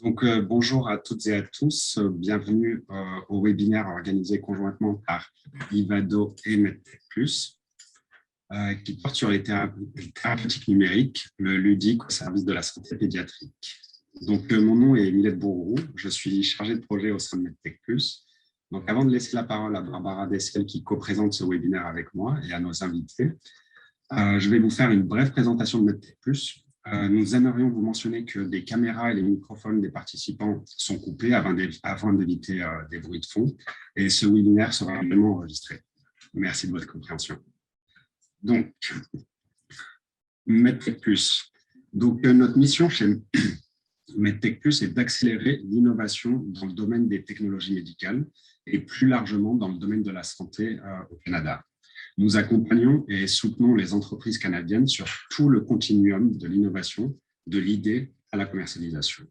Bonjour à toutes et à tous. Bienvenue au webinaire organisé conjointement par Ivado et MedTech+, qui porte sur les thérapeutiques numériques, le ludique au service de la santé pédiatrique. Mon nom est Milette Bourroux, je suis chargée de projet au sein de MedTech+. Avant de laisser la parole à Barbara Dessel qui co-présente ce webinaire avec moi et à nos invités, je vais vous faire une brève présentation de MedTech+. Nous aimerions vous mentionner que les caméras et les microphones des participants sont coupés afin d'éviter des bruits de fond et ce webinaire sera également enregistré. Merci de votre compréhension. MedTech+. Notre mission chez MedTech+, est d'accélérer l'innovation dans le domaine des technologies médicales et plus largement dans le domaine de la santé au Canada. Nous accompagnons et soutenons les entreprises canadiennes sur tout le continuum de l'innovation, de l'idée à la commercialisation.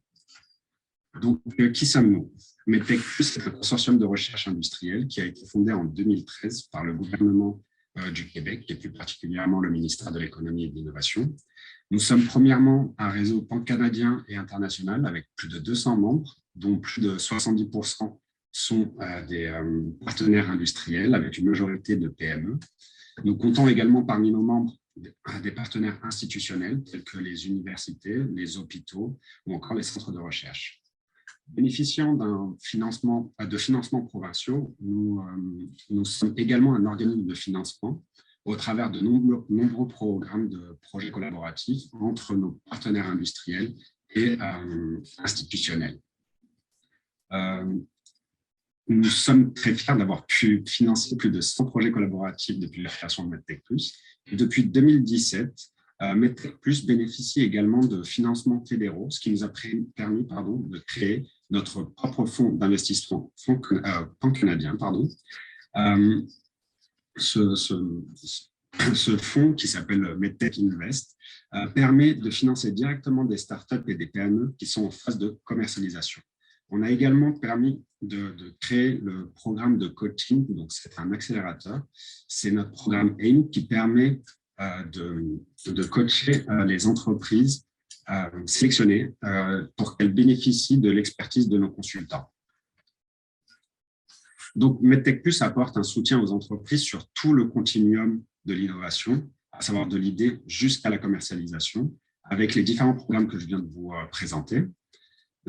Qui sommes-nous? MedTech+, est un consortium de recherche industrielle qui a été fondé en 2013 par le gouvernement du Québec et plus particulièrement le ministère de l'Économie et de l'Innovation. Nous sommes premièrement un réseau pan-canadien et international avec plus de 200 membres, dont plus de 70% sont des partenaires industriels avec une majorité de PME. Nous comptons également parmi nos membres des partenaires institutionnels tels que les universités, les hôpitaux ou encore les centres de recherche. Bénéficiant de financements provinciaux, nous sommes également un organisme de financement au travers de nombreux programmes de projets collaboratifs entre nos partenaires industriels et institutionnels. Nous sommes très fiers d'avoir pu financer plus de 100 projets collaboratifs depuis la création de MedTech+. Et depuis 2017, MedTech+ bénéficie également de financements fédéraux, ce qui nous a permis de créer notre propre fonds d'investissement pan-canadien. Ce fonds, qui s'appelle MedTech Invest, permet de financer directement des startups et des PME qui sont en phase de commercialisation. On a également permis de créer le programme de coaching, donc c'est un accélérateur. C'est notre programme AIM qui permet de coacher les entreprises sélectionnées pour qu'elles bénéficient de l'expertise de nos consultants. MedTech+ apporte un soutien aux entreprises sur tout le continuum de l'innovation, à savoir de l'idée jusqu'à la commercialisation, avec les différents programmes que je viens de vous présenter.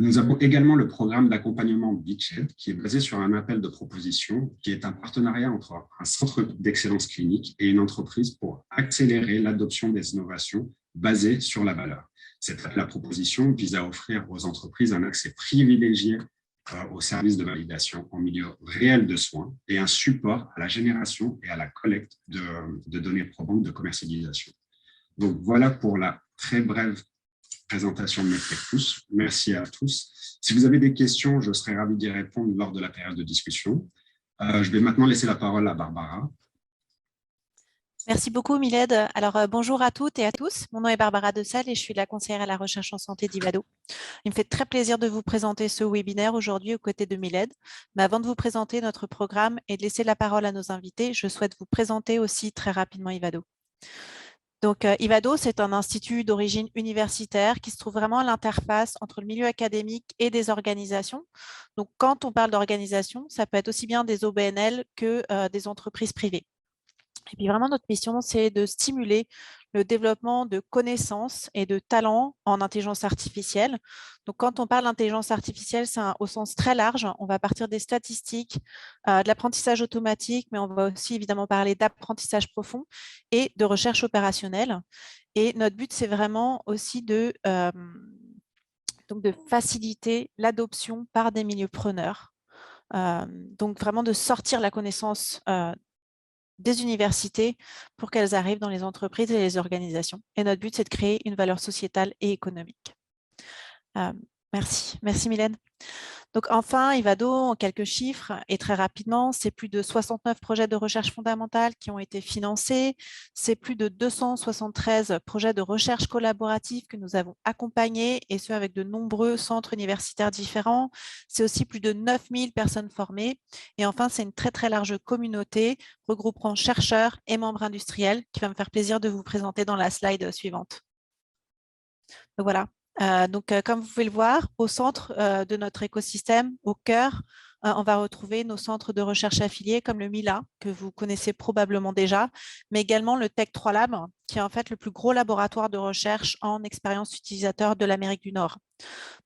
Nous avons également le programme d'accompagnement Beachhead, qui est basé sur un appel de proposition, qui est un partenariat entre un centre d'excellence clinique et une entreprise pour accélérer l'adoption des innovations basées sur la valeur. Cette appel à proposition vise à offrir aux entreprises un accès privilégié aux services de validation en milieu réel de soins et un support à la génération et à la collecte de données probantes de commercialisation. Voilà pour la très brève présentation de MedTech+. Merci à tous. Si vous avez des questions, je serai ravi d'y répondre lors de la période de discussion. Je vais maintenant laisser la parole à Barbara. Merci beaucoup, Miled. Alors, bonjour à toutes et à tous. Mon nom est Barbara Dessel et je suis la conseillère à la recherche en santé d'Ivado. Il me fait très plaisir de vous présenter ce webinaire aujourd'hui aux côtés de Miled. Mais avant de vous présenter notre programme et de laisser la parole à nos invités, je souhaite vous présenter aussi très rapidement Ivado. Ivado, c'est un institut d'origine universitaire qui se trouve vraiment à l'interface entre le milieu académique et des organisations. Donc, quand on parle d'organisation, ça peut être aussi bien des OBNL que des entreprises privées. Et puis vraiment, notre mission, c'est de stimuler le développement de connaissances et de talents en intelligence artificielle. Donc, quand on parle d'intelligence artificielle, c'est au sens très large. On va partir des statistiques, de l'apprentissage automatique, mais on va aussi évidemment parler d'apprentissage profond et de recherche opérationnelle. Et notre but, c'est vraiment aussi de faciliter l'adoption par des milieux preneurs. Donc, vraiment de sortir la connaissance des universités pour qu'elles arrivent dans les entreprises et les organisations. Et notre but, c'est de créer une valeur sociétale et économique. Merci. Merci, Mylène. Donc, enfin, Ivado, en quelques chiffres et très rapidement, c'est plus de 69 projets de recherche fondamentale qui ont été financés. C'est plus de 273 projets de recherche collaborative que nous avons accompagnés et ce, avec de nombreux centres universitaires différents. C'est aussi plus de 9000 personnes formées. Et enfin, c'est une très, très large communauté regroupant chercheurs et membres industriels qui va me faire plaisir de vous présenter dans la slide suivante. Donc voilà. Comme vous pouvez le voir, au centre de notre écosystème, au cœur, on va retrouver nos centres de recherche affiliés comme le MILA, que vous connaissez probablement déjà, mais également le Tech 3 Lab, qui est en fait le plus gros laboratoire de recherche en expérience utilisateur de l'Amérique du Nord.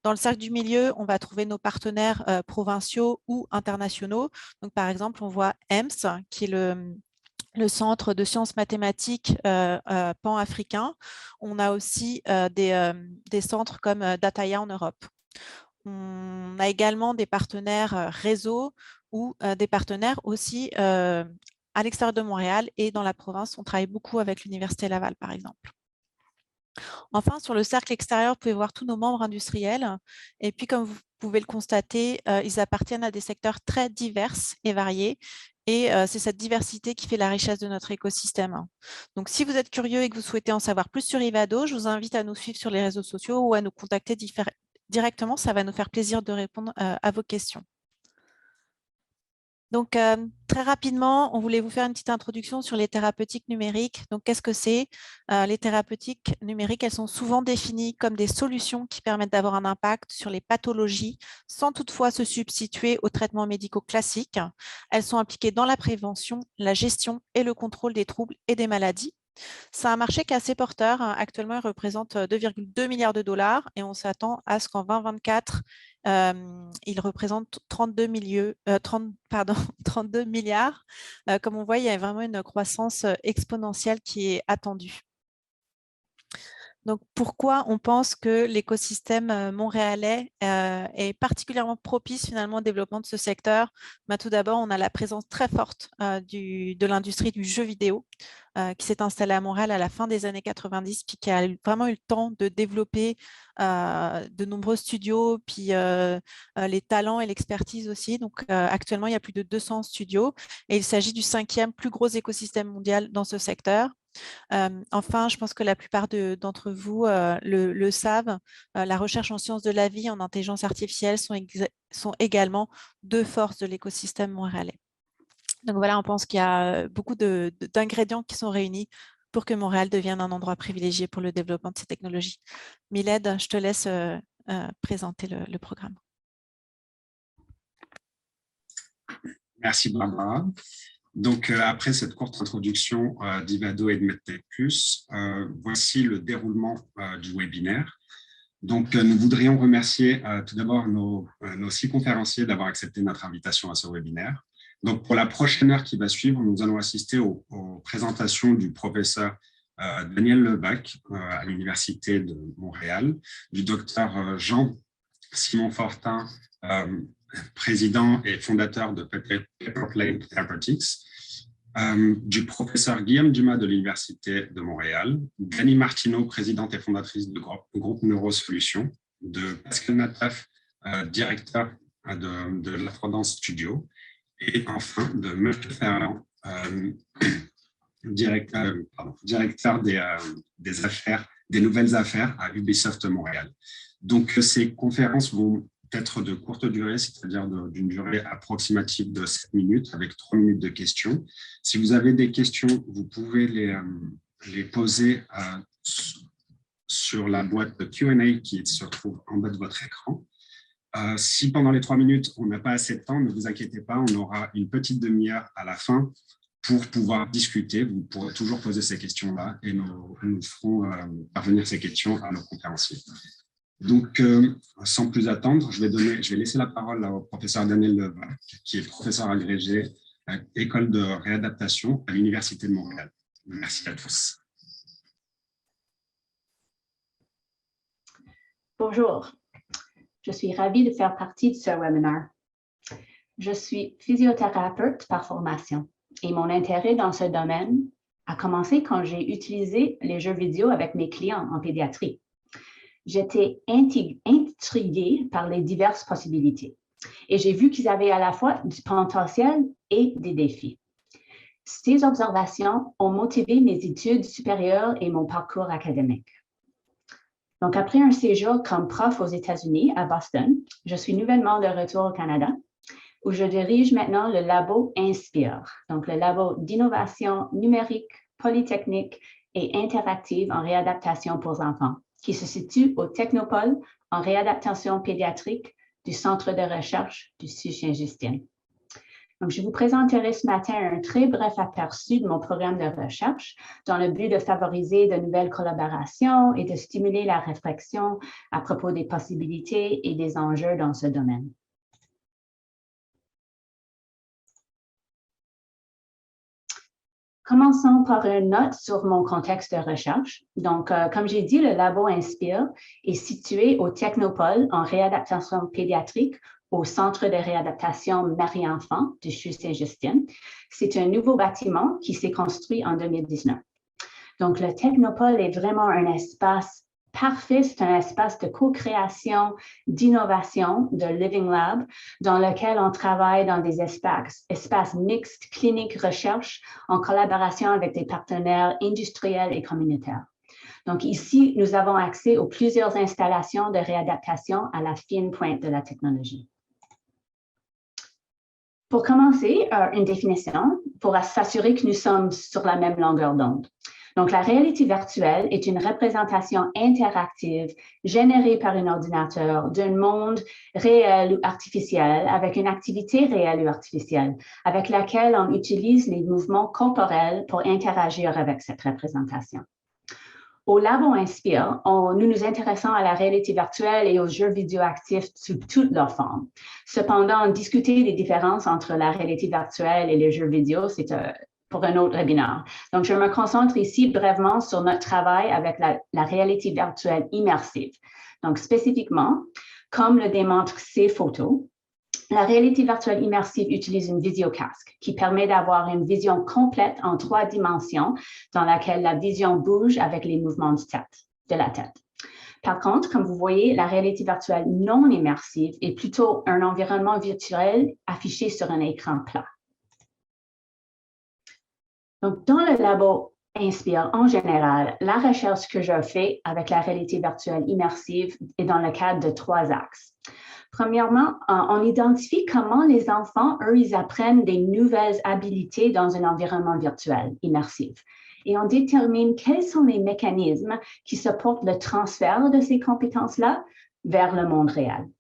Dans le cercle du milieu, on va trouver nos partenaires provinciaux ou internationaux. Donc, par exemple, on voit EMS, qui est le centre de sciences mathématiques pan-africain. On a aussi des centres comme Dataya en Europe. On a également des partenaires réseau ou des partenaires aussi à l'extérieur de Montréal et dans la province. On travaille beaucoup avec l'Université Laval, par exemple. Enfin, sur le cercle extérieur, vous pouvez voir tous nos membres industriels. Et puis, comme vous pouvez le constater, ils appartiennent à des secteurs très divers et variés. Et c'est cette diversité qui fait la richesse de notre écosystème. Donc, si vous êtes curieux et que vous souhaitez en savoir plus sur Ivado, je vous invite à nous suivre sur les réseaux sociaux ou à nous contacter directement. Ça va nous faire plaisir de répondre à vos questions. Donc, très rapidement, on voulait vous faire une petite introduction sur les thérapeutiques numériques. Donc, qu'est-ce que c'est? Les thérapeutiques numériques, elles sont souvent définies comme des solutions qui permettent d'avoir un impact sur les pathologies sans toutefois se substituer aux traitements médicaux classiques. Elles sont impliquées dans la prévention, la gestion et le contrôle des troubles et des maladies. C'est un marché qui est assez porteur. Actuellement, il représente 2,2 milliards de dollars et on s'attend à ce qu'en 2024, il représente 32 milliards. Comme on voit, il y a vraiment une croissance exponentielle qui est attendue. Donc, pourquoi on pense que l'écosystème montréalais est particulièrement propice finalement au développement de ce secteur? Tout d'abord, on a la présence très forte de l'industrie du jeu vidéo qui s'est installée à Montréal à la fin des années 90, puis qui a vraiment eu le temps de développer de nombreux studios, puis les talents et l'expertise aussi. Donc, actuellement, il y a plus de 200 studios et il s'agit du 5e plus gros écosystème mondial dans ce secteur. Enfin, je pense que la plupart d'entre vous le savent, la recherche en sciences de la vie, en intelligence artificielle sont également deux forces de l'écosystème montréalais. Donc voilà, on pense qu'il y a beaucoup d'ingrédients qui sont réunis pour que Montréal devienne un endroit privilégié pour le développement de ces technologies. Miled, je te laisse présenter le programme. Merci Barbara. Donc, après cette courte introduction d'Ivado et de MedTech+, voici le déroulement du webinaire. Donc, nous voudrions remercier tout d'abord nos 6 conférenciers d'avoir accepté notre invitation à ce webinaire. Donc, pour la prochaine heure qui va suivre, nous allons assister aux présentations du professeur Daniel Lebac à l'Université de Montréal, du docteur Jean-Simon Fortin, président et fondateur de Paperplane Therapeutics, du professeur Guillaume Dumas de l'Université de Montréal, Dani Martineau, présidente et fondatrice du groupe Neurosolutions, de Pascal Nataf, directeur de l'Afrodance Studio, et enfin de Marc Ferland, directeur des nouvelles affaires à Ubisoft Montréal. Donc, ces conférences vont être de courte durée, c'est-à-dire d'une durée approximative de 7 minutes avec 3 minutes de questions. Si vous avez des questions, vous pouvez les poser sur la boîte de Q&A qui se trouve en bas de votre écran. Si pendant les 3 minutes, on n'a pas assez de temps, ne vous inquiétez pas, on aura une petite demi-heure à la fin pour pouvoir discuter. Vous pourrez toujours poser ces questions-là et nous ferons parvenir ces questions à nos conférenciers. Donc, sans plus attendre, je vais laisser la parole au professeur Daniel Lebac, qui est professeur agrégé à l'École de réadaptation à l'Université de Montréal. Merci à tous. Bonjour, je suis ravie de faire partie de ce webinaire. Je suis physiothérapeute par formation et mon intérêt dans ce domaine a commencé quand j'ai utilisé les jeux vidéo avec mes clients en pédiatrie. J'étais intriguée par les diverses possibilités et j'ai vu qu'ils avaient à la fois du potentiel et des défis. Ces observations ont motivé mes études supérieures et mon parcours académique. Donc, après un séjour comme prof aux États-Unis, à Boston, je suis nouvellement de retour au Canada, où je dirige maintenant le labo Inspire, donc le labo d'innovation numérique, polytechnique et interactive en réadaptation pour enfants, qui se situe au Technopole en réadaptation pédiatrique du Centre de recherche du CHU Saint-Justine. Donc, je vous présenterai ce matin un très bref aperçu de mon programme de recherche dans le but de favoriser de nouvelles collaborations et de stimuler la réflexion à propos des possibilités et des enjeux dans ce domaine. Commençons par une note sur mon contexte de recherche. Donc, comme j'ai dit, le labo Inspire est situé au Technopole en réadaptation pédiatrique au Centre de réadaptation Marie-Enfant du CHU Saint-Justine. C'est un nouveau bâtiment qui s'est construit en 2019. Donc, le Technopole est vraiment un espace parfait. C'est un espace de co-création, d'innovation, de Living Lab, dans lequel on travaille dans des espaces mixtes, cliniques, recherche, en collaboration avec des partenaires industriels et communautaires. Donc ici, nous avons accès aux plusieurs installations de réadaptation à la fine pointe de la technologie. Pour commencer, une définition pour s'assurer que nous sommes sur la même longueur d'onde. Donc, la réalité virtuelle est une représentation interactive générée par un ordinateur d'un monde réel ou artificiel avec une activité réelle ou artificielle avec laquelle on utilise les mouvements corporels pour interagir avec cette représentation. Au Labo Inspire, nous nous intéressons à la réalité virtuelle et aux jeux vidéoactifs sous toutes leurs formes. Cependant, discuter des différences entre la réalité virtuelle et les jeux vidéo, c'est pour un autre webinaire. Donc, je me concentre ici brièvement sur notre travail avec la réalité virtuelle immersive. Donc, spécifiquement, comme le démontrent ces photos, la réalité virtuelle immersive utilise une visiocasque qui permet d'avoir une vision complète en 3 dimensions dans laquelle la vision bouge avec les mouvements de la tête. Par contre, comme vous voyez, la réalité virtuelle non immersive est plutôt un environnement virtuel affiché sur un écran plat. Donc, dans le labo Inspire, en général, la recherche que je fais avec la réalité virtuelle immersive est dans le cadre de 3 axes. Premièrement, on identifie comment les enfants, eux, ils apprennent des nouvelles habiletés dans un environnement virtuel immersif. Et on détermine quels sont les mécanismes qui supportent le transfert de ces compétences-là vers le monde réel.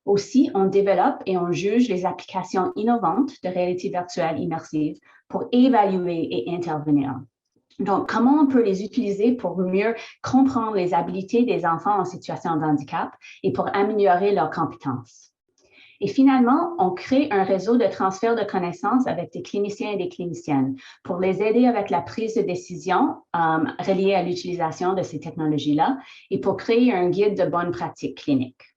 Aussi, on développe et on juge les applications innovantes de réalité virtuelle immersive pour évaluer et intervenir. Donc, comment on peut les utiliser pour mieux comprendre les habiletés des enfants en situation de handicap et pour améliorer leurs compétences. Et finalement, on crée un réseau de transfert de connaissances avec des cliniciens et des cliniciennes pour les aider avec la prise de décision reliée à l'utilisation de ces technologies-là et pour créer un guide de bonnes pratiques cliniques.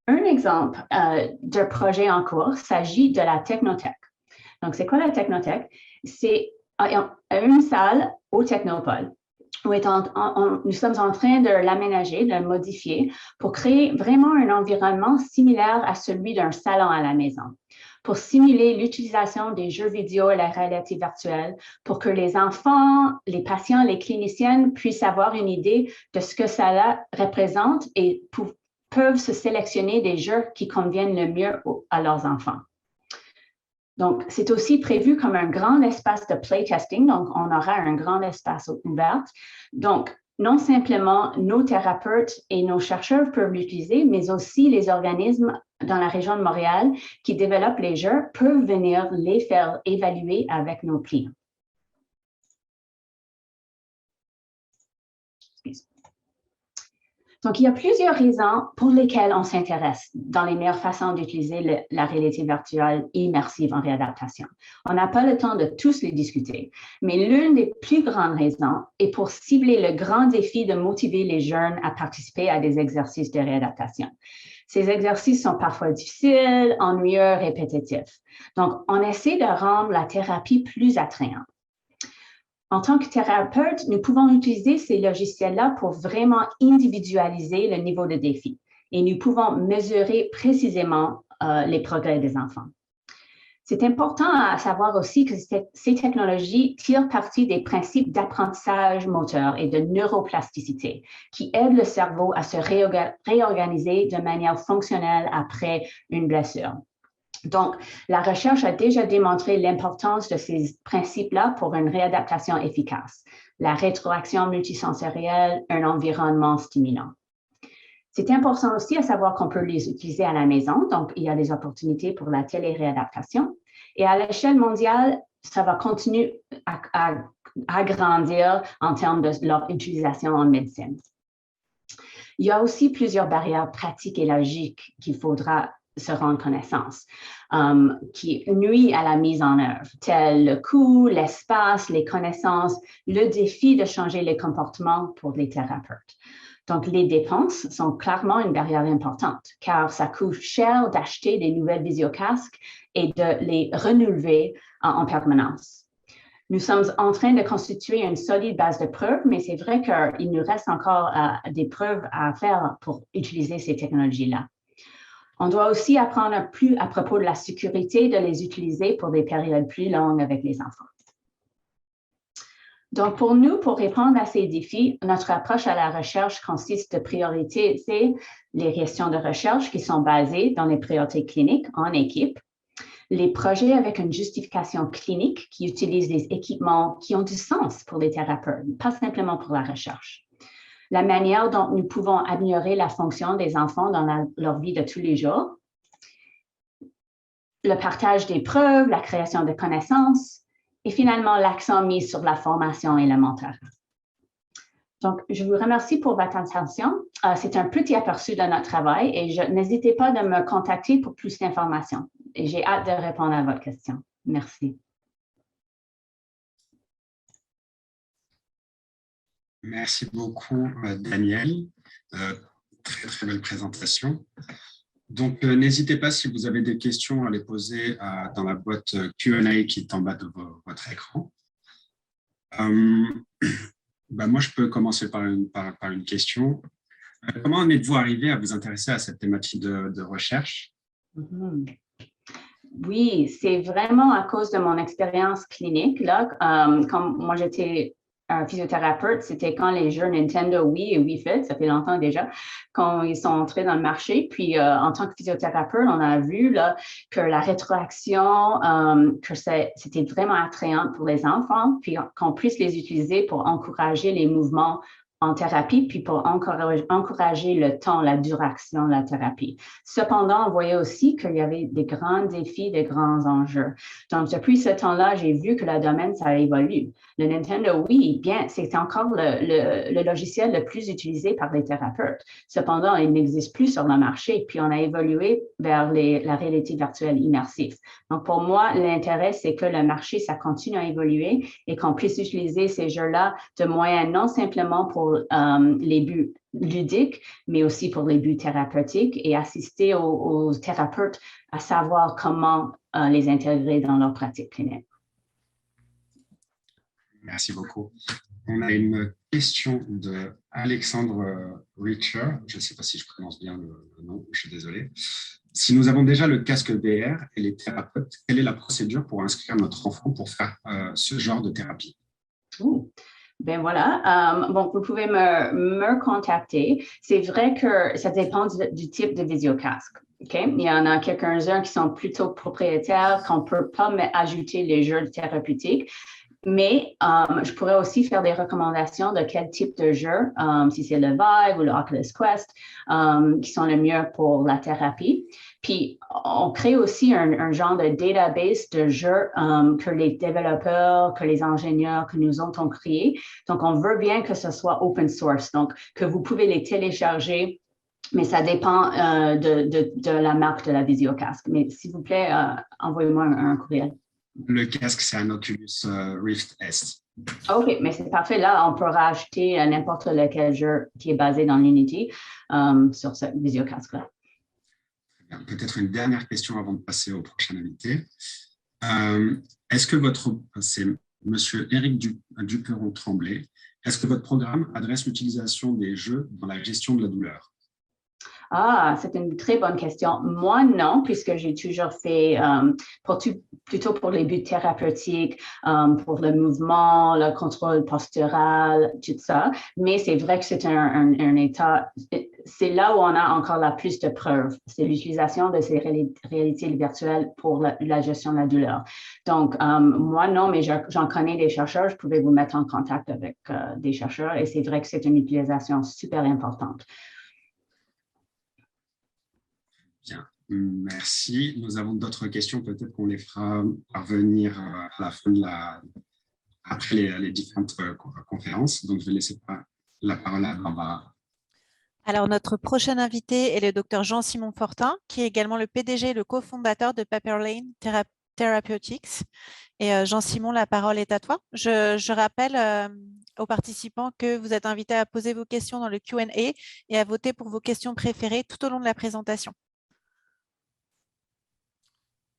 Un exemple de projet en cours s'agit de la Technothèque. Donc, c'est quoi la Technothèque? C'est une salle au Technopole où nous sommes en train de l'aménager, de le modifier pour créer vraiment un environnement similaire à celui d'un salon à la maison, pour simuler l'utilisation des jeux vidéo et la réalité virtuelle, pour que les enfants, les patients, les cliniciennes puissent avoir une idée de ce que ça représente et peuvent se sélectionner des jeux qui conviennent le mieux à leurs enfants. Donc, c'est aussi prévu comme un grand espace de playtesting, donc on aura un grand espace ouvert. Donc, non simplement nos thérapeutes et nos chercheurs peuvent l'utiliser, mais aussi les organismes dans la région de Montréal qui développent les jeux peuvent venir les faire évaluer avec nos clients. Donc, il y a plusieurs raisons pour lesquelles on s'intéresse dans les meilleures façons d'utiliser la réalité virtuelle immersive en réadaptation. On n'a pas le temps de tous les discuter, mais l'une des plus grandes raisons est pour cibler le grand défi de motiver les jeunes à participer à des exercices de réadaptation. Ces exercices sont parfois difficiles, ennuyeux, répétitifs. Donc, on essaie de rendre la thérapie plus attrayante. En tant que thérapeute, nous pouvons utiliser ces logiciels-là pour vraiment individualiser le niveau de défi et nous pouvons mesurer précisément les progrès des enfants. C'est important à savoir aussi que ces technologies tirent parti des principes d'apprentissage moteur et de neuroplasticité qui aident le cerveau à se réorganiser de manière fonctionnelle après une blessure. Donc, la recherche a déjà démontré l'importance de ces principes-là pour une réadaptation efficace. la rétroaction multisensorielle, un environnement stimulant. C'est important aussi à savoir qu'on peut les utiliser à la maison, donc il y a des opportunités pour la téléréadaptation. Et à l'échelle mondiale, ça va continuer à grandir en termes de leur utilisation en médecine. Il y a aussi plusieurs barrières pratiques et logiques qu'il faudra se rendre connaissance, qui nuisent à la mise en œuvre, tels le coût, l'espace, les connaissances, le défi de changer les comportements pour les thérapeutes. Donc, les dépenses sont clairement une barrière importante, car ça coûte cher d'acheter des nouvelles visiocasques et de les renouveler en permanence. Nous sommes en train de constituer une solide base de preuves, mais c'est vrai qu'il nous reste encore des preuves à faire pour utiliser ces technologies-là. On doit aussi apprendre plus à propos de la sécurité de les utiliser pour des périodes plus longues avec les enfants. Donc, pour nous, pour répondre à ces défis, notre approche à la recherche consiste de prioriser les questions de recherche qui sont basées dans les priorités cliniques en équipe, les projets avec une justification clinique qui utilisent des équipements qui ont du sens pour les thérapeutes, pas simplement pour la recherche. La manière dont nous pouvons améliorer la fonction des enfants dans leur vie de tous les jours, le partage des preuves, la création de connaissances et finalement l'accent mis sur la formation et le mentorat. Donc, je vous remercie pour votre attention. C'est un petit aperçu de notre travail et n'hésitez pas de me contacter pour plus d'informations. Et j'ai hâte de répondre à votre question. Merci. Merci beaucoup, Danielle. Très, très belle présentation. Donc, n'hésitez pas, si vous avez des questions, à les poser dans la boîte Q&A qui est en bas de votre écran. Moi, je peux commencer par une question. Comment en êtes-vous arrivé à vous intéresser à cette thématique de recherche? Oui, c'est vraiment à cause de mon expérience clinique. Là, quand moi, j'étais un physiothérapeute, c'était quand les jeux Nintendo Wii et Wii Fit, ça fait longtemps déjà, quand ils sont entrés dans le marché. Puis, en tant que physiothérapeute, on a vu là, que la rétroaction, que c'était vraiment attrayant pour les enfants, puis qu'on puisse les utiliser pour encourager les mouvements en thérapie, puis pour encourager le temps, la duration de la thérapie. Cependant, on voyait aussi qu'il y avait des grands défis, des grands enjeux. Donc, depuis ce temps-là, j'ai vu que le domaine, ça évolue. Le Nintendo Wii, bien, c'est encore le logiciel le plus utilisé par les thérapeutes. Cependant, il n'existe plus sur le marché, puis on a évolué vers la réalité virtuelle immersive. Donc, pour moi, l'intérêt, c'est que le marché, ça continue à évoluer et qu'on puisse utiliser ces jeux-là de moyens non simplement pour les buts ludiques, mais aussi pour les buts thérapeutiques et assister aux thérapeutes à savoir comment les intégrer dans leur pratique clinique. Merci beaucoup. On a une question de Alexandre Richer. Je ne sais pas si je prononce bien le nom, je suis désolé. Si nous avons déjà le casque VR et les thérapeutes, quelle est la procédure pour inscrire notre enfant pour faire ce genre de thérapie? Ben voilà, bon, vous pouvez me contacter. C'est vrai que ça dépend du type de visiocasque. Okay? Il y en a quelques-uns qui sont plutôt propriétaires, qu'on ne peut pas ajouter les jeux thérapeutiques. Mais je pourrais aussi faire des recommandations de quel type de jeu, si c'est le Vive ou le Oculus Quest, qui sont les mieux pour la thérapie. Puis, on crée aussi un genre de database de jeux que les développeurs, que les ingénieurs, que nous autres ont créé. Donc, on veut bien que ce soit open source, donc que vous pouvez les télécharger, mais ça dépend de la marque de la visiocasque. Mais s'il vous plaît, envoyez-moi un courriel. Le casque, c'est un Oculus Rift S. OK, mais c'est parfait. Là, on pourra acheter n'importe lequel jeu qui est basé dans l'Unity sur ce visiocasque-là. Peut-être une dernière question avant de passer au prochain invité. Est-ce que c'est Monsieur Éric Duperon-Tremblay, est-ce que votre programme adresse l'utilisation des jeux dans la gestion de la douleur? Ah, c'est une très bonne question. Moi, non, puisque j'ai toujours fait plutôt pour les buts thérapeutiques, pour le mouvement, le contrôle postural, tout ça. Mais c'est vrai que c'est un état c'est là où on a encore la plus de preuves. C'est l'utilisation de ces réalités virtuelles pour la gestion de la douleur. Donc, moi, non, mais j'en connais des chercheurs. Je pouvais vous mettre en contact avec des chercheurs et c'est vrai que c'est une utilisation super importante. Bien, merci. Nous avons d'autres questions. Peut-être qu'on les fera parvenir à la fin après les différentes conférences. Donc, je vais laisser la parole à Barbara. Alors, notre prochain invité est le docteur Jean-Simon Fortin, qui est également le PDG et le cofondateur de Paperlane Therapeutics. Et Jean-Simon, la parole est à toi. Je rappelle aux participants que vous êtes invités à poser vos questions dans le Q&A et à voter pour vos questions préférées tout au long de la présentation.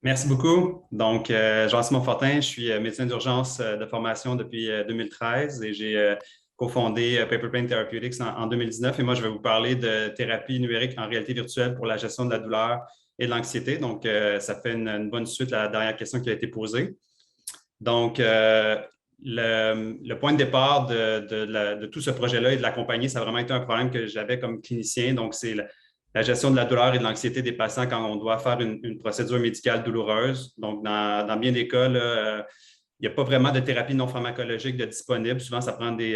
Merci beaucoup. Donc, Jean-Simon Fortin, je suis médecin d'urgence de formation depuis 2013 et j'ai cofondé Paperlane Therapeutics en 2019. Et moi, je vais vous parler de thérapie numérique en réalité virtuelle pour la gestion de la douleur et de l'anxiété. Donc, ça fait une bonne suite à la dernière question qui a été posée. Donc, le point de départ de tout ce projet-là et de la compagnie, ça a vraiment été un problème que j'avais comme clinicien. Donc, c'est la gestion de la douleur et de l'anxiété des patients quand on doit faire une procédure médicale douloureuse. Donc, dans bien des cas, là, il n'y a pas vraiment de thérapie non pharmacologique de disponible. Souvent, ça prend du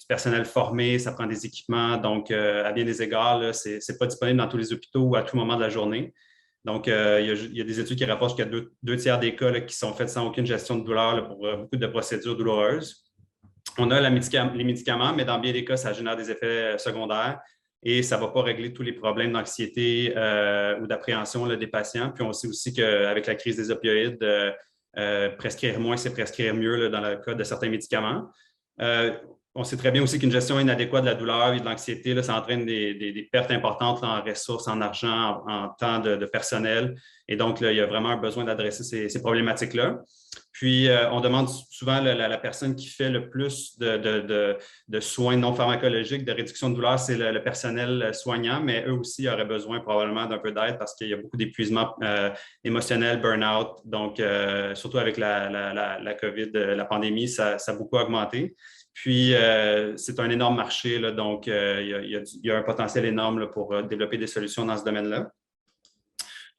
personnel formé, ça prend des équipements. Donc, à bien des égards, ce n'est pas disponible dans tous les hôpitaux ou à tout moment de la journée. Donc, il y a des études qui rapportent qu'il y a deux tiers des cas là, qui sont faits sans aucune gestion de douleur là, pour beaucoup de procédures douloureuses. On a les médicaments, mais dans bien des cas, ça génère des effets secondaires et ça ne va pas régler tous les problèmes d'anxiété ou d'appréhension des patients. Puis, on sait aussi qu'avec la crise des opioïdes, prescrire moins, c'est prescrire mieux là, dans le cas de certains médicaments. On sait très bien aussi qu'une gestion inadéquate de la douleur et de l'anxiété, ça entraîne des pertes importantes là, en ressources, en argent, en temps de personnel. Et donc, là, il y a vraiment un besoin d'adresser ces problématiques-là. Puis, on demande souvent la personne qui fait le plus de soins non pharmacologiques, de réduction de douleur, c'est le personnel soignant, mais eux aussi auraient besoin probablement d'un peu d'aide parce qu'il y a beaucoup d'épuisement émotionnel, burn-out. Donc, surtout avec la COVID, la pandémie, ça a beaucoup augmenté. Puis, c'est un énorme marché, là, donc il y a un potentiel énorme là, pour développer des solutions dans ce domaine-là.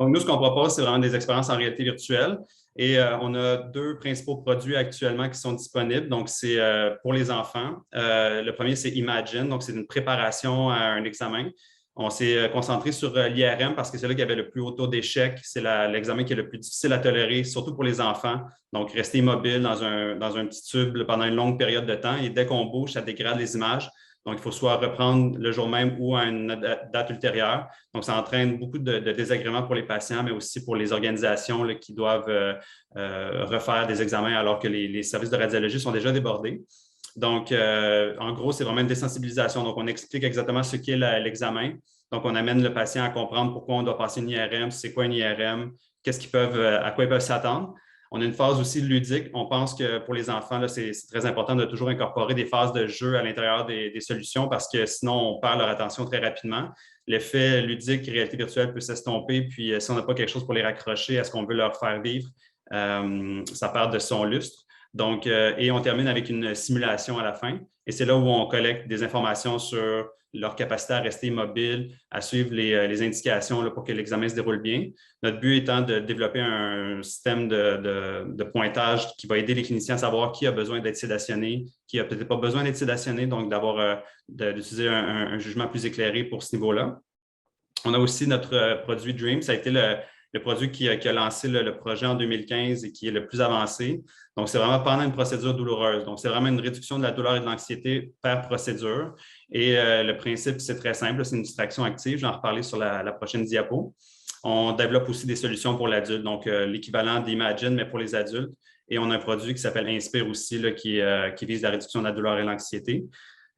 Donc, nous, ce qu'on propose, c'est vraiment des expériences en réalité virtuelle. Et on a deux principaux produits actuellement qui sont disponibles. Donc, c'est pour les enfants. Le premier, c'est Imagine. Donc, c'est une préparation à un examen. On s'est concentré sur l'IRM parce que c'est là qu'il y avait le plus haut taux d'échec. C'est l'examen qui est le plus difficile à tolérer, surtout pour les enfants. Donc, rester immobile dans un petit tube pendant une longue période de temps. Et dès qu'on bouge, ça dégrade les images. Donc, il faut soit reprendre le jour même ou à une date ultérieure. Donc, ça entraîne beaucoup de désagréments pour les patients, mais aussi pour les organisations là, qui doivent refaire des examens alors que les services de radiologie sont déjà débordés. Donc, en gros, c'est vraiment une désensibilisation. Donc, on explique exactement ce qu'est l'examen. Donc, on amène le patient à comprendre pourquoi on doit passer une IRM, c'est quoi une IRM, à quoi ils peuvent s'attendre. On a une phase aussi ludique. On pense que pour les enfants, là, c'est très important de toujours incorporer des phases de jeu à l'intérieur des solutions parce que sinon, on perd leur attention très rapidement. L'effet ludique, réalité virtuelle peut s'estomper. Puis, si on n'a pas quelque chose pour les raccrocher à ce qu'on veut leur faire vivre, ça perd de son lustre. Donc, et on termine avec une simulation à la fin. Et c'est là où on collecte des informations sur leur capacité à rester immobile, à suivre les indications là, pour que l'examen se déroule bien. Notre but étant de développer un système de pointage qui va aider les cliniciens à savoir qui a besoin d'être sédationné, qui n'a peut-être pas besoin d'être sédationné, donc d'utiliser un jugement plus éclairé pour ce niveau-là. On a aussi notre produit Dream. Ça a été le produit qui a lancé le projet en 2015 et qui est le plus avancé. Donc, c'est vraiment pendant une procédure douloureuse. Donc, c'est vraiment une réduction de la douleur et de l'anxiété par procédure. Et le principe, c'est très simple, c'est une distraction active. Je vais en reparler sur la prochaine diapo. On développe aussi des solutions pour l'adulte, donc l'équivalent d'Imagine, mais pour les adultes. Et on a un produit qui s'appelle Inspire aussi, là, qui vise la réduction de la douleur et l'anxiété.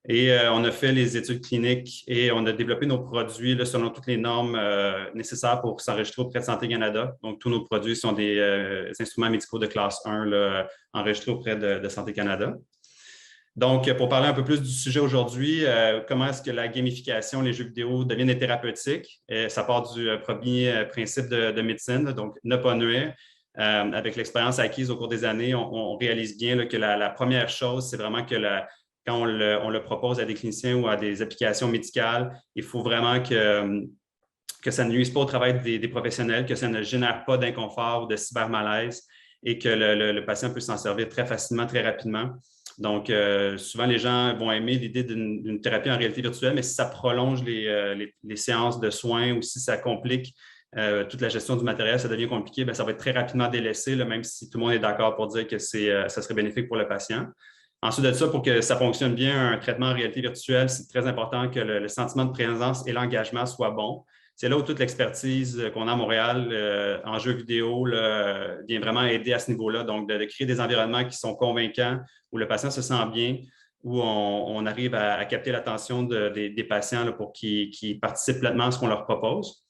Et on a fait les études cliniques et on a développé nos produits là, selon toutes les normes nécessaires pour s'enregistrer auprès de Santé Canada. Donc, tous nos produits sont des instruments médicaux de classe 1 là, enregistrés auprès de Santé Canada. Donc, pour parler un peu plus du sujet aujourd'hui, comment est-ce que la gamification, les jeux vidéo deviennent des thérapeutiques? Ça part du premier principe de médecine, donc ne pas nuire. Avec l'expérience acquise au cours des années, on réalise bien là, que la première chose, c'est vraiment que quand on le propose à des cliniciens ou à des applications médicales, il faut vraiment que ça ne nuise pas au travail des professionnels, que ça ne génère pas d'inconfort ou de cybermalaise et que le patient peut s'en servir très facilement, très rapidement. Donc, souvent, les gens vont aimer l'idée d'une thérapie en réalité virtuelle, mais si ça prolonge les séances de soins ou si ça complique toute la gestion du matériel, ça devient compliqué, bien, ça va être très rapidement délaissé, là, même si tout le monde est d'accord pour dire que ça serait bénéfique pour le patient. Ensuite de ça, pour que ça fonctionne bien, un traitement en réalité virtuelle, c'est très important que le sentiment de présence et l'engagement soient bons. C'est là où toute l'expertise qu'on a à Montréal en jeux vidéo vient vraiment aider à ce niveau-là. Donc, de créer des environnements qui sont convaincants, où le patient se sent bien, où on arrive à capter l'attention des patients là, pour qu'ils participent pleinement à ce qu'on leur propose.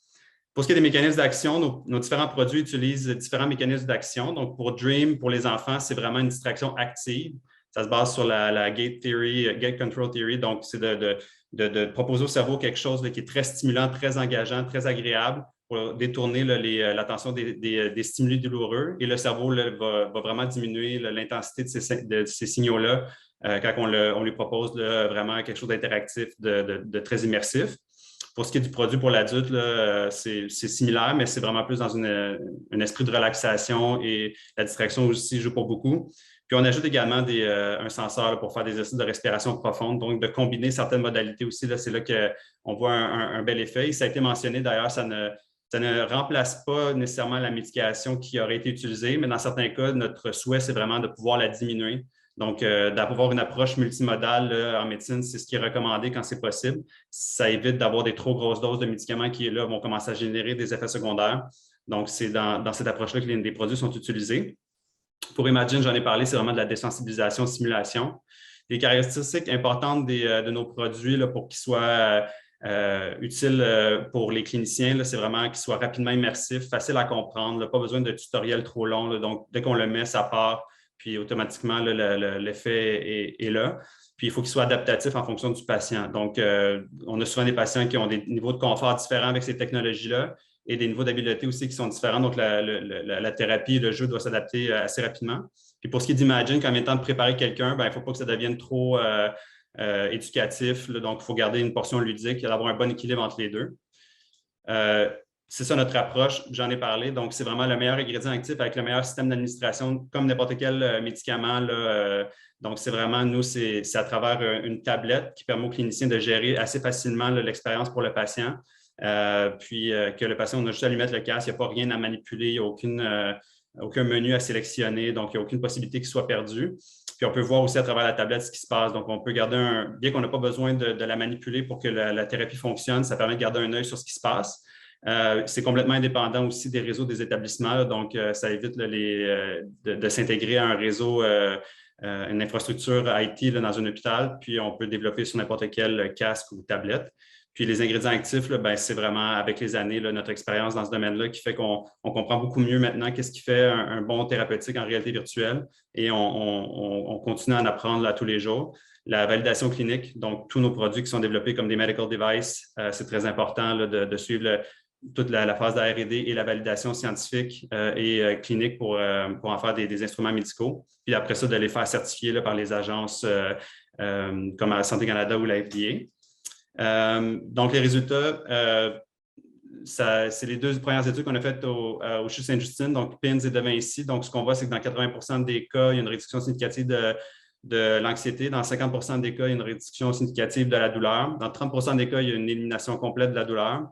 Pour ce qui est des mécanismes d'action, nos différents produits utilisent différents mécanismes d'action. Donc, pour Dream, pour les enfants, c'est vraiment une distraction active. Ça se base sur la Gate Control Theory. Donc, c'est de proposer au cerveau quelque chose qui est très stimulant, très engageant, très agréable pour détourner l'attention des stimuli douloureux. Et le cerveau va vraiment diminuer l'intensité de ces signaux-là quand on lui propose vraiment quelque chose d'interactif, de très immersif. Pour ce qui est du produit pour l'adulte, c'est similaire, mais c'est vraiment plus dans un esprit de relaxation et la distraction aussi joue pour beaucoup. Puis on ajoute également un senseur là, pour faire des exercices de respiration profonde, donc de combiner certaines modalités aussi. C'est là qu'on voit un bel effet. Et ça a été mentionné d'ailleurs, ça ne remplace pas nécessairement la médication qui aurait été utilisée, mais dans certains cas, notre souhait, c'est vraiment de pouvoir la diminuer. Donc, d'avoir une approche multimodale là, en médecine, c'est ce qui est recommandé quand c'est possible. Ça évite d'avoir des trop grosses doses de médicaments qui, là, vont commencer à générer des effets secondaires. Donc, c'est dans cette approche-là que les produits sont utilisés. Pour Imagine, j'en ai parlé, c'est vraiment de la désensibilisation, simulation. Les caractéristiques importantes de nos produits là, pour qu'ils soient utiles pour les cliniciens, c'est vraiment qu'ils soient rapidement immersifs, faciles à comprendre, là, pas besoin de tutoriels trop longs. Là, donc, dès qu'on le met, ça part. Puis automatiquement, l'effet est là. Puis il faut qu'il soit adaptatif en fonction du patient. Donc, on a souvent des patients qui ont des niveaux de confort différents avec ces technologies-là et des niveaux d'habileté aussi qui sont différents. Donc, la thérapie, le jeu doit s'adapter assez rapidement. Puis pour ce qui est d'Imagine, quand il est temps de préparer quelqu'un, il ne faut pas que ça devienne trop éducatif. Là. Donc, il faut garder une portion ludique et avoir un bon équilibre entre les deux. C'est ça notre approche, j'en ai parlé. Donc, c'est vraiment le meilleur ingrédient actif avec le meilleur système d'administration, comme n'importe quel médicament. Donc, c'est vraiment, nous, c'est à travers une tablette qui permet aux cliniciens de gérer assez facilement l'expérience pour le patient. Puis que le patient, on a juste à lui mettre le casque, il n'y a pas rien à manipuler, il n'y a aucun menu à sélectionner, donc il n'y a aucune possibilité qu'il soit perdu. Puis on peut voir aussi à travers la tablette ce qui se passe. Donc, on peut garder bien qu'on n'a pas besoin de la manipuler pour que la thérapie fonctionne, ça permet de garder un œil sur ce qui se passe. C'est complètement indépendant aussi des réseaux des établissements, là, donc ça évite de s'intégrer à un réseau, une infrastructure IT là, dans un hôpital, puis on peut développer sur n'importe quel casque ou tablette. Puis les ingrédients actifs, c'est vraiment avec les années, là, notre expérience dans ce domaine-là qui fait qu'on comprend beaucoup mieux maintenant qu'est-ce qui fait un bon thérapeutique en réalité virtuelle et on continue à en apprendre là, tous les jours. La validation clinique, donc tous nos produits qui sont développés comme des medical devices, c'est très important là, de suivre toute la phase de la R&D et la validation scientifique et clinique pour en faire des instruments médicaux. Puis après ça, de les faire certifier là, par les agences comme la Santé Canada ou la FDA. Donc, les résultats, c'est les deux premières études qu'on a faites au CHU Sainte-Justine, donc PINS et de Vinci. Donc, ce qu'on voit, c'est que dans 80% des cas, il y a une réduction significative de l'anxiété. Dans 50% des cas, il y a une réduction significative de la douleur. Dans 30% des cas, il y a une élimination complète de la douleur.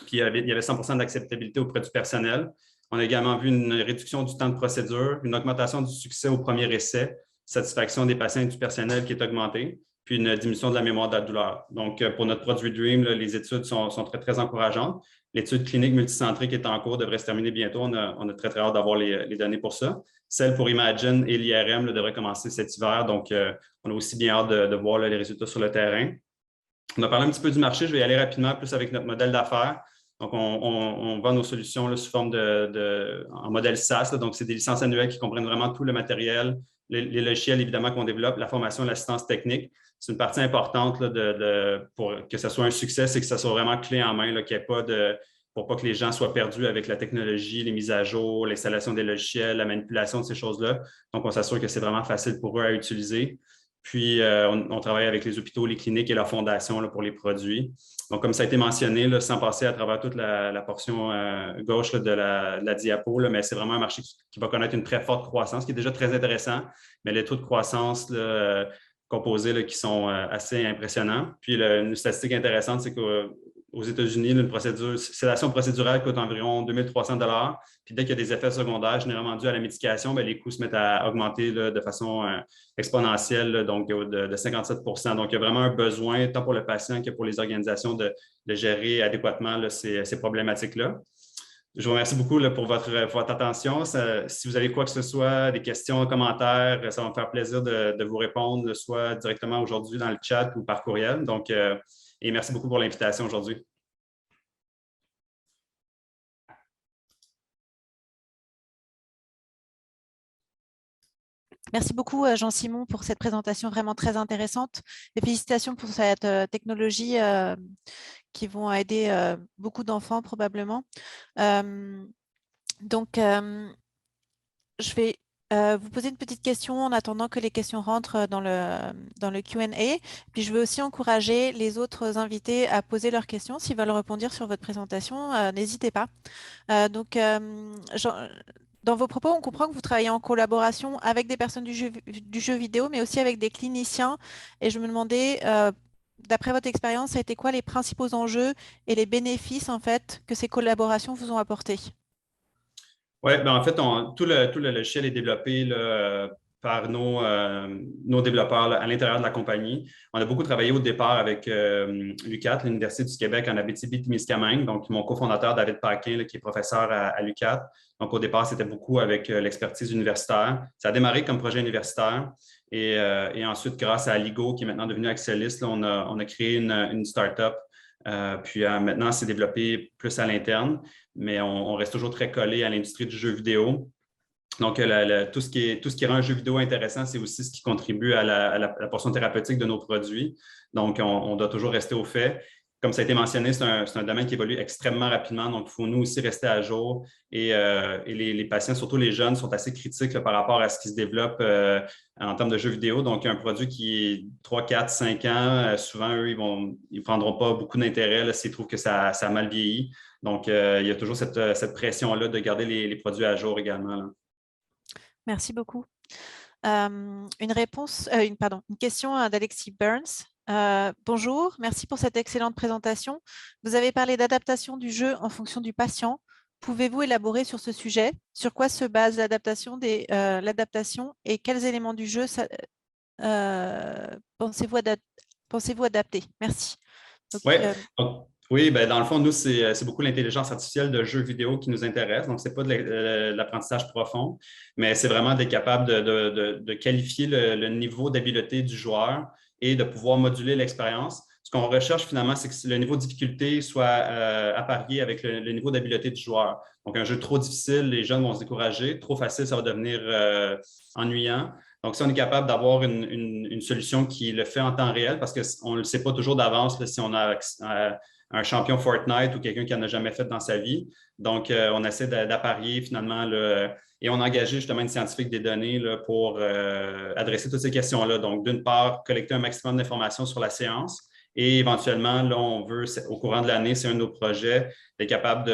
Puis, il y avait 100% d'acceptabilité auprès du personnel. On a également vu une réduction du temps de procédure, une augmentation du succès au premier essai, satisfaction des patients et du personnel qui est augmentée, puis une diminution de la mémoire de la douleur. Donc, pour notre produit Dream, là, les études sont très, très encourageantes. L'étude clinique multicentrique est en cours, devrait se terminer bientôt. On a très, très hâte d'avoir les données pour ça. Celle pour Imagine et l'IRM devrait commencer cet hiver. Donc, on a aussi bien hâte de voir là, les résultats sur le terrain. On a parlé un petit peu du marché. Je vais y aller rapidement, plus avec notre modèle d'affaires. Donc, on vend nos solutions là, sous forme en modèle SaaS. Là. Donc, c'est des licences annuelles qui comprennent vraiment tout le matériel, les logiciels, évidemment, qu'on développe, la formation, l'assistance technique. C'est une partie importante là, pour que ce soit un succès, c'est que ça soit vraiment clé en main, là, qu'il n'y ait pas pour pas que les gens soient perdus avec la technologie, les mises à jour, l'installation des logiciels, la manipulation de ces choses-là. Donc, on s'assure que c'est vraiment facile pour eux à utiliser. Puis, on travaille avec les hôpitaux, les cliniques et la fondation là, pour les produits. Donc, comme ça a été mentionné, là, sans passer à travers toute la portion gauche là, de la diapo, là, mais c'est vraiment un marché qui va connaître une très forte croissance, qui est déjà très intéressant, mais les taux de croissance là, composés là, qui sont assez impressionnants. Puis, une statistique intéressante, c'est qu'aux États-Unis, une sédation procédurale coûte environ 2 300 $. Puis dès qu'il y a des effets secondaires généralement dus à la médication, bien, les coûts se mettent à augmenter là, de façon exponentielle, là, donc de 57 %. Donc, il y a vraiment un besoin, tant pour le patient que pour les organisations, de gérer adéquatement là, ces problématiques-là. Je vous remercie beaucoup là, pour votre attention. Si vous avez quoi que ce soit, des questions, commentaires, ça va me faire plaisir de vous répondre, soit directement aujourd'hui dans le chat ou par courriel. Donc, et merci beaucoup pour l'invitation aujourd'hui. Merci beaucoup, Jean-Simon, pour cette présentation vraiment très intéressante. Et félicitations pour cette technologie qui vont aider beaucoup d'enfants probablement. Donc, je vais vous poser une petite question en attendant que les questions rentrent dans le Q&A. Puis, je veux aussi encourager les autres invités à poser leurs questions. S'ils veulent répondre sur votre présentation, n'hésitez pas. Dans vos propos, on comprend que vous travaillez en collaboration avec des personnes du jeu vidéo, mais aussi avec des cliniciens. Et je me demandais, d'après votre expérience, ça a été quoi les principaux enjeux et les bénéfices en fait, que ces collaborations vous ont apportés? Oui, ben en fait, tout le logiciel est développé là, par nos développeurs là, à l'intérieur de la compagnie. On a beaucoup travaillé au départ avec l'UQAT, l'Université du Québec en Abitibi-Témiscamingue. Donc, mon cofondateur, David Paquin, là, qui est professeur à l'UQAT. Donc, au départ, c'était beaucoup avec l'expertise universitaire. Ça a démarré comme projet universitaire. Et ensuite, grâce à Aligo, qui est maintenant devenu Axelis, là, on a créé une start-up. Puis maintenant, c'est développé plus à l'interne, mais on reste toujours très collé à l'industrie du jeu vidéo. Donc, tout ce qui rend un jeu vidéo intéressant, c'est aussi ce qui contribue à la portion thérapeutique de nos produits. Donc, on doit toujours rester au fait. Comme ça a été mentionné, c'est un domaine qui évolue extrêmement rapidement, donc il faut nous aussi rester à jour. Et les patients, surtout les jeunes, sont assez critiques là, par rapport à ce qui se développe en termes de jeux vidéo. Donc, un produit qui est 3, 4, 5 ans, souvent, eux, ils ne prendront pas beaucoup d'intérêt s'ils trouvent que ça a mal vieilli. Donc, il y a toujours cette pression-là de garder les produits à jour également, là. Merci beaucoup. Une question d'Alexis Burns. Bonjour, merci pour cette excellente présentation. Vous avez parlé d'adaptation du jeu en fonction du patient. Pouvez-vous élaborer sur ce sujet? Sur quoi se base l'adaptation et quels éléments du jeu pensez-vous adapter? Merci. Oui, ben, dans le fond, nous, c'est beaucoup l'intelligence artificielle de jeux vidéo qui nous intéresse. Donc, ce n'est pas de l'apprentissage profond, mais c'est vraiment d'être capable de qualifier le niveau d'habileté du joueur et de pouvoir moduler l'expérience. Ce qu'on recherche finalement, c'est que le niveau de difficulté soit apparié avec le niveau d'habileté du joueur. Donc, un jeu trop difficile, les jeunes vont se décourager. Trop facile, ça va devenir ennuyant. Donc, si on est capable d'avoir une solution qui le fait en temps réel, parce qu'on ne le sait pas toujours d'avance si on a un champion Fortnite ou quelqu'un qui n'en a jamais fait dans sa vie. Donc, on essaie d'apparier finalement et on a engagé justement une scientifique des données là, pour adresser toutes ces questions-là. Donc, d'une part, collecter un maximum d'informations sur la séance et éventuellement, là, on veut, au courant de l'année, c'est un de nos projets, d'être capable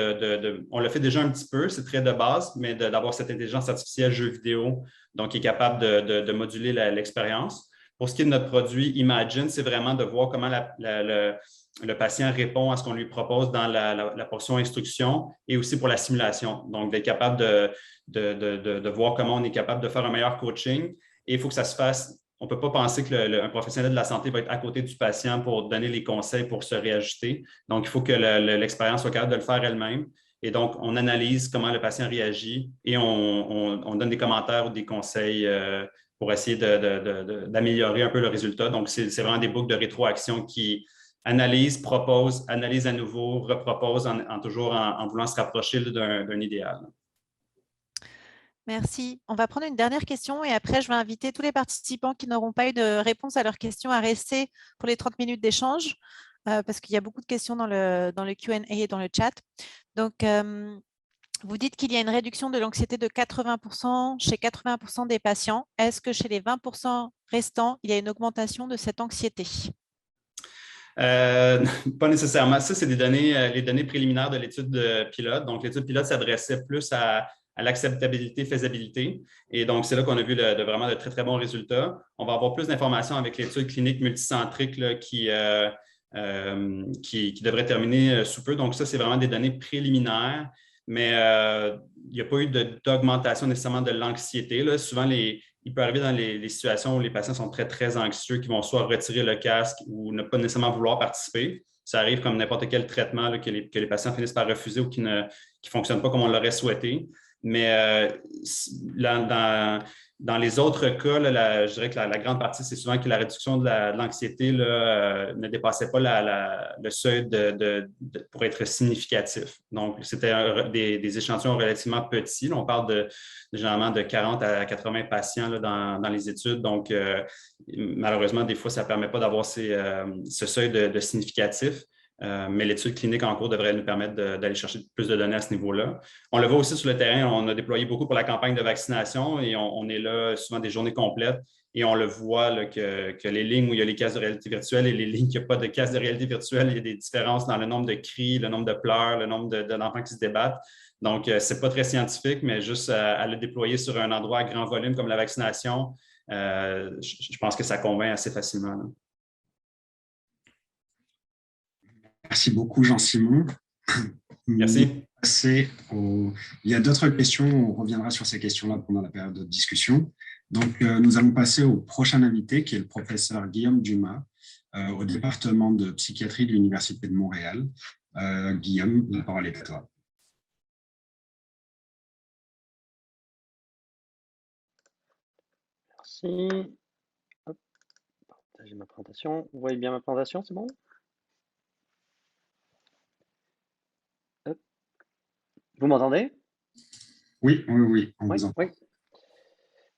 on le fait déjà un petit peu, c'est très de base, mais d'avoir cette intelligence artificielle jeu vidéo, donc qui est capable de moduler l'expérience. Pour ce qui est de notre produit Imagine, c'est vraiment de voir comment le patient répond à ce qu'on lui propose dans la portion instruction et aussi pour la simulation. Donc, d'être capable de voir comment on est capable de faire un meilleur coaching. Et il faut que ça se fasse. On ne peut pas penser qu'un professionnel de la santé va être à côté du patient pour donner les conseils pour se réajuster. Donc, il faut que l'expérience soit capable de le faire elle-même. Et donc, on analyse comment le patient réagit et on donne des commentaires ou des conseils pour essayer d'améliorer un peu le résultat. Donc, c'est vraiment des boucles de rétroaction qui analyse, propose, analyse à nouveau, repropose toujours en voulant se rapprocher d'un idéal. Merci. On va prendre une dernière question et après, je vais inviter tous les participants qui n'auront pas eu de réponse à leurs questions à rester pour les 30 minutes d'échange parce qu'il y a beaucoup de questions dans le Q&A et dans le chat. Donc, Vous dites qu'il y a une réduction de l'anxiété de 80% chez 80% des patients. Est-ce que chez les 20% restants, il y a une augmentation de cette anxiété? Pas nécessairement. Ça, c'est les données préliminaires de l'étude pilote. Donc, l'étude pilote s'adressait plus à l'acceptabilité, faisabilité. Et donc, c'est là qu'on a vu vraiment de très, très bons résultats. On va avoir plus d'informations avec l'étude clinique multicentrique là, qui devrait terminer sous peu. Donc, ça, c'est vraiment des données préliminaires, mais il n'y a pas eu d'augmentation nécessairement de l'anxiété. Souvent, il peut arriver dans les situations où les patients sont très, très anxieux, qui vont soit retirer le casque ou ne pas nécessairement vouloir participer. Ça arrive comme n'importe quel traitement là, que les patients finissent par refuser ou qui ne fonctionnent pas comme on l'aurait souhaité. Mais dans les autres cas, là, je dirais que la grande partie, c'est souvent que la réduction de l'anxiété ne dépassait pas le seuil pour être significatif. Donc, c'était des échantillons relativement petits. Là, on parle généralement de 40 à 80 patients là, dans les études. Donc, malheureusement, des fois, ça ne permet pas d'avoir ce seuil de significatif. Mais l'étude clinique en cours devrait nous permettre d'aller chercher plus de données à ce niveau-là. On le voit aussi sur le terrain, on a déployé beaucoup pour la campagne de vaccination et on est là souvent des journées complètes et on le voit là, que les lignes où il y a les casques de réalité virtuelle et les lignes où il n'y a pas de casques de réalité virtuelle, il y a des différences dans le nombre de cris, le nombre de pleurs, le nombre d'enfants qui se débattent. Donc, ce n'est pas très scientifique, mais juste à le déployer sur un endroit à grand volume comme la vaccination, je pense que ça convainc assez facilement. Là. Merci beaucoup, Jean-Simon. Merci. Il y a d'autres questions, on reviendra sur ces questions-là pendant la période de discussion. Donc, nous allons passer au prochain invité, qui est le professeur Guillaume Dumas, au département de psychiatrie de l'Université de Montréal. Guillaume, la parole est à toi. Merci. Hop, partager ma présentation. Vous voyez bien ma présentation, c'est bon? Hop. Vous m'entendez? Oui, on vous entend. Oui.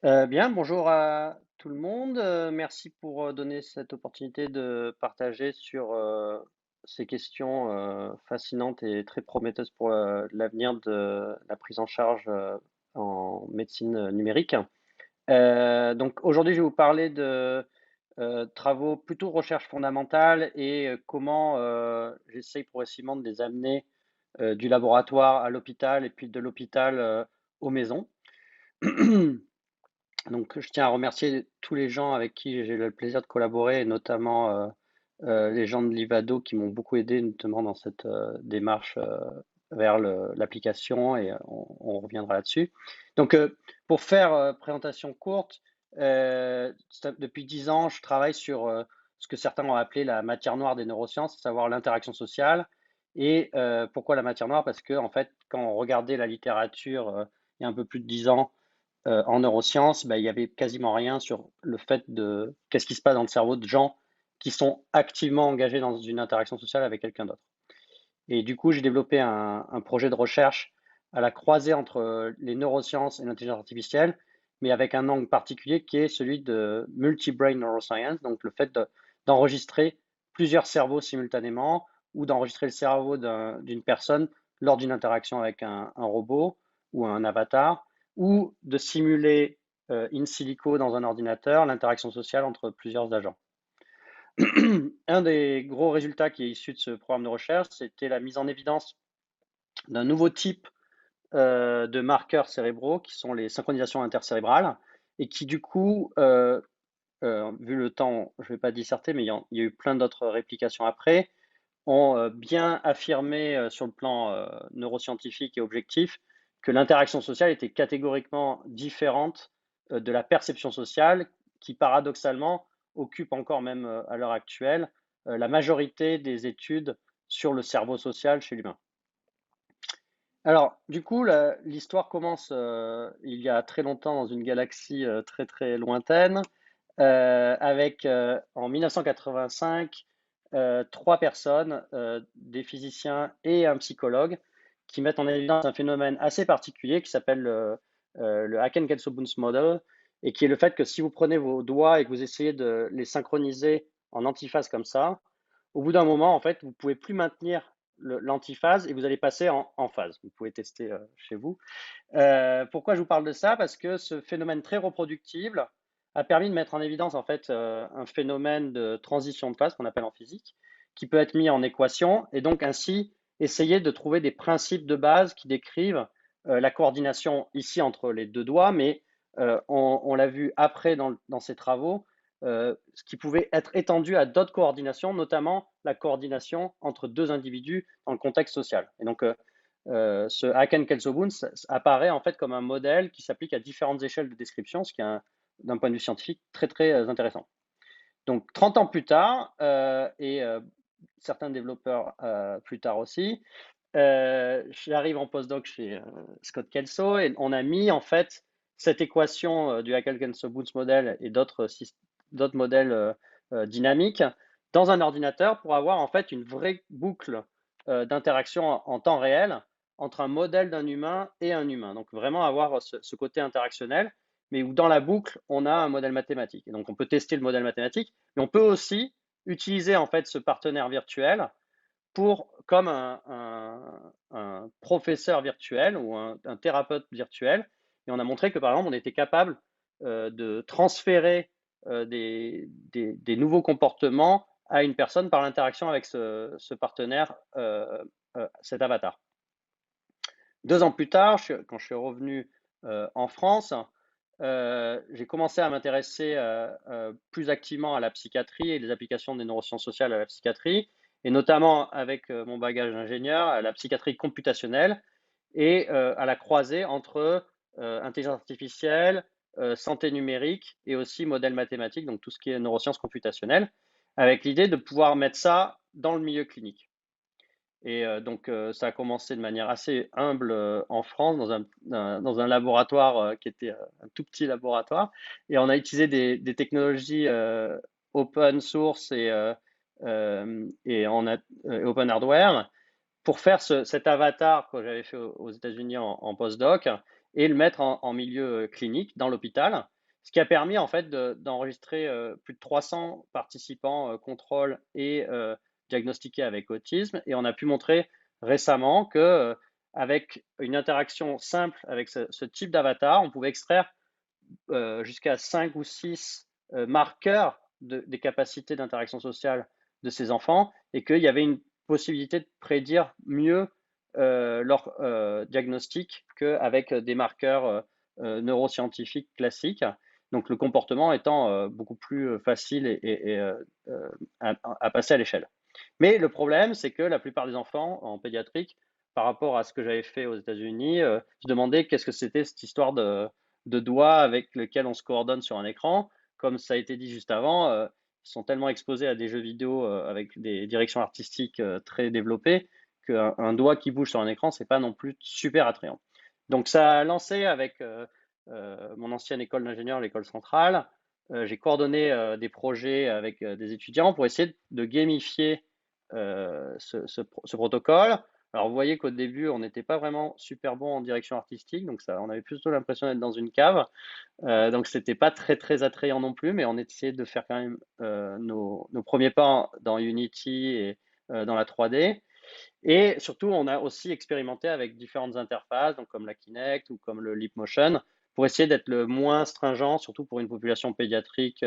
Bien, bonjour à tout le monde. Merci pour donner cette opportunité de partager sur ces questions fascinantes et très prometteuses pour l'avenir de la prise en charge en médecine numérique. Donc aujourd'hui, je vais vous parler de travaux plutôt recherche fondamentale et comment j'essaye progressivement de les amener du laboratoire à l'hôpital et puis de l'hôpital aux maisons. Donc, je tiens à remercier tous les gens avec qui j'ai eu le plaisir de collaborer, et notamment les gens de Livado qui m'ont beaucoup aidé, notamment dans cette démarche vers l'application, et on reviendra là-dessus. Donc, pour faire présentation courte, depuis 10 ans, je travaille sur ce que certains ont appelé la matière noire des neurosciences, à savoir l'interaction sociale. Et pourquoi la matière noire? Parce que, en fait, quand on regardait la littérature il y a un peu plus de 10 ans, en neurosciences, il y avait quasiment rien sur le fait de qu'est-ce qui se passe dans le cerveau de gens qui sont activement engagés dans une interaction sociale avec quelqu'un d'autre. Et du coup, j'ai développé un projet de recherche à la croisée entre les neurosciences et l'intelligence artificielle, mais avec un angle particulier qui est celui de multi-brain neuroscience, donc le fait d'enregistrer plusieurs cerveaux simultanément ou d'enregistrer le cerveau d'une personne lors d'une interaction avec un robot ou un avatar, ou de simuler in silico dans un ordinateur l'interaction sociale entre plusieurs agents. Un des gros résultats qui est issu de ce programme de recherche, c'était la mise en évidence d'un nouveau type de marqueurs cérébraux qui sont les synchronisations intercérébrales et qui du coup, vu le temps, je ne vais pas disserter, mais il y a eu plein d'autres réplications après, ont bien affirmé sur le plan neuroscientifique et objectif que l'interaction sociale était catégoriquement différente de la perception sociale qui, paradoxalement, occupe encore même à l'heure actuelle la majorité des études sur le cerveau social chez l'humain. Alors, du coup, l'histoire commence il y a très longtemps dans une galaxie très très lointaine, avec en 1985 3 personnes, des physiciens et un psychologue, qui mettent en évidence un phénomène assez particulier qui s'appelle le Haken-Ketsobun's Model, et qui est le fait que si vous prenez vos doigts et que vous essayez de les synchroniser en antiphase comme ça, au bout d'un moment, en fait, vous ne pouvez plus maintenir l'antiphase et vous allez passer en phase. Vous pouvez tester chez vous. Pourquoi je vous parle de ça? Parce que ce phénomène très reproductible a permis de mettre en évidence en fait un phénomène de transition de phase qu'on appelle en physique, qui peut être mis en équation et donc ainsi essayer de trouver des principes de base qui décrivent la coordination ici entre les deux doigts, mais on l'a vu après dans ces travaux, ce qui pouvait être étendu à d'autres coordinations, notamment la coordination entre deux individus dans le contexte social. Et donc, ce Haken-Kelso-Boon apparaît en fait comme un modèle qui s'applique à différentes échelles de description, ce qui est d'un point de vue scientifique très très intéressant. Donc 30 ans plus tard, et certains développeurs plus tard aussi, j'arrive en postdoc chez Scott Kelso et on a mis en fait cette équation du Haken-Kelso-Boon model et d'autres modèles dynamiques dans un ordinateur pour avoir en fait une vraie boucle d'interaction en temps réel entre un modèle d'un humain et un humain. Donc vraiment avoir ce côté interactionnel, mais où dans la boucle, on a un modèle mathématique. Et donc on peut tester le modèle mathématique, mais on peut aussi utiliser en fait ce partenaire virtuel comme un professeur virtuel ou un thérapeute virtuel. Et on a montré que par exemple, on était capable de transférer des nouveaux comportements à une personne par l'interaction avec ce partenaire, cet avatar. 2 ans plus tard, quand je suis revenu en France, j'ai commencé à m'intéresser plus activement à la psychiatrie et les applications des neurosciences sociales à la psychiatrie, et notamment avec mon bagage d'ingénieur, à la psychiatrie computationnelle et à la croisée entre intelligence artificielle, santé numérique et aussi modèles mathématiques, donc tout ce qui est neurosciences computationnelles, avec l'idée de pouvoir mettre ça dans le milieu clinique. Et donc, ça a commencé de manière assez humble en France, dans un laboratoire qui était un tout petit laboratoire. Et on a utilisé des technologies open source et open hardware pour faire cet avatar que j'avais fait aux États-Unis en postdoc et le mettre en milieu clinique dans l'hôpital. Ce qui a permis en fait d'enregistrer plus de 300 participants contrôle et diagnostiqués avec autisme. Et on a pu montrer récemment que avec une interaction simple avec ce type d'avatar, on pouvait extraire jusqu'à 5 ou 6 marqueurs des capacités d'interaction sociale de ces enfants et qu'il y avait une possibilité de prédire mieux leur diagnostic qu'avec des marqueurs neuroscientifiques classiques. Donc le comportement étant beaucoup plus facile à passer à l'échelle. Mais le problème, c'est que la plupart des enfants en pédiatrique, par rapport à ce que j'avais fait aux États-Unis, se demandaient qu'est-ce que c'était cette histoire de doigts avec lequel on se coordonne sur un écran. Comme ça a été dit juste avant, ils sont tellement exposés à des jeux vidéo avec des directions artistiques très développées qu'un doigt qui bouge sur un écran, c'est pas non plus super attrayant. Donc ça a lancé avec mon ancienne école d'ingénieur, l'école centrale. J'ai coordonné des projets avec des étudiants pour essayer de gamifier ce protocole. Alors, vous voyez qu'au début, on n'était pas vraiment super bon en direction artistique, donc on avait plutôt l'impression d'être dans une cave. Donc, c'était pas très, très attrayant non plus, mais on essayait de faire quand même nos premiers pas dans Unity et dans la 3D. Et surtout, on a aussi expérimenté avec différentes interfaces, donc comme la Kinect ou comme le Leapmotion, pour essayer d'être le moins stringent, surtout pour une population pédiatrique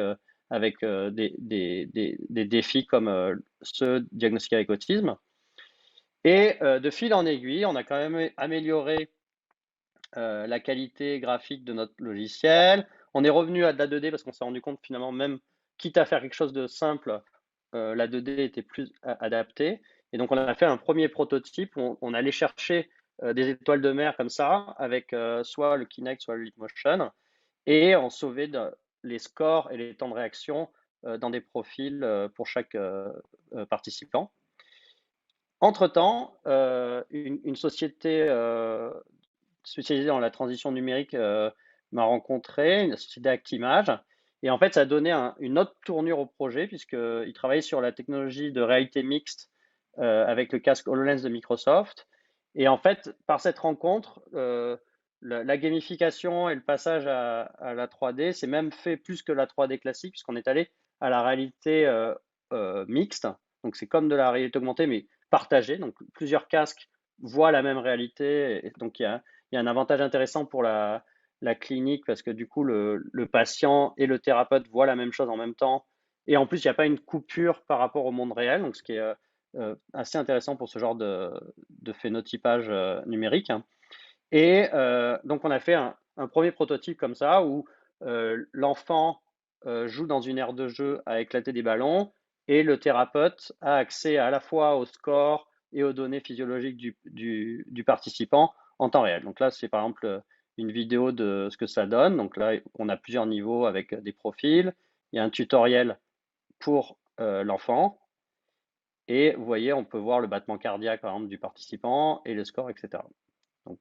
avec des défis comme ceux diagnostiqués avec autisme. Et de fil en aiguille, on a quand même amélioré la qualité graphique de notre logiciel. On est revenu à de la 2D parce qu'on s'est rendu compte finalement, même quitte à faire quelque chose de simple, la 2D était plus adaptée. Et donc on a fait un premier prototype où on allait chercher des étoiles de mer comme ça, avec soit le Kinect, soit le Leapmotion, et on sauvait les scores et les temps de réaction dans des profils pour chaque participant. Entre-temps, une société spécialisée dans la transition numérique m'a rencontré, une société Actimage, et en fait, ça a donné une autre tournure au projet, puisqu'ils travaillaient sur la technologie de réalité mixte avec le casque HoloLens de Microsoft. Et en fait, par cette rencontre, la gamification et le passage à la 3D, c'est même fait plus que la 3D classique, puisqu'on est allé à la réalité mixte. Donc, c'est comme de la réalité augmentée, mais partagée. Donc, plusieurs casques voient la même réalité. Et donc, il y a un avantage intéressant pour la clinique parce que du coup, le patient et le thérapeute voient la même chose en même temps. Et en plus, il n'y a pas une coupure par rapport au monde réel, donc ce qui est assez intéressant pour ce genre de phénotypage numérique. Et donc, on a fait un premier prototype comme ça où l'enfant joue dans une aire de jeu à éclater des ballons et le thérapeute a accès à la fois au score et aux données physiologiques du participant en temps réel. Donc là, c'est par exemple une vidéo de ce que ça donne. Donc là, on a plusieurs niveaux avec des profils. Il y a un tutoriel pour l'enfant. Et vous voyez, on peut voir le battement cardiaque, par exemple, du participant et le score, etc. Donc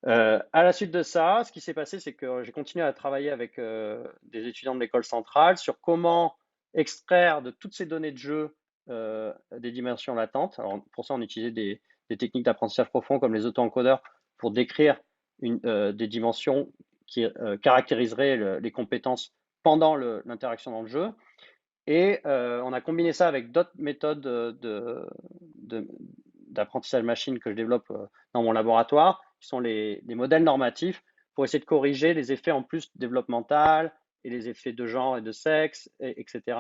à la suite de ça, ce qui s'est passé, c'est que j'ai continué à travailler avec des étudiants de l'école centrale sur comment extraire de toutes ces données de jeu des dimensions latentes. Alors, pour ça, on utilisait des techniques d'apprentissage profond comme les auto-encodeurs pour décrire des dimensions qui caractériseraient les compétences pendant l'interaction dans le jeu. Et on a combiné ça avec d'autres méthodes d'apprentissage machine que je développe dans mon laboratoire, qui sont les modèles normatifs, pour essayer de corriger les effets en plus développemental et les effets de genre et de sexe, etc.,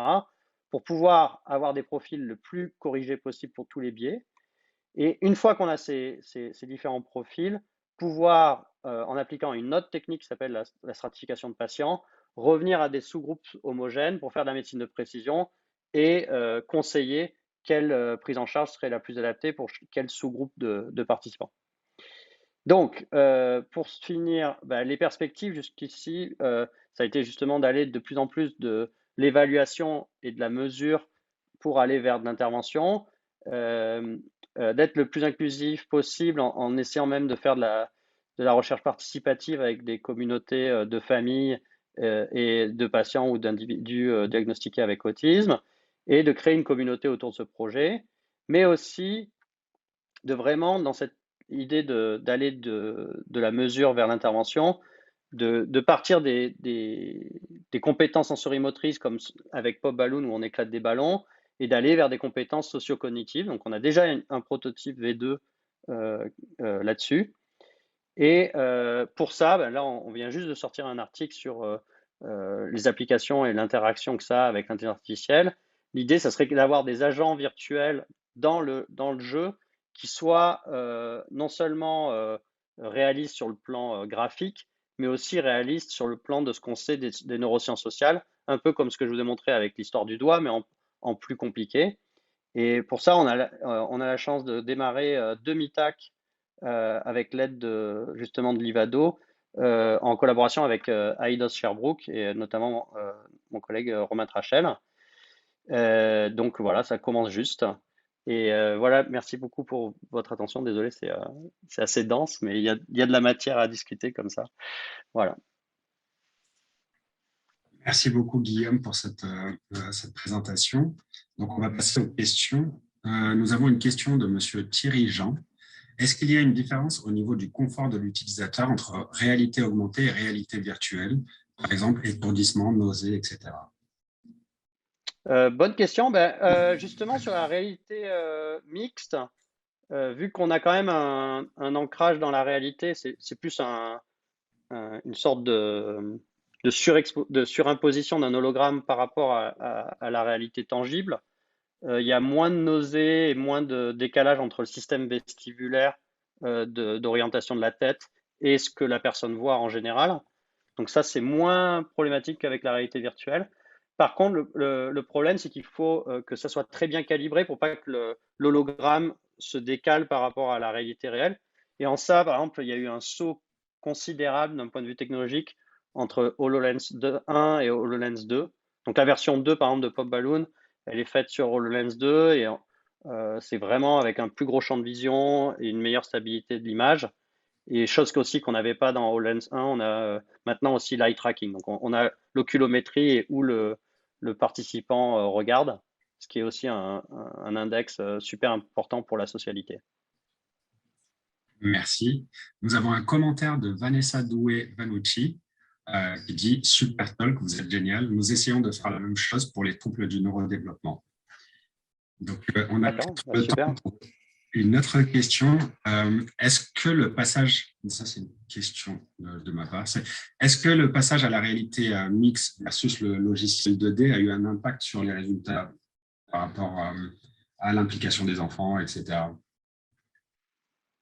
pour pouvoir avoir des profils le plus corrigés possible pour tous les biais. Et une fois qu'on a ces différents profils, pouvoir, en appliquant une autre technique qui s'appelle la stratification de patients, revenir à des sous-groupes homogènes pour faire de la médecine de précision et conseiller quelle prise en charge serait la plus adaptée pour quel sous-groupe de participants. Donc, pour finir, les perspectives jusqu'ici, ça a été justement d'aller de plus en plus de l'évaluation et de la mesure pour aller vers de l'intervention, d'être le plus inclusif possible en essayant même de faire de la recherche participative avec des communautés de familles et de patients ou d'individus diagnostiqués avec autisme, et de créer une communauté autour de ce projet, mais aussi de vraiment, dans cette idée d'aller de la mesure vers l'intervention, de partir des compétences sensorimotrices comme avec Pop Balloon où on éclate des ballons et d'aller vers des compétences socio-cognitives. Donc, on a déjà un prototype V2 là-dessus. Et pour ça, là, on vient juste de sortir un article sur les applications et l'interaction que ça a avec l'intelligence artificielle. L'idée, ça serait d'avoir des agents virtuels dans le jeu qui soient non seulement réalistes sur le plan graphique, mais aussi réalistes sur le plan de ce qu'on sait des neurosciences sociales, un peu comme ce que je vous ai montré avec l'histoire du doigt, mais en plus compliqué. Et pour ça, on a la chance de démarrer 2 MITAC avec l'aide justement de Livado, en collaboration avec Aidos Sherbrooke et notamment mon collègue Romain Trachel. Donc voilà, ça commence juste. Et voilà, merci beaucoup pour votre attention. Désolé, c'est assez dense, mais il y a de la matière à discuter comme ça. Voilà. Merci beaucoup, Guillaume, pour cette présentation. Donc, on va passer aux questions. Nous avons une question de M. Thierry Jean. Est-ce qu'il y a une différence au niveau du confort de l'utilisateur entre réalité augmentée et réalité virtuelle, par exemple étourdissement, nausée, etc. Bonne question. Justement, sur la réalité mixte, vu qu'on a quand même un ancrage dans la réalité, c'est plus une sorte de surimposition d'un hologramme par rapport à la réalité tangible. Il y a moins de nausées et moins de décalage entre le système vestibulaire d'orientation de la tête et ce que la personne voit en général. Donc ça, c'est moins problématique qu'avec la réalité virtuelle. Par contre, le problème, c'est qu'il faut que ça soit très bien calibré pour pas que l'hologramme se décale par rapport à la réalité réelle. Et en ça, par exemple, il y a eu un saut considérable d'un point de vue technologique entre HoloLens 1 et HoloLens 2. Donc la version 2, par exemple, de Pop Balloon, elle est faite sur HoloLens 2 et c'est vraiment avec un plus gros champ de vision et une meilleure stabilité de l'image. Et chose aussi qu'on n'avait pas dans HoloLens 1, on a maintenant aussi l'eye tracking. Donc on a l'oculométrie et où le participant regarde, ce qui est aussi un index super important pour la socialité. Merci. Nous avons un commentaire de Vanessa Doué-Vanucci qui dit « Super talk, vous êtes génial. Nous essayons de faire la même chose pour les troubles du neurodéveloppement. » Donc, on a D'accord, le super. temps pour une autre question. Est-ce que le passage, ça c'est une question de ma part, est-ce que le passage à la réalité mixte versus le logiciel 2D a eu un impact sur les résultats par rapport à l'implication des enfants, etc.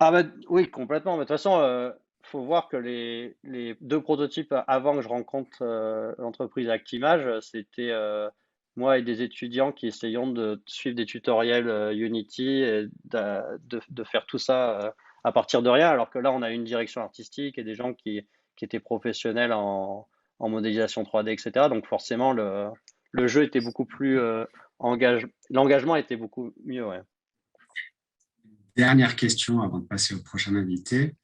Ah bah, oui, complètement. Mais de toute façon, faut voir que les deux prototypes avant que je rencontre l'entreprise Actimage, c'était moi et des étudiants qui essayions de suivre des tutoriels Unity et de faire tout ça à partir de rien, alors que là, on a une direction artistique et des gens qui étaient professionnels en modélisation 3D, etc. Donc forcément, le jeu était beaucoup plus l'engagement était beaucoup mieux, ouais. Dernière question avant de passer au prochain invité.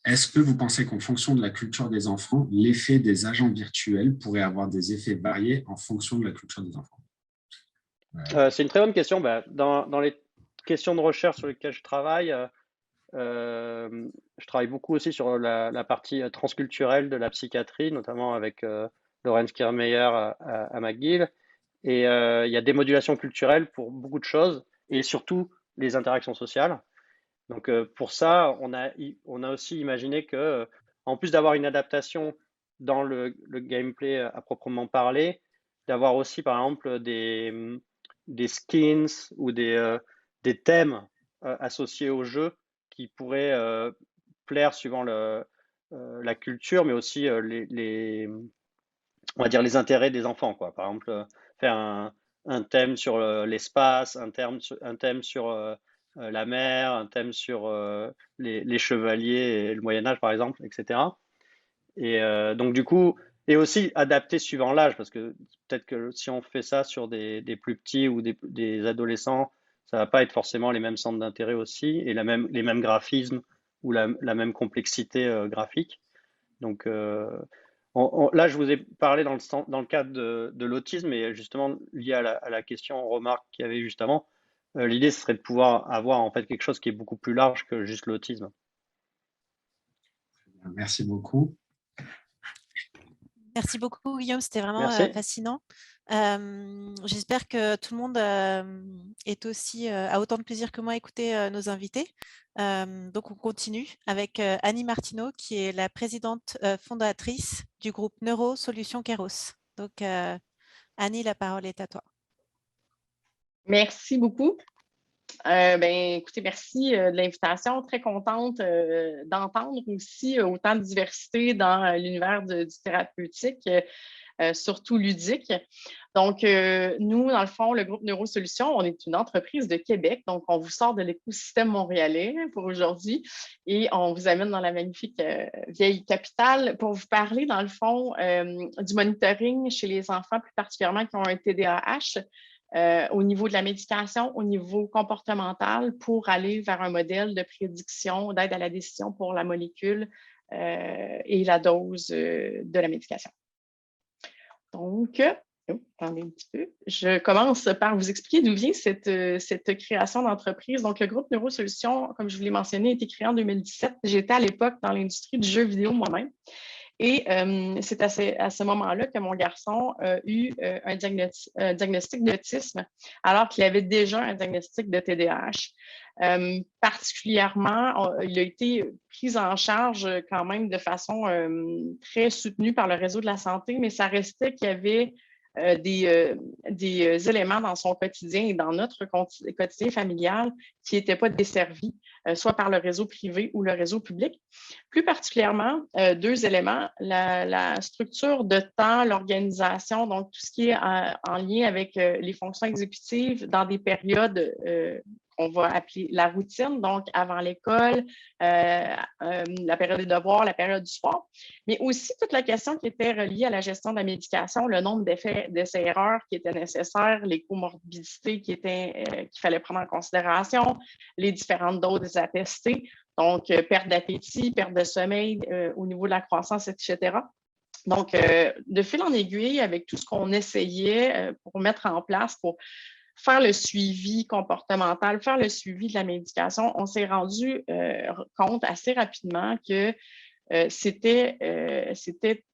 Est-ce que vous pensez qu'en fonction de la culture des enfants, l'effet des agents virtuels pourrait avoir des effets variés en fonction de la culture des enfants? C'est une très bonne question. Bah, dans les questions de recherche sur lesquelles je travaille beaucoup aussi sur la partie transculturelle de la psychiatrie, notamment avec Laurence Kiermaier à McGill. Et il y a des modulations culturelles pour beaucoup de choses, et surtout les interactions sociales. Donc pour ça, on a aussi imaginé que, en plus d'avoir une adaptation dans le gameplay à proprement parler, d'avoir aussi par exemple des skins ou des thèmes associés au jeu qui pourraient plaire suivant la culture, mais aussi on va dire les intérêts des enfants, quoi. Par exemple, faire un thème sur l'espace, un thème sur la mer, un thème sur les chevaliers et le Moyen Âge, par exemple, etc. Et donc du coup, et aussi adapter suivant l'âge, parce que peut-être que si on fait ça sur des plus petits ou des adolescents, ça va pas être forcément les mêmes centres d'intérêt aussi, et les mêmes graphismes ou la même complexité graphique. Donc là, je vous ai parlé dans le cadre de l'autisme, et justement lié à la question, remarque qu'il y avait juste avant. L'idée, ce serait de pouvoir avoir en fait quelque chose qui est beaucoup plus large que juste l'autisme. Merci beaucoup. Merci beaucoup, Guillaume. C'était vraiment Merci. fascinant. J'espère que tout le monde est aussi, a autant de plaisir que moi à écouter nos invités. Donc, on continue avec Annie Martineau, qui est la présidente fondatrice du groupe Neuro Solutions Keros. Donc, Annie, la parole est à toi. Merci beaucoup. Écoutez, merci de l'invitation. Très contente d'entendre aussi autant de diversité dans l'univers du thérapeutique, surtout ludique. Donc, nous, dans le fond, le groupe Neurosolutions, on est une entreprise de Québec. Donc, on vous sort de l'écosystème montréalais pour aujourd'hui et on vous amène dans la magnifique vieille capitale pour vous parler, dans le fond, du monitoring chez les enfants, plus particulièrement qui ont un TDAH. Au niveau de la médication, au niveau comportemental, pour aller vers un modèle de prédiction, d'aide à la décision pour la molécule et la dose de la médication. Donc, attendez un petit peu. Je commence par vous expliquer d'où vient cette création d'entreprise. Donc, le groupe Neurosolutions, comme je vous l'ai mentionné, a été créé en 2017. J'étais à l'époque dans l'industrie du jeu vidéo moi-même. Et c'est à ce moment-là que mon garçon a eu un diagnostic d'autisme, alors qu'il avait déjà un diagnostic de TDAH. Particulièrement, il a été pris en charge quand même de façon très soutenue par le réseau de la santé, mais ça restait qu'il y avait des éléments dans son quotidien et dans notre quotidien familial qui n'étaient pas desservis, soit par le réseau privé ou le réseau public. Plus particulièrement, deux éléments, la structure de temps, l'organisation, donc tout ce qui est en lien avec les fonctions exécutives dans des périodes qu'on va appeler la routine, donc avant l'école, la période des devoirs, la période du soir, mais aussi toute la question qui était reliée à la gestion de la médication, le nombre d'essais-erreurs qui étaient nécessaires, les comorbidités qu'il fallait prendre en considération, les différentes doses à tester, donc perte d'appétit, perte de sommeil au niveau de la croissance, etc. Donc, de fil en aiguille, avec tout ce qu'on essayait pour mettre en place, pour faire le suivi comportemental, faire le suivi de la médication, on s'est rendu compte assez rapidement que c'était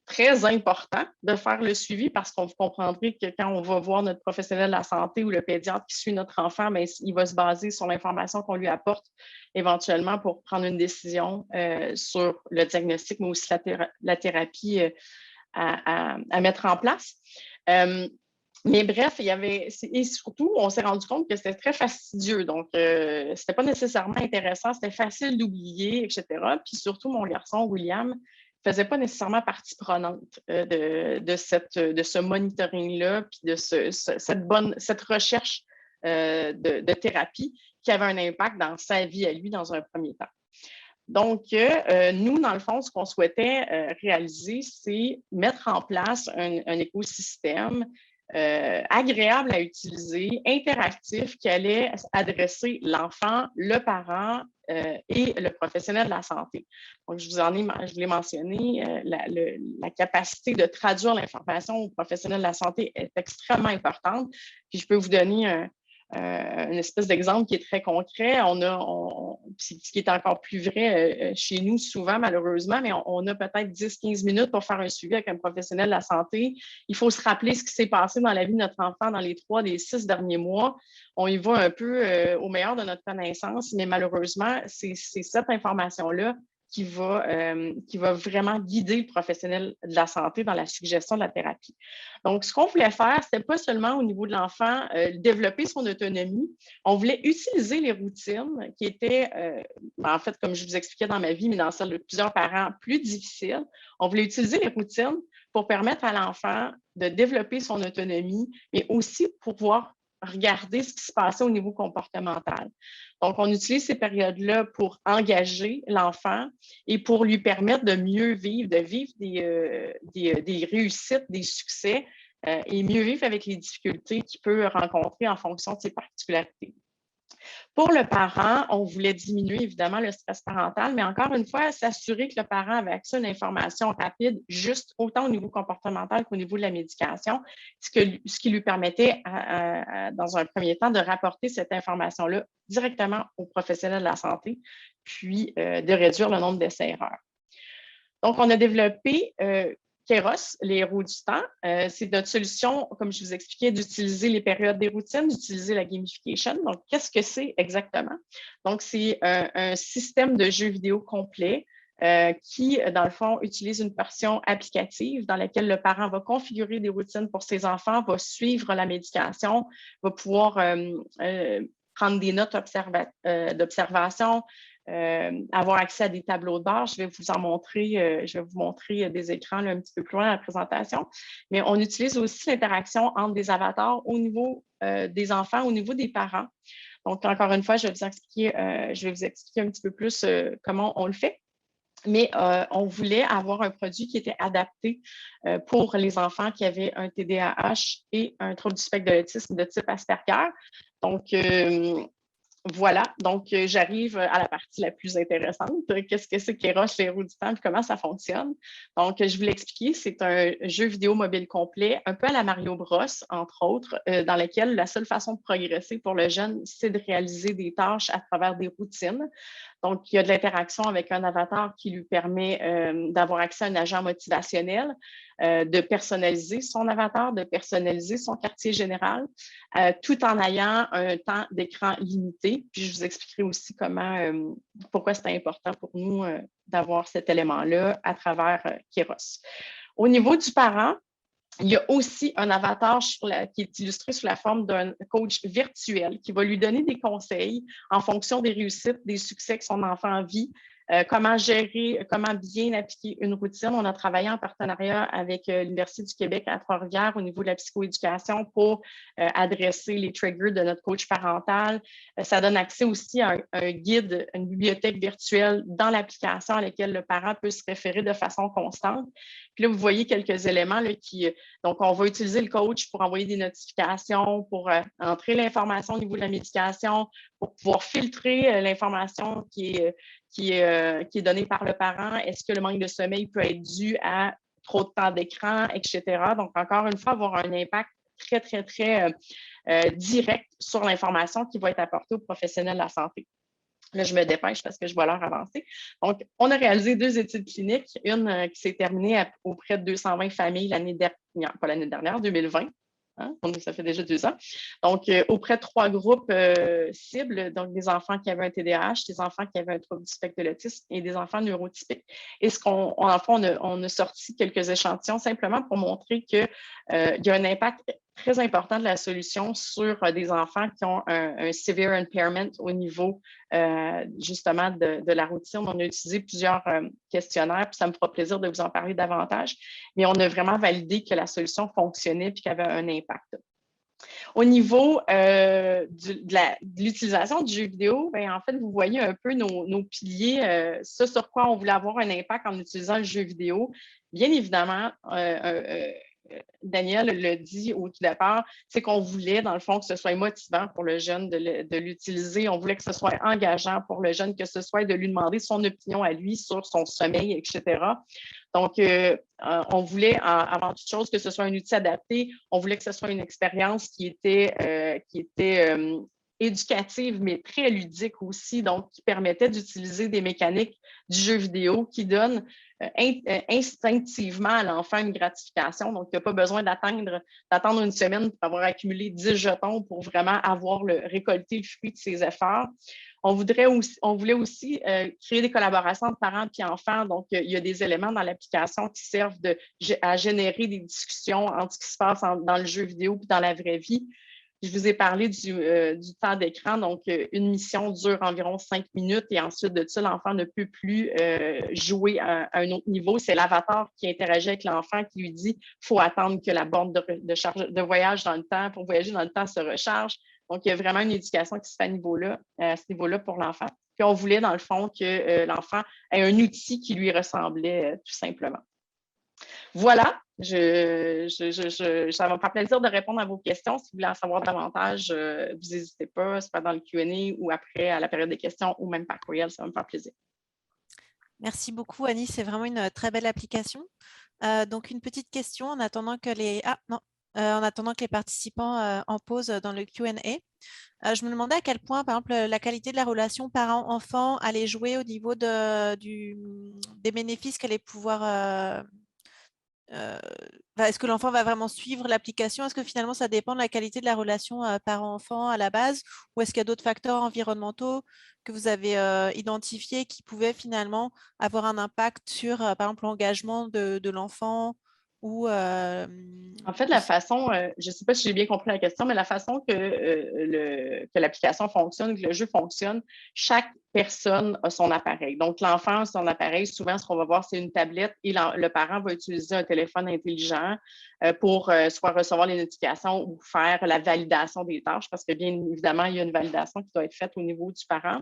très important de faire le suivi parce qu'on comprendrait que quand on va voir notre professionnel de la santé ou le pédiatre qui suit notre enfant, bien, il va se baser sur l'information qu'on lui apporte éventuellement pour prendre une décision sur le diagnostic, mais aussi la thérapie à mettre en place. Mais bref, et surtout, on s'est rendu compte que c'était très fastidieux. Donc, c'était pas nécessairement intéressant, c'était facile d'oublier, etc. Puis surtout, mon garçon, William, ne faisait pas nécessairement partie prenante de ce monitoring-là, puis de cette recherche de thérapie qui avait un impact dans sa vie à lui dans un premier temps. Donc, nous, dans le fond, ce qu'on souhaitait réaliser, c'est mettre en place un écosystème agréable à utiliser, interactif, qui allait adresser l'enfant, le parent et le professionnel de la santé. Donc, je l'ai mentionné, la capacité de traduire l'information au professionnel de la santé est extrêmement importante. Puis, je peux vous donner une espèce d'exemple qui est très concret. Ce qui est encore plus vrai chez nous souvent, malheureusement, mais on a peut-être 10-15 minutes pour faire un suivi avec un professionnel de la santé. Il faut se rappeler ce qui s'est passé dans la vie de notre enfant dans les 3 des 6 derniers mois. On y va un peu au meilleur de notre connaissance, mais malheureusement, c'est cette information-là qui va vraiment guider le professionnel de la santé dans la suggestion de la thérapie. Donc, ce qu'on voulait faire, ce n'était pas seulement au niveau de l'enfant développer son autonomie, on voulait utiliser les routines qui étaient, en fait, comme je vous expliquais dans ma vie, mais dans celle de plusieurs parents, plus difficiles. On voulait utiliser les routines pour permettre à l'enfant de développer son autonomie, mais aussi pour pouvoir regarder ce qui se passait au niveau comportemental. Donc, on utilise ces périodes-là pour engager l'enfant et pour lui permettre de mieux vivre, de vivre des réussites, des succès et mieux vivre avec les difficultés qu'il peut rencontrer en fonction de ses particularités. Pour le parent, on voulait diminuer évidemment le stress parental, mais encore une fois, s'assurer que le parent avait accès à une information rapide, juste autant au niveau comportemental qu'au niveau de la médication, ce qui lui permettait, dans un premier temps, de rapporter cette information-là directement aux professionnels de la santé, puis de réduire le nombre d'essais-erreurs. Donc, on a développé Kairos, les héros du temps. C'est notre solution, comme je vous expliquais, d'utiliser les périodes des routines, d'utiliser la gamification. Donc, qu'est-ce que c'est exactement? Donc, c'est un système de jeux vidéo complet qui, dans le fond, utilise une version applicative dans laquelle le parent va configurer des routines pour ses enfants, va suivre la médication, va pouvoir prendre des notes d'observation, avoir accès à des tableaux de bord. Je vais vous montrer des écrans là, un petit peu plus loin dans la présentation. Mais on utilise aussi l'interaction entre des avatars au niveau des enfants, au niveau des parents. Donc, encore une fois, je vais vous expliquer un petit peu plus comment on le fait. Mais on voulait avoir un produit qui était adapté pour les enfants qui avaient un TDAH et un trouble du spectre de l'autisme de type Asperger. Donc, voilà, donc j'arrive à la partie la plus intéressante. Qu'est-ce que c'est Kairos, les héros du temps, et comment ça fonctionne? Donc, je vous l'expliquer, c'est un jeu vidéo mobile complet, un peu à la Mario Bros, entre autres, dans lequel la seule façon de progresser pour le jeune, c'est de réaliser des tâches à travers des routines. Donc, il y a de l'interaction avec un avatar qui lui permet d'avoir accès à un agent motivationnel, de personnaliser son avatar, de personnaliser son quartier général, tout en ayant un temps d'écran limité. Puis, je vous expliquerai aussi pourquoi c'est important pour nous d'avoir cet élément-là à travers Kairos. Au niveau du parent, il y a aussi un avatar qui est illustré sous la forme d'un coach virtuel qui va lui donner des conseils en fonction des réussites, des succès que son enfant vit, comment gérer, comment bien appliquer une routine. On a travaillé en partenariat avec l'Université du Québec à Trois-Rivières au niveau de la psychoéducation pour adresser les triggers de notre coach parental. Ça donne accès aussi à un guide, une bibliothèque virtuelle dans l'application à laquelle le parent peut se référer de façon constante. Puis là, vous voyez quelques éléments là, donc, on va utiliser le coach pour envoyer des notifications, pour entrer l'information au niveau de la médication, pour pouvoir filtrer l'information qui est donnée par le parent. Est-ce que le manque de sommeil peut être dû à trop de temps d'écran, etc. Donc, encore une fois, avoir un impact très, très, très direct sur l'information qui va être apportée aux professionnels de la santé. Là, je me dépêche parce que je vois l'heure avancer. Donc, on a réalisé 2 études cliniques, une qui s'est terminée auprès de 220 familles l'année dernière, pas l'année dernière, 2020. Hein? Donc, ça fait déjà 2 ans. Donc, auprès de 3 groupes cibles, donc des enfants qui avaient un TDAH, des enfants qui avaient un trouble du spectre de l'autisme et des enfants neurotypiques. Et en fond, on a sorti quelques échantillons simplement pour montrer qu'il y a un impact très important de la solution sur des enfants qui ont un severe impairment au niveau justement de la routine. On a utilisé plusieurs questionnaires, puis ça me fera plaisir de vous en parler davantage, mais on a vraiment validé que la solution fonctionnait et qu'elle avait un impact. Au niveau de l'utilisation du jeu vidéo, bien, en fait, vous voyez un peu nos piliers, ce sur quoi on voulait avoir un impact en utilisant le jeu vidéo. Bien évidemment, Daniel le dit au tout départ, c'est qu'on voulait, dans le fond, que ce soit motivant pour le jeune de l'utiliser. On voulait que ce soit engageant pour le jeune, que ce soit de lui demander son opinion à lui sur son sommeil, etc. Donc, on voulait, avant toute chose, que ce soit un outil adapté. On voulait que ce soit une expérience qui était éducative, mais très ludique aussi, donc qui permettait d'utiliser des mécaniques du jeu vidéo qui donnent instinctivement à l'enfant une gratification. Donc, il n'y a pas besoin d'attendre une semaine pour avoir accumulé 10 jetons pour vraiment récolter le fruit de ses efforts. On voulait aussi créer des collaborations entre parents et enfants. Donc, il y a des éléments dans l'application qui servent à générer des discussions entre ce qui se passe dans le jeu vidéo et dans la vraie vie. Je vous ai parlé du temps d'écran. Donc, une mission dure environ 5 minutes et ensuite de ça, l'enfant ne peut plus jouer à un autre niveau. C'est l'avatar qui interagit avec l'enfant qui lui dit qu'il faut attendre que la borne de voyage dans le temps pour voyager dans le temps se recharge. Donc, il y a vraiment une éducation qui se fait à ce niveau-là pour l'enfant. Puis, on voulait, dans le fond, que l'enfant ait un outil qui lui ressemblait tout simplement. Voilà, ça va me faire plaisir de répondre à vos questions. Si vous voulez en savoir davantage, vous n'hésitez pas, soit dans le Q&A ou après à la période des questions ou même par courriel, ça va me faire plaisir. Merci beaucoup, Annie. C'est vraiment une très belle application. Donc, une petite question en attendant que les participants en posent dans le Q&A. Je me demandais à quel point, par exemple, la qualité de la relation parent-enfant allait jouer au niveau des bénéfices qu'elle allait pouvoir... est-ce que l'enfant va vraiment suivre l'application? Est-ce que finalement, ça dépend de la qualité de la relation parent-enfant à la base? Ou est-ce qu'il y a d'autres facteurs environnementaux que vous avez identifiés qui pouvaient finalement avoir un impact sur, par exemple, l'engagement de l'enfant ou, En fait, la façon, je ne sais pas si j'ai bien compris la question, mais la façon que l'application fonctionne, que le jeu fonctionne, chaque personne a son appareil. Donc, l'enfant a son appareil. Souvent, ce qu'on va voir, c'est une tablette et le parent va utiliser un téléphone intelligent pour soit recevoir les notifications ou faire la validation des tâches, parce que bien évidemment, il y a une validation qui doit être faite au niveau du parent.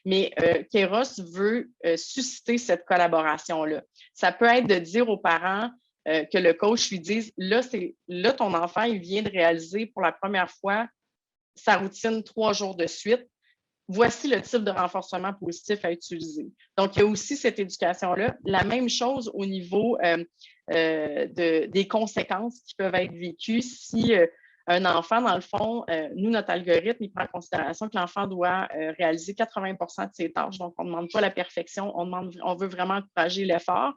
Mais Kairos veut susciter cette collaboration-là. Ça peut être de dire aux parents, que le coach lui dise, là, ton enfant, il vient de réaliser pour la première fois sa routine 3 jours de suite. Voici le type de renforcement positif à utiliser. Donc, il y a aussi cette éducation-là. La même chose au niveau des conséquences qui peuvent être vécues si un enfant, dans le fond, nous, notre algorithme, il prend en considération que l'enfant doit réaliser 80% de ses tâches. Donc, on ne demande pas la perfection, on veut vraiment encourager l'effort.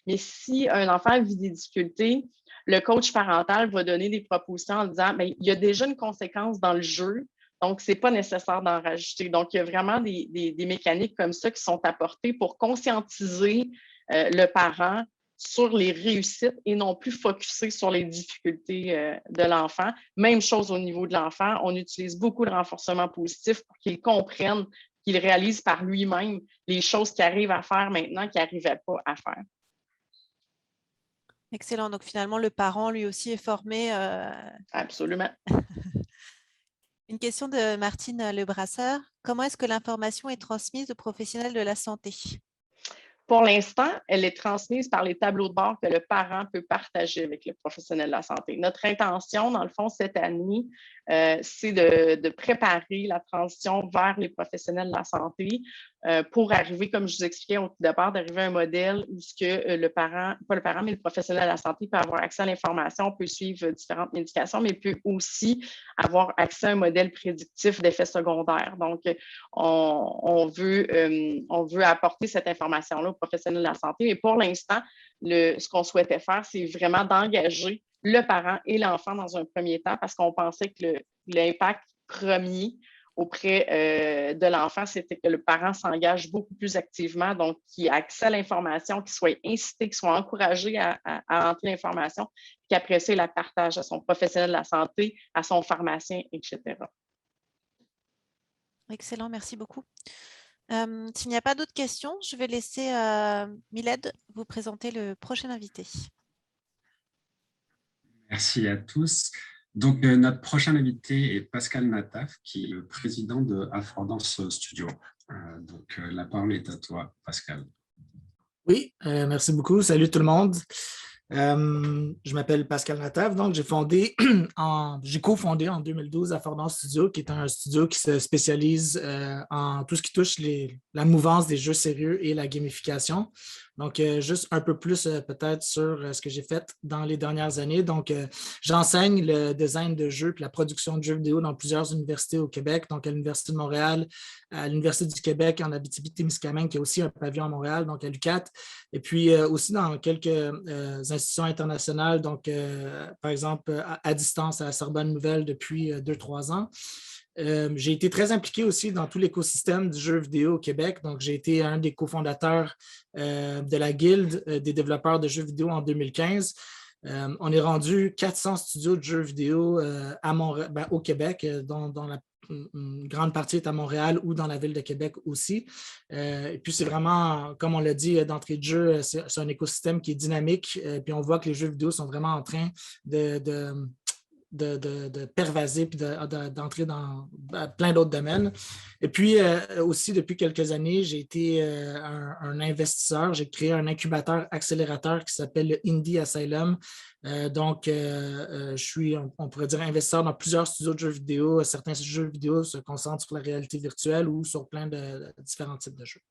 Mais si un enfant vit des difficultés, le coach parental va donner des propositions en disant, bien, il y a déjà une conséquence dans le jeu, donc, ce n'est pas nécessaire d'en rajouter. Donc, il y a vraiment des mécaniques comme ça qui sont apportées pour conscientiser le parent sur les réussites et non plus focusser sur les difficultés de l'enfant. Même chose au niveau de l'enfant, on utilise beaucoup de renforcement positif pour qu'il comprenne, qu'il réalise par lui-même les choses qu'il arrive à faire maintenant qu'il n'arrivait pas à faire. Excellent. Donc, finalement, le parent, lui aussi, est formé. Absolument. Une question de Martine Lebrasseur. Comment est-ce que l'information est transmise aux professionnels de la santé? Pour l'instant, elle est transmise par les tableaux de bord que le parent peut partager avec le professionnel de la santé. Notre intention, dans le fond, cette année, c'est de préparer la transition vers les professionnels de la santé. pour arriver, comme je vous expliquais au départ, d'arriver à un modèle où ce que le parent, pas le parent, mais le professionnel de la santé peut avoir accès à l'information, peut suivre différentes médications, mais peut aussi avoir accès à un modèle prédictif d'effets secondaires. Donc, on veut apporter cette information-là aux professionnels de la santé. Mais pour l'instant, ce qu'on souhaitait faire, c'est vraiment d'engager le parent et l'enfant dans un premier temps parce qu'on pensait que l'impact premier auprès de l'enfant, c'était que le parent s'engage beaucoup plus activement, donc qu'il ait accès à l'information, qu'il soit incité, qu'il soit encouragé à rentrer l'information, qu'après ça, il la partage à son professionnel de la santé, à son pharmacien, etc. Excellent, merci beaucoup. S'il n'y a pas d'autres questions, je vais laisser Miled vous présenter le prochain invité. Merci à tous. Donc, notre prochain invité est Pascal Nataf, qui est le président de Affordance Studio. Donc, la parole est à toi, Pascal. Oui, merci beaucoup. Salut tout le monde. Je m'appelle Pascal Nataf, donc j'ai cofondé en 2012 Affordance Studio, qui est un studio qui se spécialise en tout ce qui touche la mouvance des jeux sérieux et la gamification. Donc, juste un peu plus peut-être sur ce que j'ai fait dans les dernières années. Donc, j'enseigne le design de jeux et la production de jeux vidéo dans plusieurs universités au Québec, donc à l'Université de Montréal, à l'Université du Québec en Abitibi-Témiscamingue, qui a aussi un pavillon à Montréal, donc à l'UQAT, et puis aussi dans quelques institutions internationales, donc par exemple à distance à la Sorbonne Nouvelle depuis 2-3 ans. J'ai été très impliqué aussi dans tout l'écosystème du jeu vidéo au Québec. Donc, j'ai été un des cofondateurs de la Guilde des développeurs de jeux vidéo en 2015. On est rendu 400 studios de jeux vidéo au Québec, dont une grande partie est à Montréal ou dans la ville de Québec aussi. Et puis, c'est vraiment, comme on l'a dit d'entrée de jeu, c'est un écosystème qui est dynamique. Puis, on voit que les jeux vidéo sont vraiment en train de pervaser puis d'entrer dans plein d'autres domaines. Et puis, aussi, depuis quelques années, j'ai été un investisseur. J'ai créé un incubateur accélérateur qui s'appelle le Indie Asylum. Donc, je suis, on pourrait dire, investisseur dans plusieurs studios de jeux vidéo. Certains jeux vidéo se concentrent sur la réalité virtuelle ou sur plein de différents types de jeux.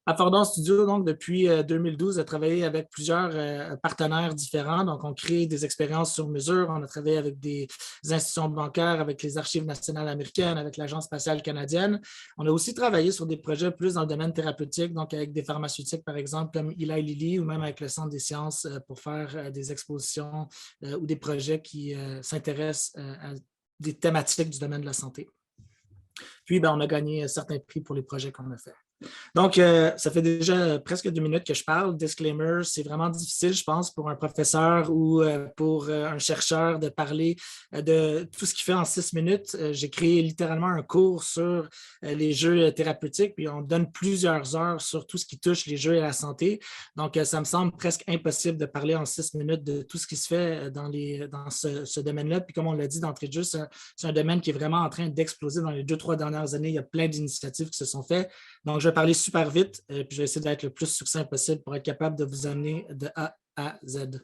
Affordance Studio, donc, depuis 2012, a travaillé avec plusieurs partenaires différents. Donc, on crée des expériences sur mesure. On a travaillé avec des institutions bancaires, avec les Archives nationales américaines, avec l'Agence spatiale canadienne. On a aussi travaillé sur des projets plus dans le domaine thérapeutique, donc avec des pharmaceutiques, par exemple, comme Eli Lilly, ou même avec le Centre des sciences pour faire des expositions ou des projets qui s'intéressent à des thématiques du domaine de la santé. Puis, on a gagné certains prix pour les projets qu'on a faits. Donc, ça fait déjà presque 2 minutes que je parle. Disclaimer, c'est vraiment difficile, je pense, pour un professeur ou pour un chercheur de parler de tout ce qu'il fait en 6 minutes. J'ai créé littéralement un cours sur les jeux thérapeutiques, puis on donne plusieurs heures sur tout ce qui touche les jeux et la santé. Donc, ça me semble presque impossible de parler en 6 minutes de tout ce qui se fait dans ce domaine-là. Puis comme on l'a dit d'entrée de jeu, c'est un domaine qui est vraiment en train d'exploser dans les 2-3 dernières années. Il y a plein d'initiatives qui se sont faites. Donc, je vais parler super vite, puis je vais essayer d'être le plus succinct possible pour être capable de vous amener de A à Z.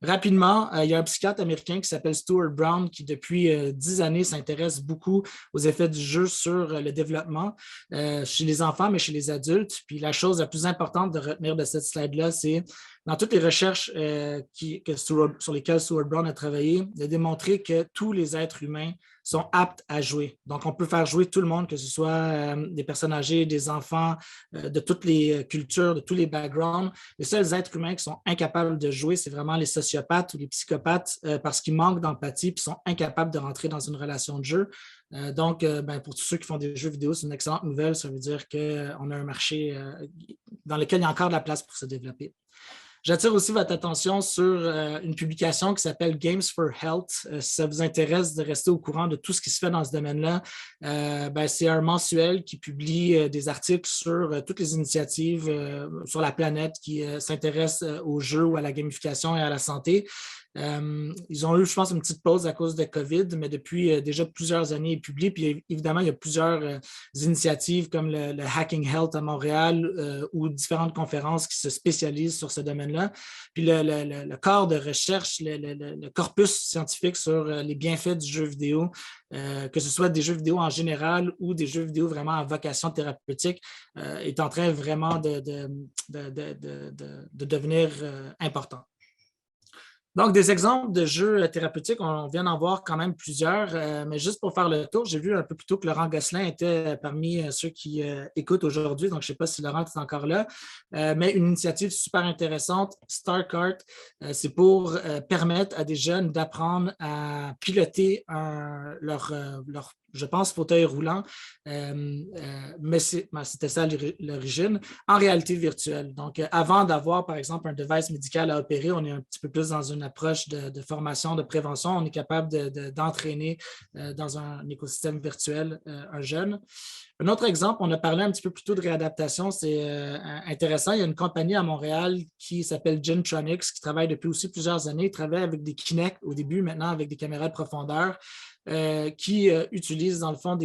Rapidement, il y a un psychiatre américain qui s'appelle Stuart Brown qui, depuis 10 années, s'intéresse beaucoup aux effets du jeu sur le développement chez les enfants, mais chez les adultes. Puis la chose la plus importante de retenir de cette slide-là, c'est dans toutes les recherches sur lesquelles Stuart Brown a travaillé, il a démontré que tous les êtres humains sont aptes à jouer. Donc, on peut faire jouer tout le monde, que ce soit des personnes âgées, des enfants, de toutes les cultures, de tous les backgrounds. Les seuls êtres humains qui sont incapables de jouer, c'est vraiment les sociopathes ou les psychopathes parce qu'ils manquent d'empathie et sont incapables de rentrer dans une relation de jeu. Donc, pour tous ceux qui font des jeux vidéo, c'est une excellente nouvelle. Ça veut dire qu'on a un marché dans lequel il y a encore de la place pour se développer. J'attire aussi votre attention sur une publication qui s'appelle Games for Health. Si ça vous intéresse de rester au courant de tout ce qui se fait dans ce domaine-là, c'est un mensuel qui publie des articles sur toutes les initiatives sur la planète qui s'intéressent aux jeux ou à la gamification et à la santé. Ils ont eu, je pense, une petite pause à cause de COVID, mais depuis déjà plusieurs années, ils publient. Puis évidemment, il y a plusieurs initiatives comme le Hacking Health à Montréal ou différentes conférences qui se spécialisent sur ce domaine-là. Puis le corps de recherche, le corpus scientifique sur les bienfaits du jeu vidéo, que ce soit des jeux vidéo en général ou des jeux vidéo vraiment à vocation thérapeutique, est en train vraiment de devenir important. Donc, des exemples de jeux thérapeutiques, on vient d'en voir quand même plusieurs, mais juste pour faire le tour, j'ai vu un peu plus tôt que Laurent Gosselin était parmi ceux qui écoutent aujourd'hui, donc je ne sais pas si Laurent est encore là, mais une initiative super intéressante, StarCart, c'est pour permettre à des jeunes d'apprendre à piloter leur je pense, fauteuil roulant, mais c'était ça l'origine, en réalité virtuelle. Donc, avant d'avoir, par exemple, un device médical à opérer, on est un petit peu plus dans une approche de formation, de prévention. On est capable d'entraîner dans un écosystème virtuel un jeune. Un autre exemple, on a parlé un petit peu plus tôt de réadaptation, c'est intéressant. Il y a une compagnie à Montréal qui s'appelle Gentronics, qui travaille depuis aussi plusieurs années. Ils travaillent avec des Kinect au début, maintenant avec des caméras de profondeur, qui utilisent dans le fond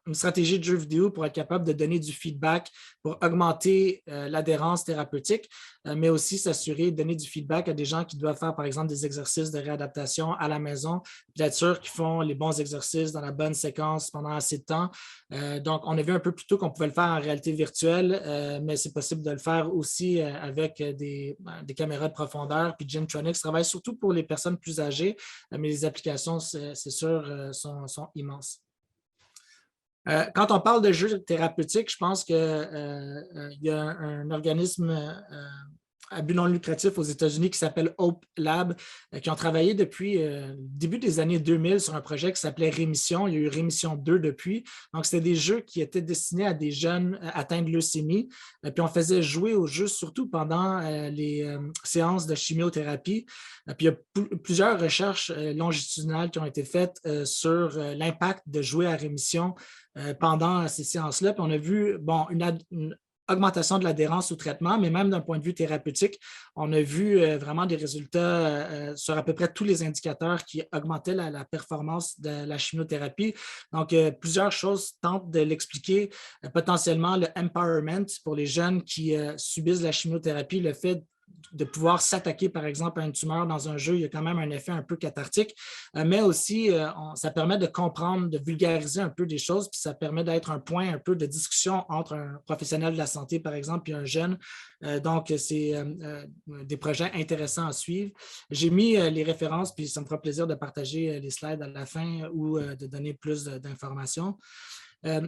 une stratégie de jeu vidéo pour être capable de donner du feedback pour augmenter l'adhérence thérapeutique, mais aussi s'assurer de donner du feedback à des gens qui doivent faire, par exemple, des exercices de réadaptation à la maison, puis d'être sûr qu'ils font les bons exercices dans la bonne séquence pendant assez de temps. Donc, on a vu un peu plus tôt qu'on pouvait le faire en réalité virtuelle, mais c'est possible de le faire aussi avec des caméras de profondeur. Puis Gentronics travaille surtout pour les personnes plus âgées, mais les applications, c'est sûr, sont immenses. Quand on parle de jeux thérapeutiques, je pense qu'il y a un organisme à but non lucratif aux États-Unis qui s'appelle Hope Lab, qui ont travaillé depuis le début des années 2000 sur un projet qui s'appelait Rémission. Il y a eu Rémission 2 depuis. Donc, c'était des jeux qui étaient destinés à des jeunes atteints de leucémie. Puis, on faisait jouer aux jeux surtout pendant les séances de chimiothérapie. Puis, il y a plusieurs recherches longitudinales qui ont été faites sur l'impact de jouer à rémission pendant ces séances-là. Puis, on a vu une augmentation de l'adhérence au traitement, mais même d'un point de vue thérapeutique, on a vu vraiment des résultats sur à peu près tous les indicateurs qui augmentaient la performance de la chimiothérapie. Donc, plusieurs choses tentent de l'expliquer. Potentiellement, le empowerment pour les jeunes qui subissent la chimiothérapie, le fait de pouvoir s'attaquer, par exemple, à une tumeur dans un jeu, il y a quand même un effet un peu cathartique, mais aussi, ça permet de comprendre, de vulgariser un peu des choses, puis ça permet d'être un point un peu de discussion entre un professionnel de la santé, par exemple, et un jeune. Donc, c'est des projets intéressants à suivre. J'ai mis les références, puis ça me fera plaisir de partager les slides à la fin ou de donner plus d'informations.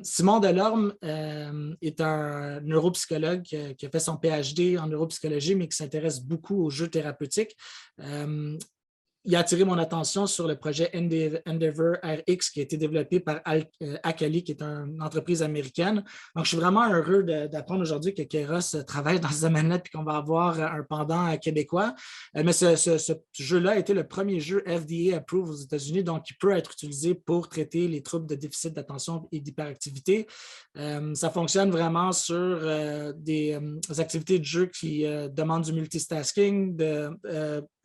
Simon Delorme est un neuropsychologue qui a fait son PhD en neuropsychologie, mais qui s'intéresse beaucoup aux jeux thérapeutiques. Il a attiré mon attention sur le projet Endeavor RX qui a été développé par Akali, qui est une entreprise américaine. Donc, je suis vraiment heureux d'apprendre aujourd'hui que Kairos travaille dans ce domaine-là et qu'on va avoir un pendant québécois. Mais ce jeu-là a été le premier jeu FDA approved aux États-Unis, donc il peut être utilisé pour traiter les troubles de déficit d'attention et d'hyperactivité. Ça fonctionne vraiment sur des activités de jeu qui demandent du multitasking, de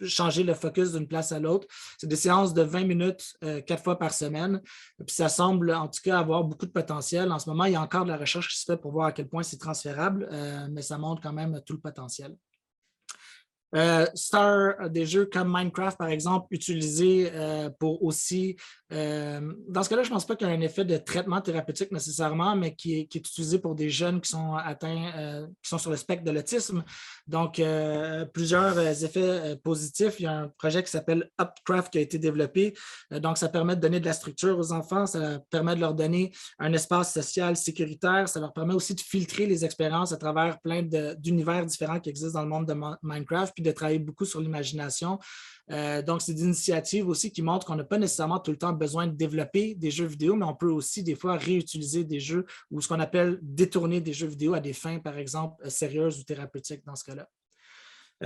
changer le focus d'une place à l'autre. C'est des séances de 20 minutes 4 fois par semaine. Puis ça semble en tout cas avoir beaucoup de potentiel. En ce moment, il y a encore de la recherche qui se fait pour voir à quel point c'est transférable, mais ça montre quand même tout le potentiel. Des jeux comme Minecraft, par exemple, utilisés pour aussi... dans ce cas-là, je ne pense pas qu'il y a un effet de traitement thérapeutique nécessairement, mais qui est utilisé pour des jeunes qui sont atteints, qui sont sur le spectre de l'autisme. Donc, plusieurs effets positifs. Il y a un projet qui s'appelle Upcraft qui a été développé. Donc, ça permet de donner de la structure aux enfants. Ça permet de leur donner un espace social sécuritaire. Ça leur permet aussi de filtrer les expériences à travers plein d'univers différents qui existent dans le monde de Minecraft, puis de travailler beaucoup sur l'imagination. Donc, c'est des initiatives aussi qui montrent qu'on n'a pas nécessairement tout le temps besoin de développer des jeux vidéo, mais on peut aussi des fois réutiliser des jeux ou ce qu'on appelle détourner des jeux vidéo à des fins, par exemple, sérieuses ou thérapeutiques dans ce cas-là.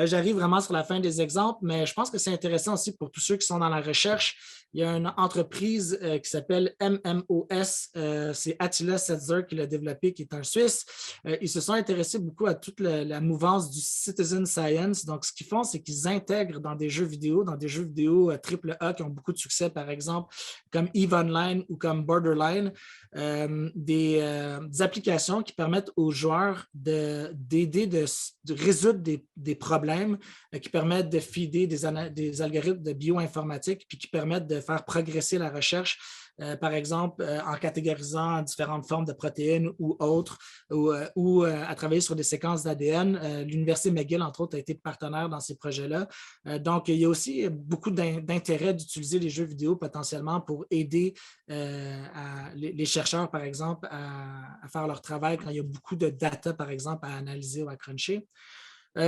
J'arrive vraiment sur la fin des exemples, mais je pense que c'est intéressant aussi pour tous ceux qui sont dans la recherche. Il y a une entreprise qui s'appelle MMOS. C'est Attila Setzer qui l'a développé, qui est un Suisse. Ils se sont intéressés beaucoup à toute la mouvance du citizen science. Donc, ce qu'ils font, c'est qu'ils intègrent dans des jeux vidéo AAA qui ont beaucoup de succès, par exemple, comme EVE Online ou comme Borderline, des applications qui permettent aux joueurs d'aider de résoudre des problèmes, qui permettent de feeder des algorithmes de bioinformatique, puis qui permettent de faire progresser la recherche, par exemple, en catégorisant différentes formes de protéines ou autres, ou à travailler sur des séquences d'ADN. L'Université McGill, entre autres, a été partenaire dans ces projets-là. Donc, il y a aussi beaucoup d'intérêt d'utiliser les jeux vidéo potentiellement pour aider les chercheurs, par exemple, à faire leur travail quand il y a beaucoup de data, par exemple, à analyser ou à cruncher.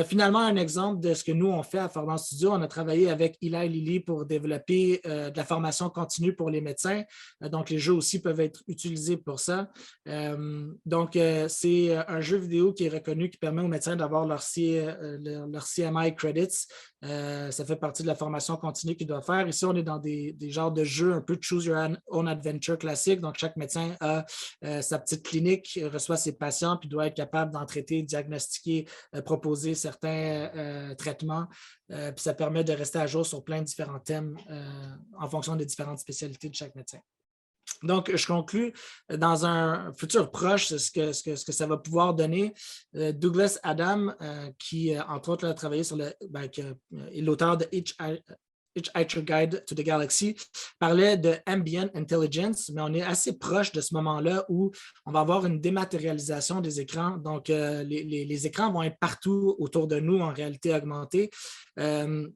Finalement, un exemple de ce que nous, on fait à Fordham Studio, on a travaillé avec Eli Lilly pour développer de la formation continue pour les médecins. Donc, les jeux aussi peuvent être utilisés pour ça. Donc, c'est un jeu vidéo qui est reconnu, qui permet aux médecins d'avoir leur CMI credits. Ça fait partie de la formation continue qu'ils doivent faire. Ici, on est dans des genres de jeux un peu choose your own adventure classique. Donc, chaque médecin a sa petite clinique, reçoit ses patients, puis doit être capable d'en traiter, diagnostiquer, proposer certains traitements. Puis ça permet de rester à jour sur plein de différents thèmes en fonction des différentes spécialités de chaque médecin. Donc, je conclus dans un futur proche ce que ça va pouvoir donner. Douglas Adam, qui, entre autres, a travaillé sur est l'auteur de Hitchhiker's Guide to the Galaxy, parlait de ambient intelligence, mais on est assez proche de ce moment-là où on va avoir une dématérialisation des écrans. Donc, les écrans vont être partout autour de nous en réalité augmentée.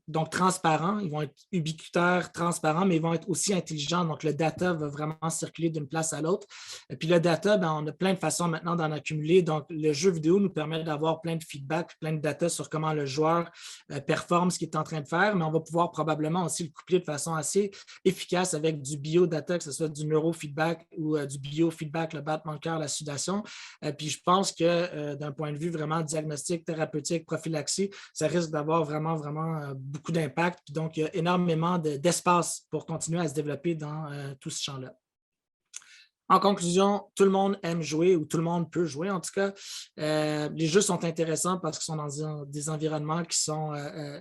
Donc, transparents, ils vont être ubiquitaires, transparents, mais ils vont être aussi intelligents. Donc, le data va vraiment circuler d'une place à l'autre. Et puis, le data, on a plein de façons maintenant d'en accumuler. Donc, le jeu vidéo nous permet d'avoir plein de feedback, plein de data sur comment le joueur performe ce qu'il est en train de faire, mais on va pouvoir probablement aussi le coupler de façon assez efficace avec du biodata, que ce soit du neurofeedback ou du biofeedback, le battement de cœur, la sudation. Puis, je pense que d'un point de vue vraiment diagnostic, thérapeutique, prophylaxie, ça risque d'avoir vraiment beaucoup d'impact. Donc, il y a énormément d'espace pour continuer à se développer dans tout ce champ-là. En conclusion, tout le monde aime jouer ou tout le monde peut jouer. En tout cas, les jeux sont intéressants parce qu'ils sont dans des environnements qui sont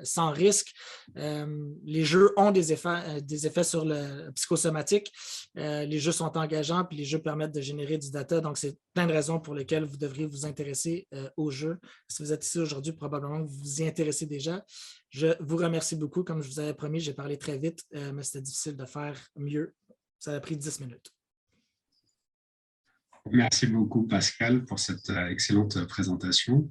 sans risque. Les jeux ont des effets sur le psychosomatique. Les jeux sont engageants puis les jeux permettent de générer du data. Donc, c'est plein de raisons pour lesquelles vous devriez vous intéresser aux jeux. Si vous êtes ici aujourd'hui, probablement que vous vous y intéressez déjà. Je vous remercie beaucoup. Comme je vous avais promis, j'ai parlé très vite, mais c'était difficile de faire mieux. Ça a pris 10 minutes. Merci beaucoup, Pascal, pour cette excellente présentation.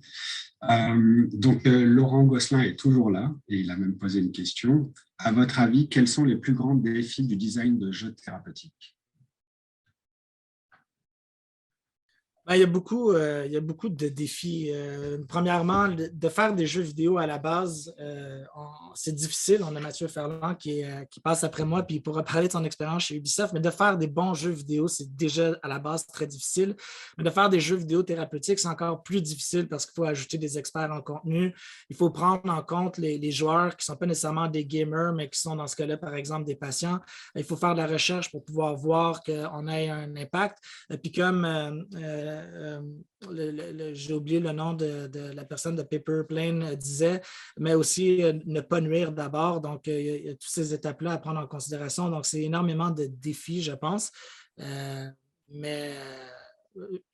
Laurent Gosselin est toujours là et il a même posé une question. À votre avis, quels sont les plus grands défis du design de jeux thérapeutiques? Il y a beaucoup de défis. Premièrement, de faire des jeux vidéo à la base, c'est difficile. On a Mathieu Ferland qui passe après moi, puis il pourra parler de son expérience chez Ubisoft, mais de faire des bons jeux vidéo, c'est déjà à la base très difficile. Mais de faire des jeux vidéo thérapeutiques, c'est encore plus difficile parce qu'il faut ajouter des experts en contenu. Il faut prendre en compte les joueurs qui ne sont pas nécessairement des gamers, mais qui sont dans ce cas-là, par exemple, des patients. Il faut faire de la recherche pour pouvoir voir qu'on ait un impact. Puis comme j'ai oublié le nom de la personne de Paper Plane disait, mais aussi ne pas nuire d'abord. Donc, il y a toutes ces étapes-là à prendre en considération. Donc, c'est énormément de défis, je pense.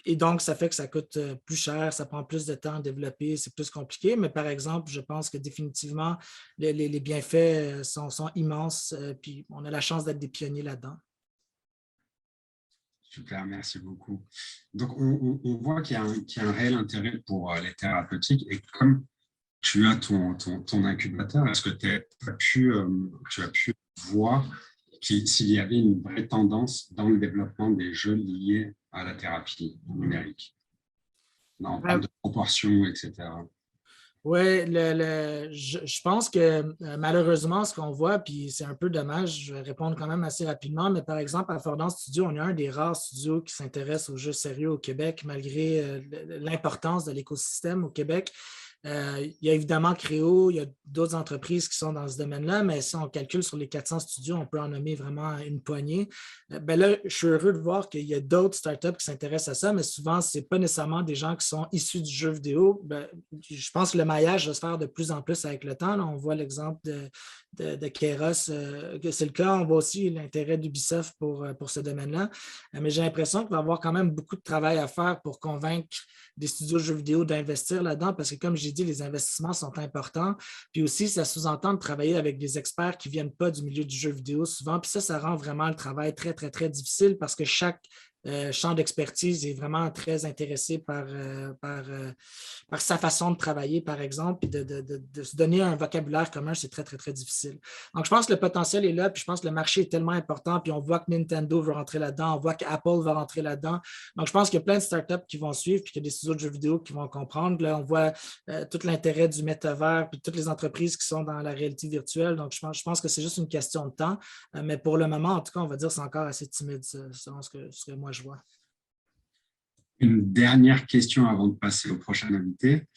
Et donc, ça fait que ça coûte plus cher, ça prend plus de temps à développer, c'est plus compliqué. Mais par exemple, je pense que définitivement, les bienfaits sont immenses. Puis, on a la chance d'être des pionniers là-dedans. Super, merci beaucoup. Donc, on voit qu'il y a un réel intérêt pour les thérapeutiques. Et comme tu as ton incubateur, est-ce que tu as pu voir s'il y avait une vraie tendance dans le développement des jeux liés à la thérapie numérique, en termes de proportions, etc.? Oui, je pense que malheureusement, ce qu'on voit, puis c'est un peu dommage, je vais répondre quand même assez rapidement, mais par exemple, à Fordham Studio, on est un des rares studios qui s'intéresse aux jeux sérieux au Québec, malgré l'importance de l'écosystème au Québec. Il y a évidemment Créo, il y a d'autres entreprises qui sont dans ce domaine-là, mais si on calcule sur les 400 studios, on peut en nommer vraiment une poignée. Ben là, je suis heureux de voir qu'il y a d'autres startups qui s'intéressent à ça, mais souvent, ce n'est pas nécessairement des gens qui sont issus du jeu vidéo. Ben, je pense que le maillage va se faire de plus en plus avec le temps. Là, on voit l'exemple de Kairos, que c'est le cas. On voit aussi l'intérêt d'Ubisoft pour ce domaine-là. Mais j'ai l'impression qu'il va y avoir quand même beaucoup de travail à faire pour convaincre des studios de jeux vidéo d'investir là-dedans parce que, comme j'ai dit, les investissements sont importants. Puis aussi, ça sous-entend de travailler avec des experts qui ne viennent pas du milieu du jeu vidéo souvent. Puis ça rend vraiment le travail très, très, très difficile parce que chaque champ d'expertise est vraiment très intéressé par sa façon de travailler, par exemple, puis de se donner un vocabulaire commun, c'est très, très, très difficile. Donc, je pense que le potentiel est là, puis je pense que le marché est tellement important, puis on voit que Nintendo veut rentrer là-dedans, on voit qu'Apple va rentrer là-dedans. Donc, je pense qu'il y a plein de startups qui vont suivre, puis qu'il y a des studios de jeux vidéo qui vont comprendre. Là, on voit tout l'intérêt du métavers, puis toutes les entreprises qui sont dans la réalité virtuelle. Donc, je pense que c'est juste une question de temps. Mais pour le moment, en tout cas, on va dire que c'est encore assez timide, selon ce que moi je vois. Une dernière question avant de passer au prochain invité,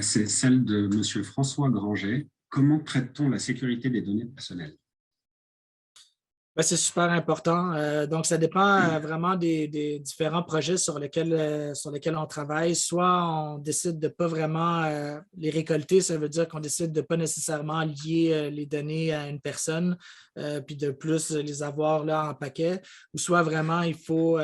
c'est celle de M. François Granger. Comment traite-t-on la sécurité des données personnelles? Ben, c'est super important. Donc, ça dépend vraiment des différents projets sur lesquels on travaille. Soit on décide de ne pas vraiment les récolter, ça veut dire qu'on décide de ne pas nécessairement lier les données à une personne, puis de plus les avoir là en paquet. Ou soit vraiment, il faut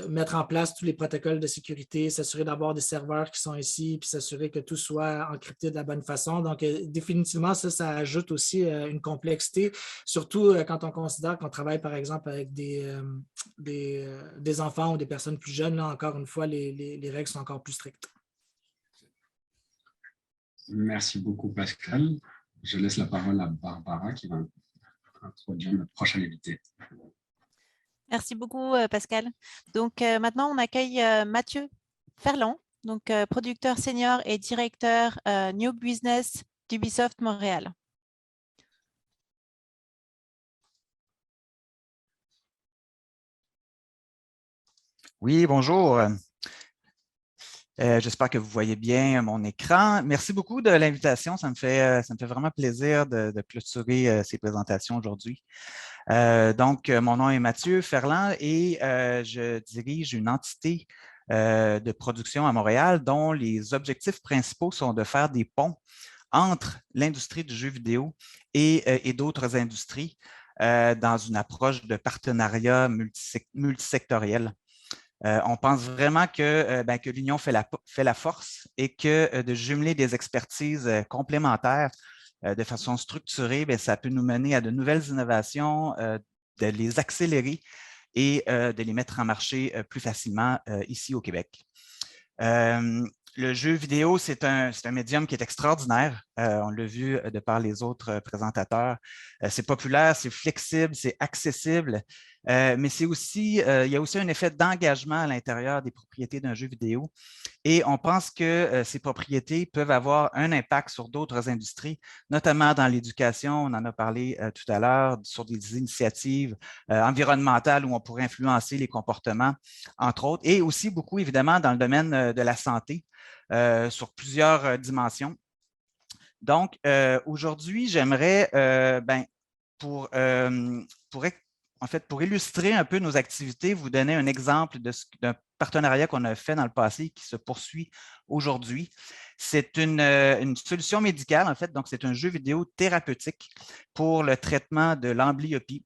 mettre en place tous les protocoles de sécurité, s'assurer d'avoir des serveurs qui sont ici, puis s'assurer que tout soit encrypté de la bonne façon. Donc, définitivement, ça ajoute aussi une complexité, surtout quand on considère qu'on travaille, par exemple, avec des enfants ou des personnes plus jeunes. Là, encore une fois, les règles sont encore plus strictes. Merci beaucoup, Pascal. Je laisse la parole à Barbara qui va introduire notre prochain invité. Merci beaucoup, Pascal. Donc, maintenant, on accueille Mathieu Ferland, donc producteur senior et directeur New Business d'Ubisoft Montréal. Oui, bonjour. J'espère que vous voyez bien mon écran. Merci beaucoup de l'invitation. Ça me fait vraiment plaisir de clôturer ces présentations aujourd'hui. Donc, mon nom est Mathieu Ferland et je dirige une entité de production à Montréal dont les objectifs principaux sont de faire des ponts entre l'industrie du jeu vidéo et d'autres industries dans une approche de partenariat multisectoriel. On pense vraiment que l'union fait la force et que de jumeler des expertises complémentaires de façon structurée, ça peut nous mener à de nouvelles innovations, de les accélérer et de les mettre en marché plus facilement ici au Québec. Le jeu vidéo, c'est un médium qui est extraordinaire. On l'a vu de par les autres présentateurs. C'est populaire, c'est flexible, c'est accessible, mais il y a aussi un effet d'engagement à l'intérieur des propriétés d'un jeu vidéo. Et on pense que ces propriétés peuvent avoir un impact sur d'autres industries, notamment dans l'éducation, on en a parlé tout à l'heure, sur des initiatives environnementales où on pourrait influencer les comportements, entre autres, et aussi beaucoup, évidemment, dans le domaine de la santé, sur plusieurs dimensions. Donc, aujourd'hui, j'aimerais, pour illustrer un peu nos activités, vous donner un exemple d'un partenariat qu'on a fait dans le passé et qui se poursuit aujourd'hui. C'est une solution médicale, en fait, donc c'est un jeu vidéo thérapeutique pour le traitement de l'amblyopie.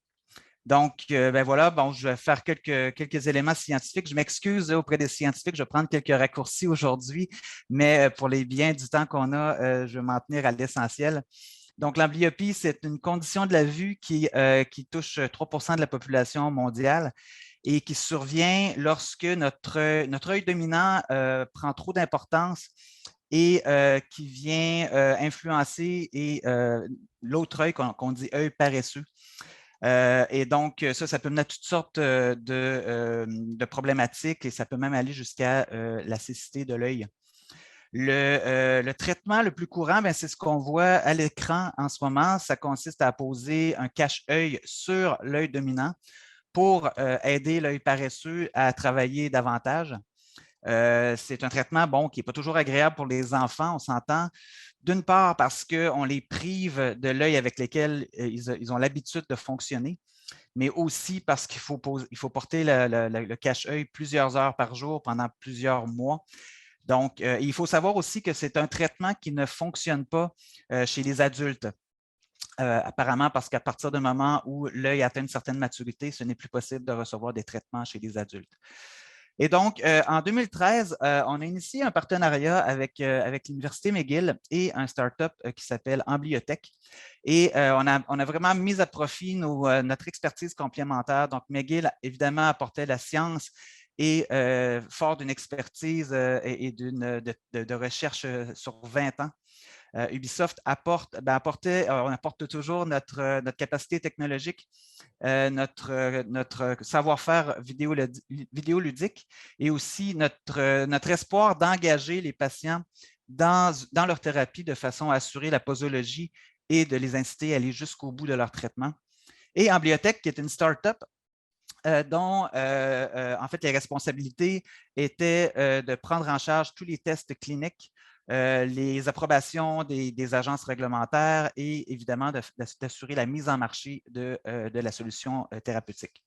Donc, voilà, je vais faire quelques éléments scientifiques. Je m'excuse auprès des scientifiques, je vais prendre quelques raccourcis aujourd'hui, mais pour les biens du temps qu'on a, je vais m'en tenir à l'essentiel. Donc, l'amblyopie, c'est une condition de la vue qui touche 3% de la population mondiale et qui survient lorsque notre œil dominant prend trop d'importance et qui vient influencer l'autre œil qu'on dit œil paresseux. Et donc, ça peut mener à toutes sortes de problématiques et ça peut même aller jusqu'à la cécité de l'œil. Le traitement le plus courant, c'est ce qu'on voit à l'écran en ce moment. Ça consiste à poser un cache-œil sur l'œil dominant pour aider l'œil paresseux à travailler davantage. C'est un traitement qui n'est pas toujours agréable pour les enfants, on s'entend. D'une part, parce qu'on les prive de l'œil avec lequel ils ont l'habitude de fonctionner, mais aussi parce qu'il faut porter le cache-œil plusieurs heures par jour pendant plusieurs mois. Donc, il faut savoir aussi que c'est un traitement qui ne fonctionne pas chez les adultes. Apparemment, parce qu'à partir du moment où l'œil atteint une certaine maturité, ce n'est plus possible de recevoir des traitements chez les adultes. Et donc, en 2013, on a initié un partenariat avec l'Université McGill et un start-up qui s'appelle Ambliotech. Et on a vraiment mis à profit notre expertise complémentaire. Donc, McGill, évidemment, apportait la science et fort d'une expertise et de recherche sur 20 ans. Ubisoft apporte toujours notre capacité technologique, notre savoir-faire vidéoludique et aussi notre espoir d'engager les patients dans leur thérapie de façon à assurer la posologie et de les inciter à aller jusqu'au bout de leur traitement. Et Ambliotech, qui est une start-up dont, en fait, les responsabilités étaient de prendre en charge tous les tests cliniques, les approbations des agences réglementaires et évidemment d'assurer la mise en marché de la solution thérapeutique.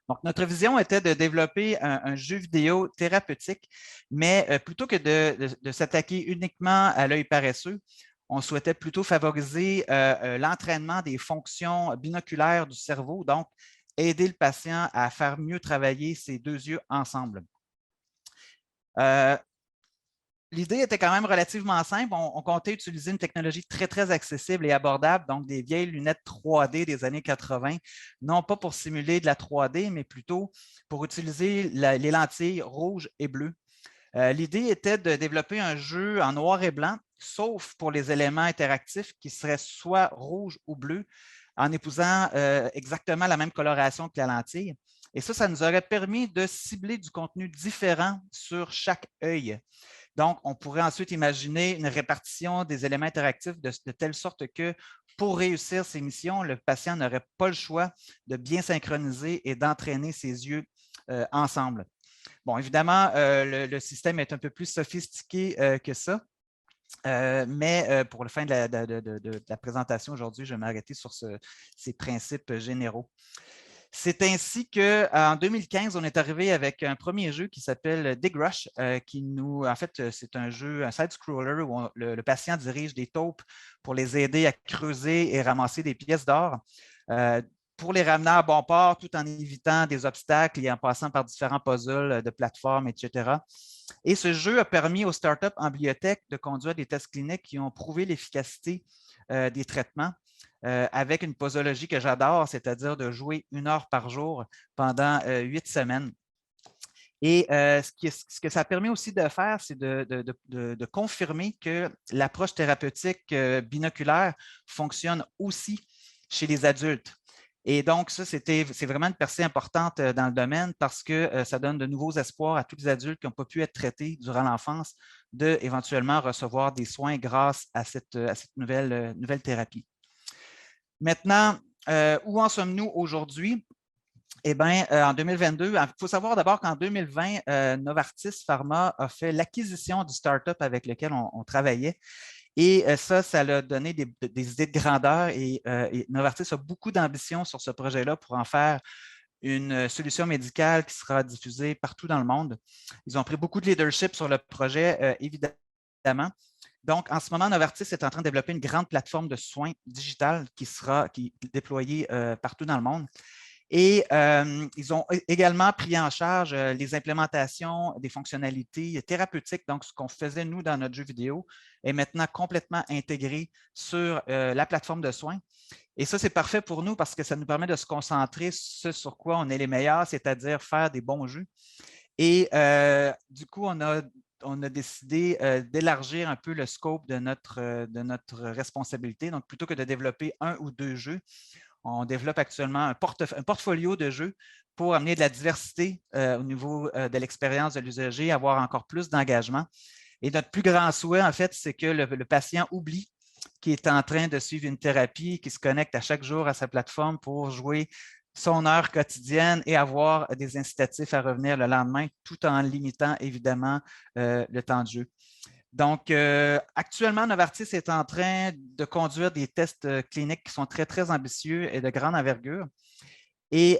Donc, notre vision était de développer un jeu vidéo thérapeutique, mais plutôt que de s'attaquer uniquement à l'œil paresseux, on souhaitait plutôt favoriser l'entraînement des fonctions binoculaires du cerveau, donc aider le patient à faire mieux travailler ses deux yeux ensemble. L'idée était quand même relativement simple. On comptait utiliser une technologie très, très accessible et abordable, donc des vieilles lunettes 3D des années 80, non pas pour simuler de la 3D, mais plutôt pour utiliser les lentilles rouges et bleues. L'idée était de développer un jeu en noir et blanc, sauf pour les éléments interactifs qui seraient soit rouges ou bleus, en épousant exactement la même coloration que la lentille. Et ça nous aurait permis de cibler du contenu différent sur chaque œil. Donc, on pourrait ensuite imaginer une répartition des éléments interactifs de telle sorte que pour réussir ces missions, le patient n'aurait pas le choix de bien synchroniser et d'entraîner ses yeux ensemble. Bon, évidemment, le système est un peu plus sophistiqué que ça, mais pour la fin de la présentation aujourd'hui, je vais m'arrêter sur ces principes généraux. C'est ainsi qu'en 2015, on est arrivé avec un premier jeu qui s'appelle Dig Rush, en fait, c'est un jeu, un side-scroller où le patient dirige des taupes pour les aider à creuser et ramasser des pièces d'or. Pour les ramener à bon port, tout en évitant des obstacles et en passant par différents puzzles de plateformes, etc. Et ce jeu a permis aux startups Ambliotech de conduire des tests cliniques qui ont prouvé l'efficacité des traitements avec une posologie que j'adore, c'est-à-dire de jouer 1 heure par jour pendant 8 semaines. Et ce que ça permet aussi de faire, c'est de confirmer que l'approche thérapeutique binoculaire fonctionne aussi chez les adultes. Et donc, ça, c'est vraiment une percée importante dans le domaine parce que ça donne de nouveaux espoirs à tous les adultes qui n'ont pas pu être traités durant l'enfance d'éventuellement recevoir des soins grâce à cette nouvelle thérapie. Maintenant, où en sommes-nous aujourd'hui? Eh bien, en 2022, il faut savoir d'abord qu'en 2020, Novartis Pharma a fait l'acquisition du start-up avec lequel on travaillait. Et ça a donné des idées de grandeur et Novartis a beaucoup d'ambition sur ce projet-là pour en faire une solution médicale qui sera diffusée partout dans le monde. Ils ont pris beaucoup de leadership sur le projet, évidemment. Donc, en ce moment, Novartis est en train de développer une grande plateforme de soins digitale qui est déployée partout dans le monde. Et ils ont également pris en charge les implémentations des fonctionnalités thérapeutiques. Donc, ce qu'on faisait, nous, dans notre jeu vidéo, est maintenant complètement intégré sur la plateforme de soins. Et ça, c'est parfait pour nous parce que ça nous permet de se concentrer sur ce sur quoi on est les meilleurs, c'est-à-dire faire des bons jeux. Et du coup, on a décidé d'élargir un peu le scope de notre responsabilité. Donc, plutôt que de développer 1 ou 2 jeux, on développe actuellement un portfolio de jeux pour amener de la diversité au niveau de l'expérience de l'usager, avoir encore plus d'engagement. Et notre plus grand souhait, en fait, c'est que le patient oublie qu'il est en train de suivre une thérapie, qu'il se connecte à chaque jour à sa plateforme pour jouer son heure quotidienne et avoir des incitatifs à revenir le lendemain, tout en limitant évidemment le temps de jeu. Donc, actuellement, Novartis est en train de conduire des tests cliniques qui sont très, très ambitieux et de grande envergure. Et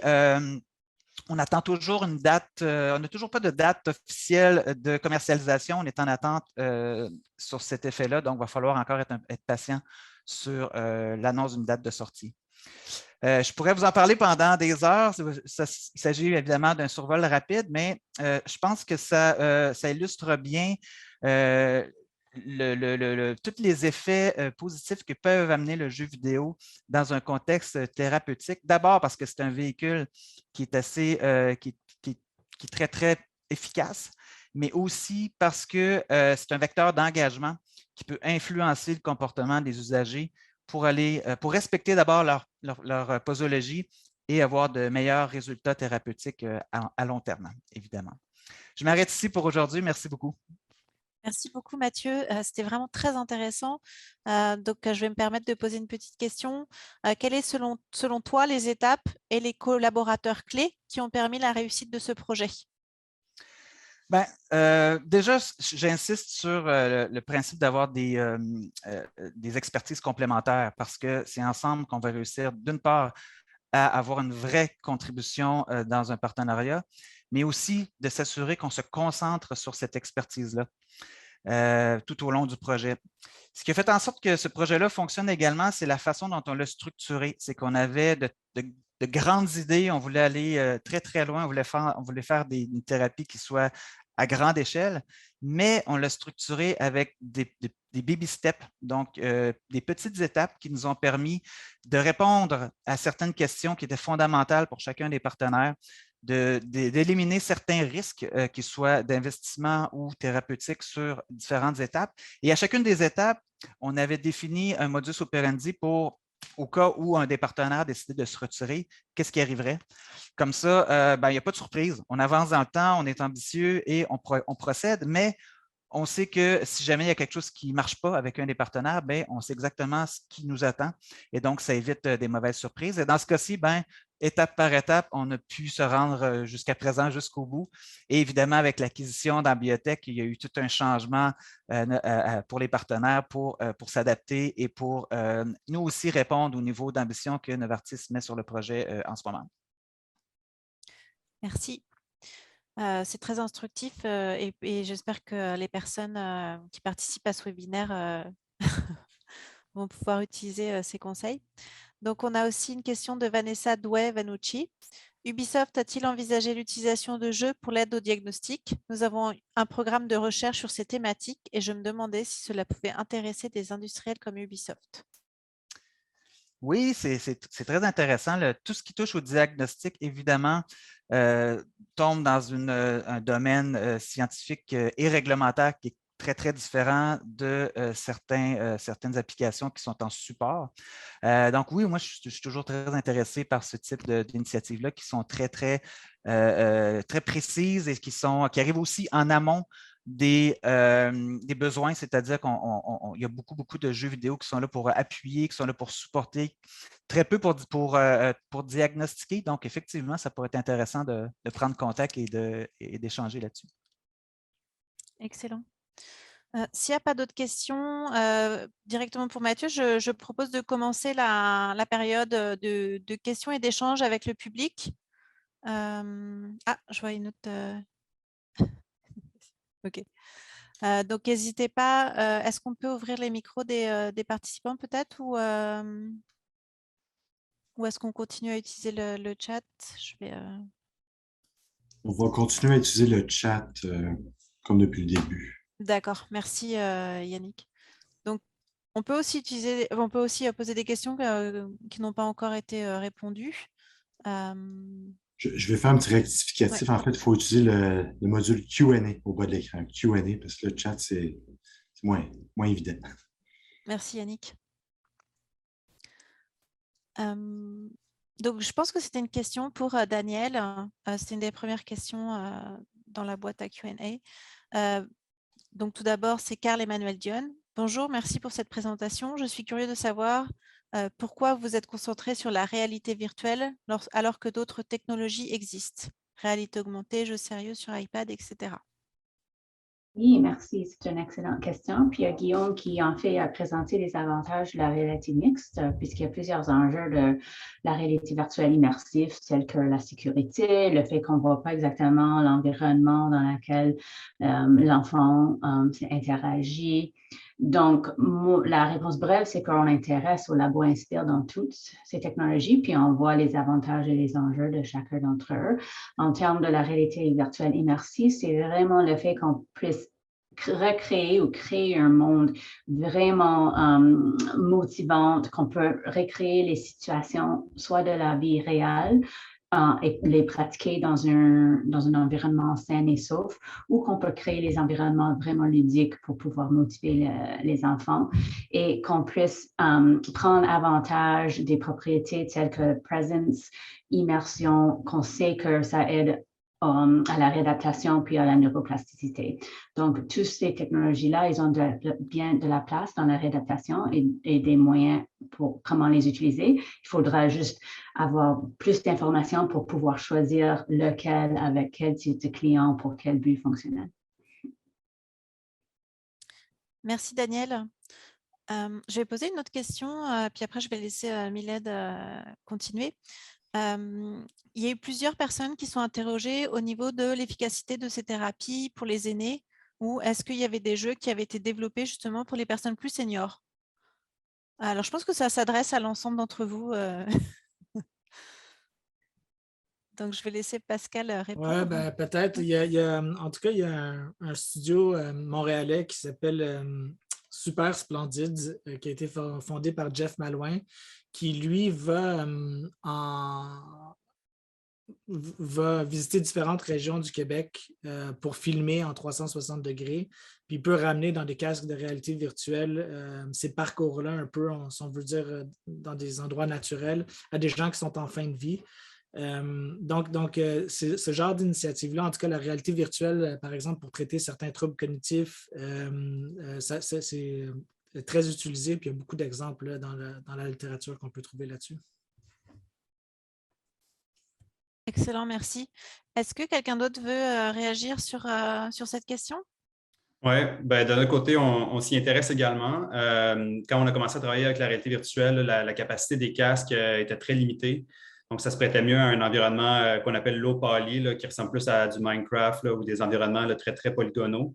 on attend toujours une date, on n'a toujours pas de date officielle de commercialisation. On est en attente sur cet effet-là, donc il va falloir encore être patient sur l'annonce d'une date de sortie. Je pourrais vous en parler pendant des heures. Il s'agit évidemment d'un survol rapide, mais je pense que ça illustre bien tous les effets positifs que peuvent amener le jeu vidéo dans un contexte thérapeutique. D'abord parce que c'est un véhicule qui est assez, qui est très, très efficace, mais aussi parce que c'est un vecteur d'engagement qui peut influencer le comportement des usagers pour respecter d'abord leur posologie et avoir de meilleurs résultats thérapeutiques à long terme, évidemment. Je m'arrête ici pour aujourd'hui. Merci beaucoup. Merci beaucoup, Mathieu. C'était vraiment très intéressant. Donc, je vais me permettre de poser une petite question. Quelles sont, selon toi, les étapes et les collaborateurs clés qui ont permis la réussite de ce projet? Déjà, j'insiste sur le principe d'avoir des expertises complémentaires parce que c'est ensemble qu'on va réussir, d'une part, à avoir une vraie contribution dans un partenariat, mais aussi de s'assurer qu'on se concentre sur cette expertise-là tout au long du projet. Ce qui a fait en sorte que ce projet-là fonctionne également, c'est la façon dont on l'a structuré. C'est qu'on avait de grandes idées, on voulait aller très, très loin, on voulait faire une thérapie qui soit à grande échelle, mais on l'a structuré avec des baby steps, donc des petites étapes qui nous ont permis de répondre à certaines questions qui étaient fondamentales pour chacun des partenaires, d'éliminer certains risques, qu'ils soient d'investissement ou thérapeutiques sur différentes étapes. Et à chacune des étapes, on avait défini un modus operandi pour, au cas où un des partenaires décidait de se retirer, qu'est-ce qui arriverait? Comme ça, il n'y a pas de surprise. On avance dans le temps, on est ambitieux et on procède, mais on sait que si jamais il y a quelque chose qui ne marche pas avec un des partenaires, on sait exactement ce qui nous attend et donc ça évite des mauvaises surprises. Et dans ce cas-ci, étape par étape, on a pu se rendre jusqu'à présent, jusqu'au bout. Et évidemment, avec l'acquisition d'Ambiotech, il y a eu tout un changement pour les partenaires pour s'adapter et pour nous aussi répondre au niveau d'ambition que Novartis met sur le projet en ce moment. Merci. C'est très instructif et j'espère que les personnes qui participent à ce webinaire vont pouvoir utiliser ces conseils. Donc, on a aussi une question de Vanessa Douai-Vanucci. Ubisoft a-t-il envisagé l'utilisation de jeux pour l'aide au diagnostic? Nous avons un programme de recherche sur ces thématiques et je me demandais si cela pouvait intéresser des industriels comme Ubisoft. Oui, c'est très intéressant. Tout ce qui touche au diagnostic, évidemment, tombe dans un domaine scientifique et réglementaire qui est très, très différent de certaines applications qui sont en support. Donc oui, moi, je suis toujours très intéressé par ce type d'initiatives-là qui sont très, très, très précises et qui arrivent aussi en amont des besoins, c'est-à-dire qu'il y a beaucoup, beaucoup de jeux vidéo qui sont là pour appuyer, qui sont là pour supporter, très peu pour diagnostiquer. Donc, effectivement, ça pourrait être intéressant de prendre contact et d'échanger là-dessus. Excellent. S'il n'y a pas d'autres questions, directement pour Mathieu, je propose de commencer la période de questions et d'échanges avec le public. Je vois une autre... OK. Donc, n'hésitez pas. Est-ce qu'on peut ouvrir les micros des participants peut-être ou est-ce qu'on continue à utiliser le chat? On va continuer à utiliser le chat comme depuis le début. D'accord. Merci, Yannick. Donc, on peut aussi poser des questions qui n'ont pas encore été répondues. Je vais faire un petit rectificatif. Ouais. En fait, il faut utiliser le module Q&A au bas de l'écran. Q&A, parce que le chat, c'est moins évident. Merci, Yannick. Donc, je pense que c'était une question pour Daniel. C'était une des premières questions dans la boîte à Q&A. Donc, tout d'abord, c'est Carl Emmanuel Dion. Bonjour, merci pour cette présentation. Je suis curieux de savoir pourquoi vous êtes concentré sur la réalité virtuelle alors que d'autres technologies existent? Réalité augmentée, jeux sérieux sur iPad, etc. Oui, merci. C'est une excellente question. Puis il y a Guillaume qui, en fait, a présenté les avantages de la réalité mixte, puisqu'il y a plusieurs enjeux de la réalité virtuelle immersive, tels que la sécurité, le fait qu'on ne voit pas exactement l'environnement dans lequel l'enfant interagit. Donc, la réponse brève, c'est qu'on intéresse au Labo Inspire dans toutes ces technologies, puis on voit les avantages et les enjeux de chacun d'entre eux. En termes de la réalité virtuelle immersive, c'est vraiment le fait qu'on puisse recréer ou créer un monde vraiment motivant, qu'on peut recréer les situations soit de la vie réelle et les pratiquer dans un environnement sain et sauf, ou qu'on peut créer les environnements vraiment ludiques pour pouvoir motiver les enfants et qu'on puisse prendre avantage des propriétés telles que presence, immersion, qu'on sait que ça aide à la réadaptation puis à la neuroplasticité. Donc, toutes ces technologies-là, ils ont bien de la place dans la réadaptation et des moyens pour comment les utiliser. Il faudra juste avoir plus d'informations pour pouvoir choisir lequel avec quel type de client pour quel but fonctionnel. Merci, Daniel. Je vais poser une autre question, puis après, je vais laisser Miled continuer. Il y a eu plusieurs personnes qui sont interrogées au niveau de l'efficacité de ces thérapies pour les aînés, ou est-ce qu'il y avait des jeux qui avaient été développés justement pour les personnes plus seniors? Alors, je pense que ça s'adresse à l'ensemble d'entre vous. Donc, je vais laisser Pascal répondre. Oui, ben, peut-être. En tout cas, il y a un studio montréalais qui s'appelle Super Splendid, qui a été fondé par Jeff Malouin, qui, lui, va visiter différentes régions du Québec pour filmer en 360 degrés, puis il peut ramener dans des casques de réalité virtuelle ces parcours-là un peu, si on veut dire, dans des endroits naturels, à des gens qui sont en fin de vie. Donc ce genre d'initiative-là, en tout cas la réalité virtuelle, par exemple, pour traiter certains troubles cognitifs, c'est très utilisé, puis il y a beaucoup d'exemples dans la littérature qu'on peut trouver là-dessus. Excellent, merci. Est-ce que quelqu'un d'autre veut réagir sur cette question? Oui, ben, de notre côté, on s'y intéresse également. Quand on a commencé à travailler avec la réalité virtuelle, la capacité des casques était très limitée. Donc, ça se prêtait mieux à un environnement qu'on appelle low poly, qui ressemble plus à du Minecraft ou des environnements très, très polygonaux.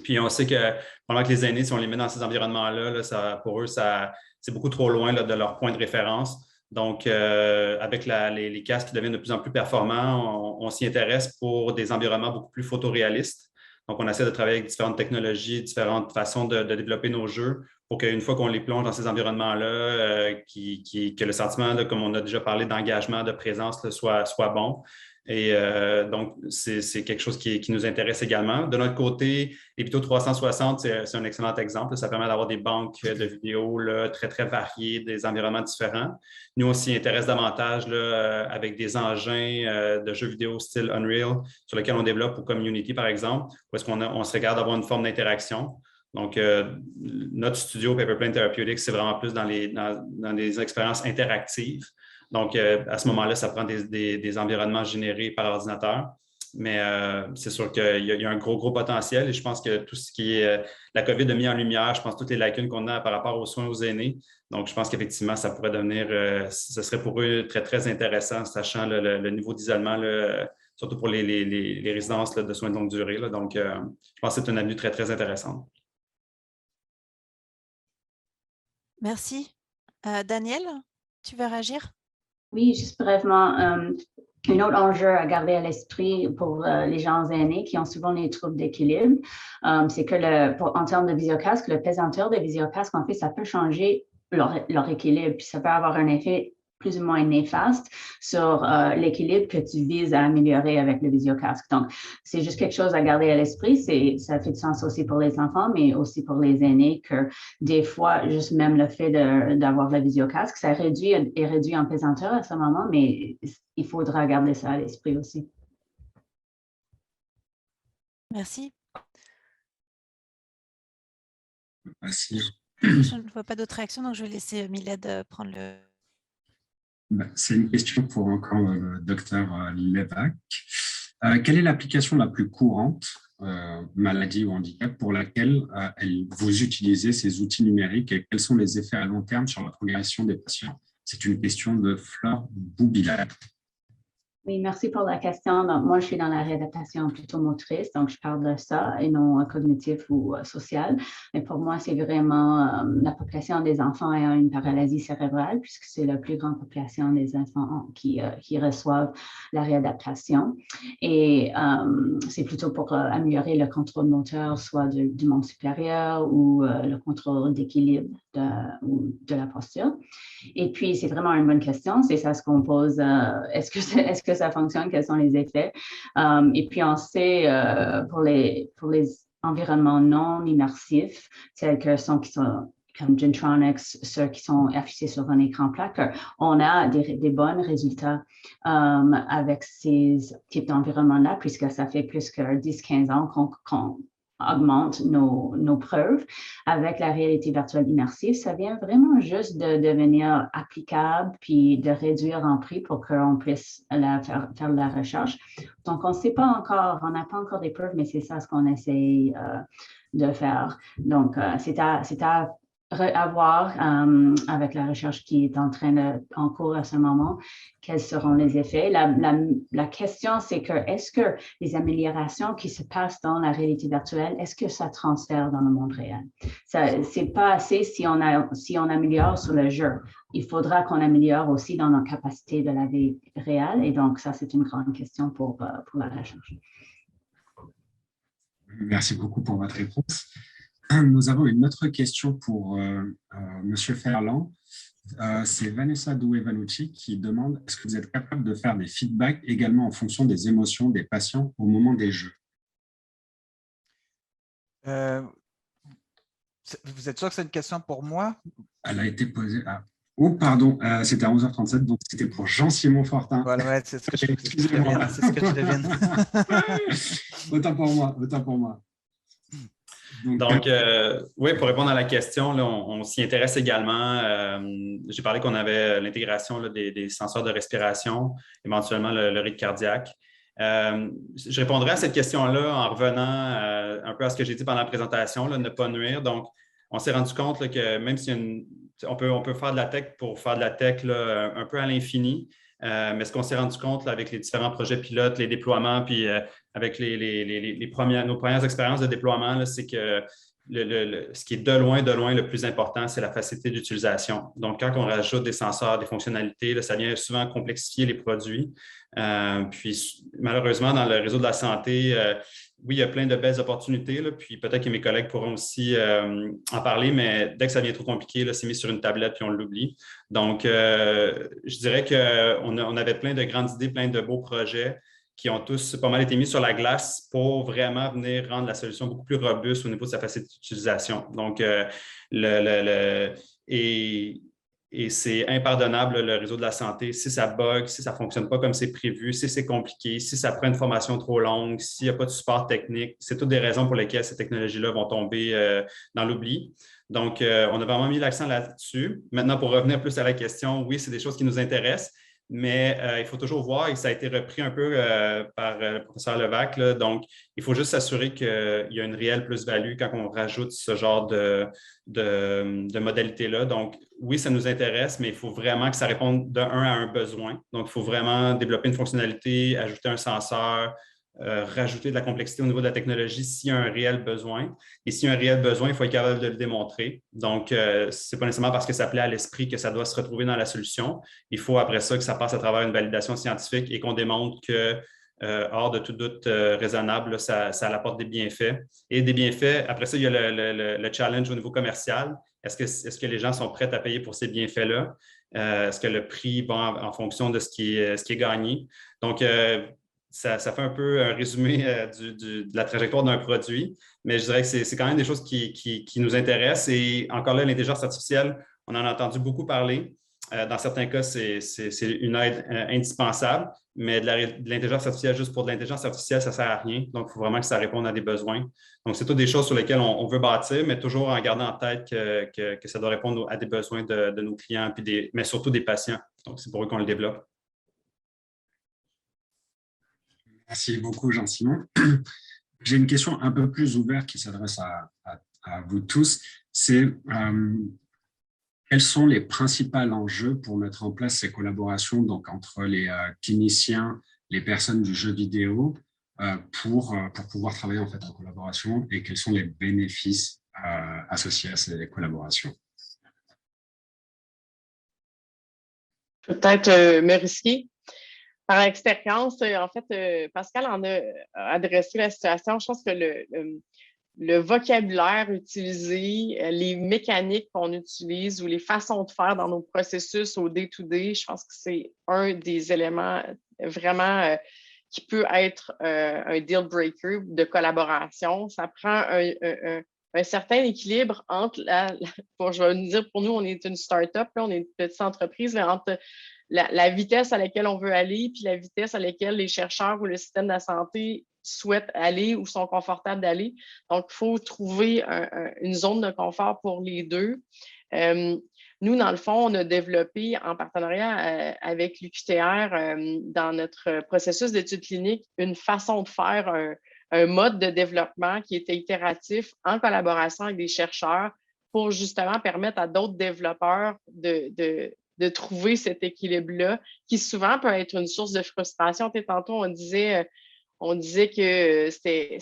Puis, on sait que pendant que les aînés, si on les met dans ces environnements-là, pour eux, c'est beaucoup trop loin de leur point de référence. Donc, avec les casques qui deviennent de plus en plus performants, on s'y intéresse pour des environnements beaucoup plus photoréalistes. Donc, on essaie de travailler avec différentes technologies, différentes façons de développer nos jeux pour qu'une fois qu'on les plonge dans ces environnements-là, que le sentiment, comme on a déjà parlé, d'engagement, de présence soit bon. Et donc, c'est quelque chose qui nous intéresse également. De notre côté, les Epito 360, c'est un excellent exemple. Ça permet d'avoir des banques de vidéos très, très variées, des environnements différents. Nous, on s'y intéresse davantage avec des engins de jeux vidéo style Unreal sur lesquels on développe, ou comme Unity, par exemple, où est-ce qu'on se regarde d'avoir une forme d'interaction. Donc, notre studio Paperplane Therapeutics, c'est vraiment plus dans les expériences interactives. Donc, à ce moment-là, ça prend des environnements générés par ordinateur. Mais c'est sûr qu'il y a un gros potentiel et je pense que tout ce qui est la COVID a mis en lumière, je pense, toutes les lacunes qu'on a par rapport aux soins aux aînés. Donc, je pense qu'effectivement, ça pourrait devenir, ce serait pour eux très, très intéressant, sachant le niveau d'isolement, surtout pour les résidences de soins de longue durée. Donc, je pense que c'est une avenue très, très intéressante. Merci. Daniel, tu veux réagir? Oui, juste brièvement, un autre enjeu à garder à l'esprit pour les gens aînés qui ont souvent des troubles d'équilibre, c'est que en termes de visiocasque, le pesanteur des visiocasques, en fait, ça peut changer leur équilibre, puis ça peut avoir un effet plus ou moins néfaste sur l'équilibre que tu vises à améliorer avec le visiocasque. Donc, c'est juste quelque chose à garder à l'esprit. Ça fait du sens aussi pour les enfants, mais aussi pour les aînés, que des fois, juste même le fait d'avoir le visiocasque, ça est réduit en pesanteur à ce moment, mais il faudra garder ça à l'esprit aussi. Merci. Si Je ne vois pas d'autres réactions, donc je vais laisser Miled prendre le... C'est une question pour encore le docteur Lévesque. Quelle est l'application la plus courante, maladie ou handicap, pour laquelle vous utilisez ces outils numériques et quels sont les effets à long terme sur la progression des patients? C'est une question de Fleur Boubilade. Oui, merci pour la question. Donc, moi, je suis dans la réadaptation plutôt motrice, donc je parle de ça et non cognitif ou social. Mais pour moi, c'est vraiment la population des enfants ayant une paralysie cérébrale, puisque c'est la plus grande population des enfants qui reçoivent la réadaptation. Et c'est plutôt pour améliorer le contrôle moteur, soit du monde supérieur ou le contrôle d'équilibre de la posture. Et puis, c'est vraiment une bonne question. C'est ça ce qu'on pose. Est-ce que ça fonctionne? Quels sont les effets? Et puis, on sait pour les environnements non immersifs, tels que qui sont comme Gentronics, ceux qui sont affichés sur un écran plat, on a des bons résultats avec ces types d'environnements-là, puisque ça fait plus que 10-15 ans qu'on augmente nos preuves avec la réalité virtuelle immersive. Ça vient vraiment juste de devenir applicable puis de réduire en prix pour qu'on puisse faire la recherche. Donc, on ne sait pas encore, on n'a pas encore des preuves, mais c'est ça ce qu'on essaie de faire. Donc, c'est à voir avec la recherche qui est en cours à ce moment, quels seront les effets. La question, c'est que est-ce que les améliorations qui se passent dans la réalité virtuelle, est-ce que ça transfère dans le monde réel? C'est pas assez si on améliore sur le jeu. Il faudra qu'on améliore aussi dans nos capacités de la vie réelle. Et donc, ça, c'est une grande question pour la recherche. Merci beaucoup pour votre réponse. Nous avons une autre question pour Monsieur Ferland. C'est Vanessa Doué-Vanucci qui demande: est-ce que vous êtes capable de faire des feedbacks également en fonction des émotions des patients au moment des jeux? Vous êtes sûr que c'est une question pour moi? Elle a été posée à... Oh, pardon, c'était à 11h37, donc c'était pour Jean-Simon Fortin. Voilà, ouais, c'est ce que je devine. Autant pour moi. Donc, oui, pour répondre à la question, là, on s'y intéresse également. J'ai parlé qu'on avait l'intégration des senseurs de respiration, éventuellement le rythme cardiaque. Je répondrai à cette question-là en revenant un peu à ce que j'ai dit pendant la présentation, là, ne pas nuire. Donc, on s'est rendu compte là, que même si on peut faire de la tech pour faire de la tech là, un peu à l'infini, mais ce qu'on s'est rendu compte là, avec les différents projets pilotes, les déploiements, puis avec nos premières expériences de déploiement, c'est que ce qui est de loin le plus important, c'est la facilité d'utilisation. Donc, quand on rajoute des senseurs, des fonctionnalités, là, ça vient souvent complexifier les produits. Puis, malheureusement, dans le réseau de la santé, oui, il y a plein de belles opportunités, là, puis peut-être que mes collègues pourront aussi en parler, mais dès que ça devient trop compliqué, là, c'est mis sur une tablette puis on l'oublie. Donc, je dirais qu'on avait plein de grandes idées, plein de beaux projets qui ont tous pas mal été mis sur la glace pour vraiment venir rendre la solution beaucoup plus robuste au niveau de sa facilité d'utilisation. Donc, et c'est impardonnable, le réseau de la santé, si ça bug, si ça ne fonctionne pas comme c'est prévu, si c'est compliqué, si ça prend une formation trop longue, s'il n'y a pas de support technique. C'est toutes des raisons pour lesquelles ces technologies-là vont tomber dans l'oubli. Donc, on a vraiment mis l'accent là-dessus. Maintenant, pour revenir plus à la question, oui, c'est des choses qui nous intéressent, mais il faut toujours voir, et ça a été repris un peu par le professeur Levac, là, donc il faut juste s'assurer qu'il y a une réelle plus-value quand on rajoute ce genre de modalités-là. Donc, oui, ça nous intéresse, mais il faut vraiment que ça réponde à un besoin. Donc, il faut vraiment développer une fonctionnalité, ajouter un senseur, rajouter de la complexité au niveau de la technologie s'il y a un réel besoin. Et s'il y a un réel besoin, il faut être capable de le démontrer. Donc, ce n'est pas nécessairement parce que ça plaît à l'esprit que ça doit se retrouver dans la solution. Il faut après ça que ça passe à travers une validation scientifique et qu'on démontre que, hors de tout doute raisonnable, là, ça apporte des bienfaits. Et des bienfaits, après ça, il y a le challenge au niveau commercial. Est-ce que les gens sont prêts à payer pour ces bienfaits-là? Est-ce que le prix va en fonction de ce qui est gagné? Donc, ça fait un peu un résumé de la trajectoire d'un produit, mais je dirais que c'est quand même des choses qui nous intéressent. Et encore là, l'intelligence artificielle, on en a entendu beaucoup parler. Dans certains cas, c'est une aide indispensable, mais de l'intelligence artificielle juste pour de l'intelligence artificielle, ça ne sert à rien. Donc, il faut vraiment que ça réponde à des besoins. Donc, c'est toutes des choses sur lesquelles on veut bâtir, mais toujours en gardant en tête que ça doit répondre à des besoins de nos clients, mais surtout des patients. Donc, c'est pour eux qu'on le développe. Merci beaucoup, Jean-Simon. J'ai une question un peu plus ouverte qui s'adresse à vous tous. C'est quels sont les principaux enjeux pour mettre en place ces collaborations donc, entre les cliniciens, les personnes du jeu vidéo pour pouvoir travailler en, fait, en collaboration et quels sont les bénéfices associés à ces collaborations? Peut-être me risquer. Par expérience, en fait, Pascal en a adressé la situation. Je pense que le vocabulaire utilisé, les mécaniques qu'on utilise ou les façons de faire dans nos processus au day-to-day, je pense que c'est un des éléments vraiment qui peut être un deal breaker de collaboration. Ça prend un certain équilibre entre je vais dire, pour nous, on est une start-up, là, on est une petite entreprise, mais entre la vitesse à laquelle on veut aller, puis la vitesse à laquelle les chercheurs ou le système de la santé souhaitent aller ou sont confortables d'aller. Donc, il faut trouver une zone de confort pour les deux. Nous, dans le fond, on a développé en partenariat avec l'UQTR dans notre processus d'études cliniques une façon de faire un mode de développement qui était itératif en collaboration avec des chercheurs pour justement permettre à d'autres développeurs de trouver cet équilibre-là, qui souvent peut être une source de frustration. Tantôt, on disait que c'était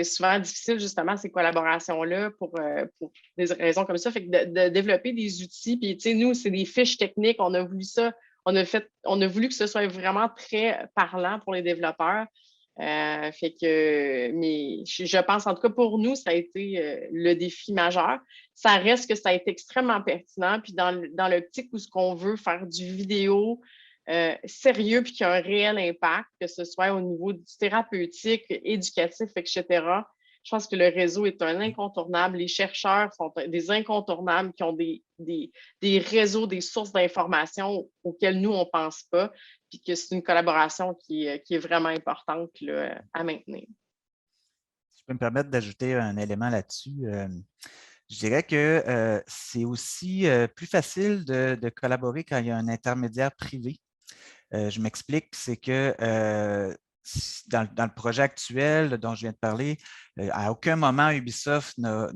souvent difficile, justement, ces collaborations-là pour des raisons comme ça. Fait que de développer des outils, puis, tu sais, nous, c'est des fiches techniques. On a voulu ça. On a voulu que ce soit vraiment très parlant pour les développeurs. Mais je pense, en tout cas, pour nous, ça a été le défi majeur. Ça reste que ça a été extrêmement pertinent. Puis dans l'optique où ce qu'on veut faire du vidéo sérieux puis qui a un réel impact, que ce soit au niveau du thérapeutique, éducatif, etc. Je pense que le réseau est un incontournable. Les chercheurs sont des incontournables qui ont des réseaux, des sources d'informations auxquelles nous, on ne pense pas, puis que c'est une collaboration qui est vraiment importante là, à maintenir. Si je peux me permettre d'ajouter un élément là-dessus, je dirais que c'est aussi plus facile de collaborer quand il y a un intermédiaire privé. Je m'explique, c'est que dans le projet actuel dont je viens de parler, à aucun moment Ubisoft n'a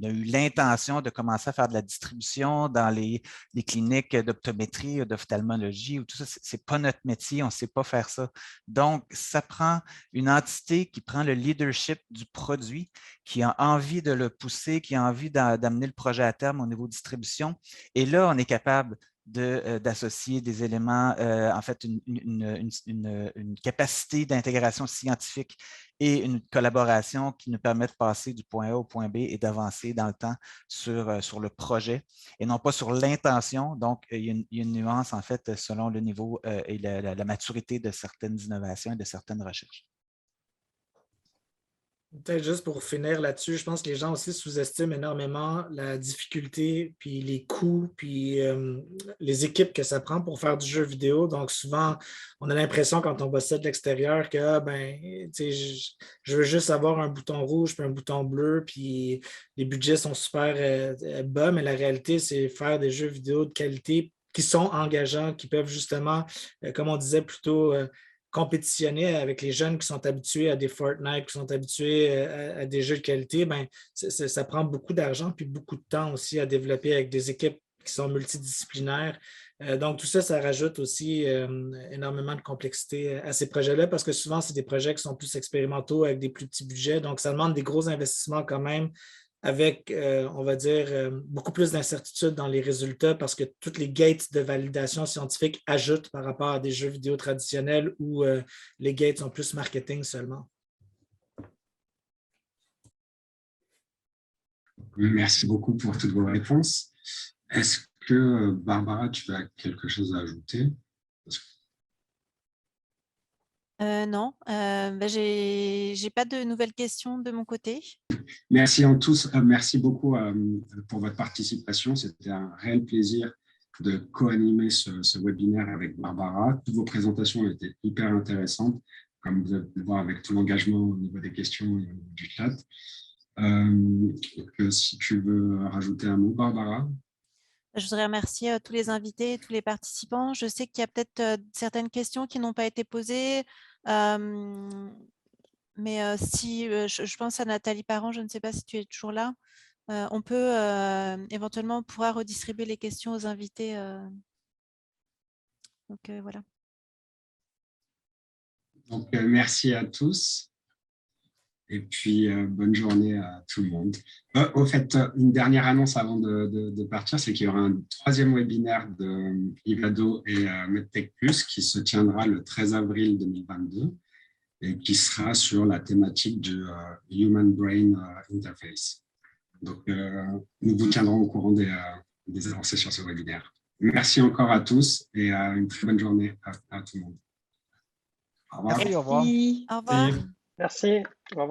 eu l'intention de commencer à faire de la distribution dans les cliniques d'optométrie, d'ophtalmologie ou tout ça. Ce n'est pas notre métier, on ne sait pas faire ça. Donc, ça prend une entité qui prend le leadership du produit, qui a envie de le pousser, qui a envie d'amener le projet à terme au niveau de distribution. Et là, on est capable d'associer des éléments, en fait, une capacité d'intégration scientifique et une collaboration qui nous permet de passer du point A au point B et d'avancer dans le temps sur le projet et non pas sur l'intention. Donc, il y a une nuance, en fait, selon le niveau et la maturité de certaines innovations et de certaines recherches. Peut-être juste pour finir là-dessus, je pense que les gens aussi sous-estiment énormément la difficulté, puis les coûts, puis les équipes que ça prend pour faire du jeu vidéo. Donc, souvent, on a l'impression quand on voit ça de l'extérieur que je veux juste avoir un bouton rouge puis un bouton bleu, puis les budgets sont super bas, mais la réalité, c'est faire des jeux vidéo de qualité qui sont engageants, qui peuvent justement, comme on disait plutôt, compétitionner avec les jeunes qui sont habitués à des Fortnite, qui sont habitués à des jeux de qualité, ben, ça prend beaucoup d'argent puis beaucoup de temps aussi à développer avec des équipes qui sont multidisciplinaires. Donc, tout ça, ça rajoute aussi énormément de complexité à ces projets-là parce que souvent, c'est des projets qui sont plus expérimentaux avec des plus petits budgets. Donc, ça demande des gros investissements quand même avec, on va dire, beaucoup plus d'incertitudes dans les résultats parce que toutes les gates de validation scientifique ajoutent par rapport à des jeux vidéo traditionnels où les gates sont plus marketing seulement. Merci beaucoup pour toutes vos réponses. Est-ce que, Barbara, tu as quelque chose à ajouter? Non, j'ai pas de nouvelles questions de mon côté. Merci à tous, merci beaucoup pour votre participation. C'était un réel plaisir de co-animer ce webinaire avec Barbara. Toutes vos présentations ont été hyper intéressantes, comme vous avez pu le voir avec tout l'engagement au niveau des questions et du chat. Si tu veux rajouter un mot, Barbara. Je voudrais remercier tous les invités, tous les participants. Je sais qu'il y a peut-être certaines questions qui n'ont pas été posées. Mais si je pense à Nathalie Parent, je ne sais pas si tu es toujours là. On peut éventuellement pouvoir redistribuer les questions aux invités. Donc voilà. Donc merci à tous. Et puis, bonne journée à tout le monde. Au fait, une dernière annonce avant de partir, c'est qu'il y aura un 3e webinaire de Ivado et MedTech Plus qui se tiendra le 13 avril 2022 et qui sera sur la thématique du Human Brain Interface. Donc, nous vous tiendrons au courant des avancées sur ce webinaire. Merci encore à tous et une très bonne journée à tout le monde. Au revoir. Merci, au revoir. Au revoir. Merci, au revoir.